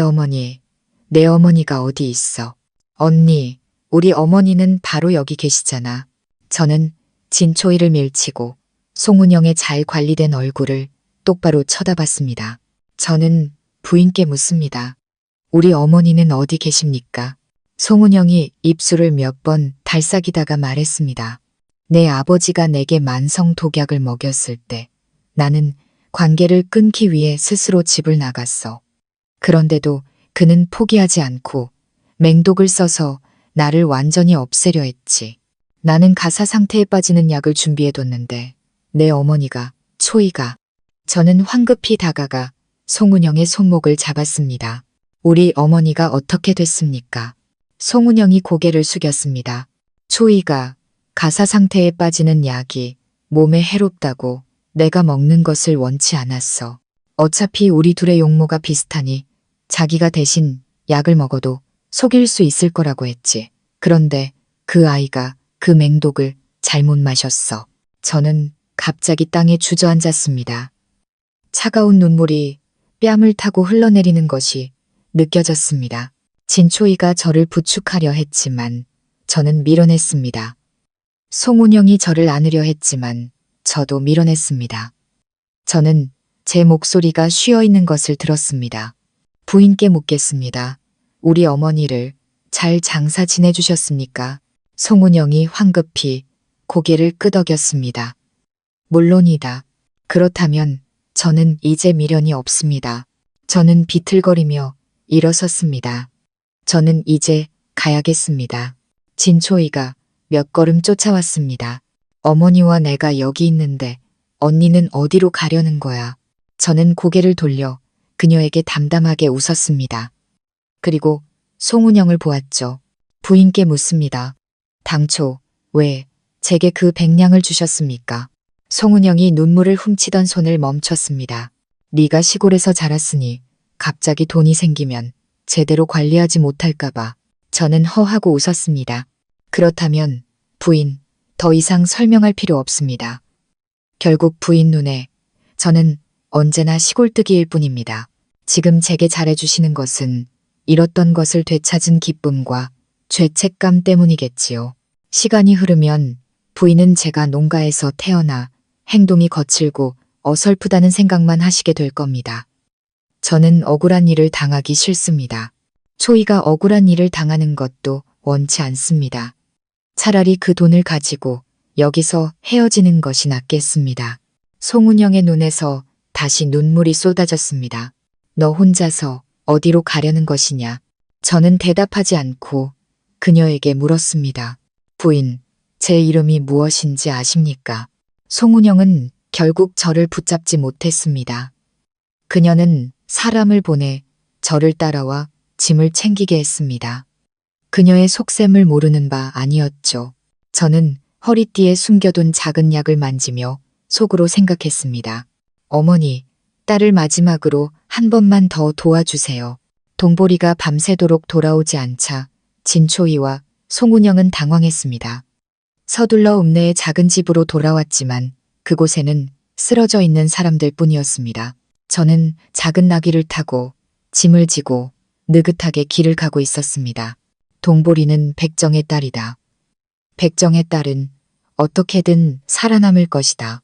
어머니가 어디 있어? 언니, 우리 어머니는 바로 여기 계시잖아. 저는 진초희를 밀치고 송은영의 잘 관리된 얼굴을 똑바로 쳐다봤습니다. 저는 부인께 묻습니다. 우리 어머니는 어디 계십니까? 송은영이 입술을 몇 번 달싹이다가 말했습니다. 내 아버지가 내게 만성 독약을 먹였을 때 나는 관계를 끊기 위해 스스로 집을 나갔어. 그런데도 그는 포기하지 않고 맹독을 써서 나를 완전히 없애려 했지. 나는 가사 상태에 빠지는 약을 준비해뒀는데 내 어머니가, 초이가. 저는 황급히 다가가 송은영의 손목을 잡았습니다. 우리 어머니가 어떻게 됐습니까? 송은영이 고개를 숙였습니다. 초이가 가사 상태에 빠지는 약이 몸에 해롭다고 내가 먹는 것을 원치 않았어. 어차피 우리 둘의 용모가 비슷하니 자기가 대신 약을 먹어도 속일 수 있을 거라고 했지. 그런데 그 아이가 그 맹독을 잘못 마셨어. 저는 갑자기 땅에 주저앉았습니다. 차가운 눈물이 뺨을 타고 흘러내리는 것이 느껴졌습니다. 진초이가 저를 부축하려 했지만 저는 밀어냈습니다. 송은영이 저를 안으려 했지만 저도 밀어냈습니다. 저는 제 목소리가 쉬어있는 것을 들었습니다. 부인께 묻겠습니다. 우리 어머니를 잘 장사 지내주셨습니까? 송은영이 황급히 고개를 끄덕였습니다. 물론이다. 그렇다면 저는 이제 미련이 없습니다. 저는 비틀거리며 일어섰습니다. 저는 이제 가야겠습니다. 진초이가 몇 걸음 쫓아왔습니다. 어머니와 내가 여기 있는데 언니는 어디로 가려는 거야? 저는 고개를 돌려 그녀에게 담담하게 웃었습니다. 그리고 송은영을 보았죠. 부인께 묻습니다. 당초 왜 제게 그 100냥을 주셨습니까? 송은영이 눈물을 훔치던 손을 멈췄습니다. 네가 시골에서 자랐으니 갑자기 돈이 생기면 제대로 관리하지 못할까봐. 저는 허하고 웃었습니다. 그렇다면 부인, 더 이상 설명할 필요 없습니다. 결국 부인 눈에 저는 언제나 시골뜨기일 뿐입니다. 지금 제게 잘해주시는 것은 잃었던 것을 되찾은 기쁨과 죄책감 때문이겠지요. 시간이 흐르면 부인은 제가 농가에서 태어나 행동이 거칠고 어설프다는 생각만 하시게 될 겁니다. 저는 억울한 일을 당하기 싫습니다. 초이가 억울한 일을 당하는 것도 원치 않습니다. 차라리 그 돈을 가지고 여기서 헤어지는 것이 낫겠습니다. 송은영의 눈에서 다시 눈물이 쏟아졌습니다. 너 혼자서 어디로 가려는 것이냐? 저는 대답하지 않고 그녀에게 물었습니다. 부인, 제 이름이 무엇인지 아십니까? 송은영은 결국 저를 붙잡지 못했습니다. 그녀는 사람을 보내 저를 따라와 짐을 챙기게 했습니다. 그녀의 속셈을 모르는 바 아니었죠. 저는 허리띠에 숨겨둔 작은 약을 만지며 속으로 생각했습니다. 어머니, 딸을 마지막으로 한 번만 더 도와주세요. 동보리가 밤새도록 돌아오지 않자 진초이와 송은영은 당황했습니다. 서둘러 읍내의 작은 집으로 돌아왔지만 그곳에는 쓰러져 있는 사람들 뿐이었습니다. 저는 작은 나귀를 타고 짐을 지고 느긋하게 길을 가고 있었습니다. 동보리는 백정의 딸이다. 백정의 딸은 어떻게든 살아남을 것이다.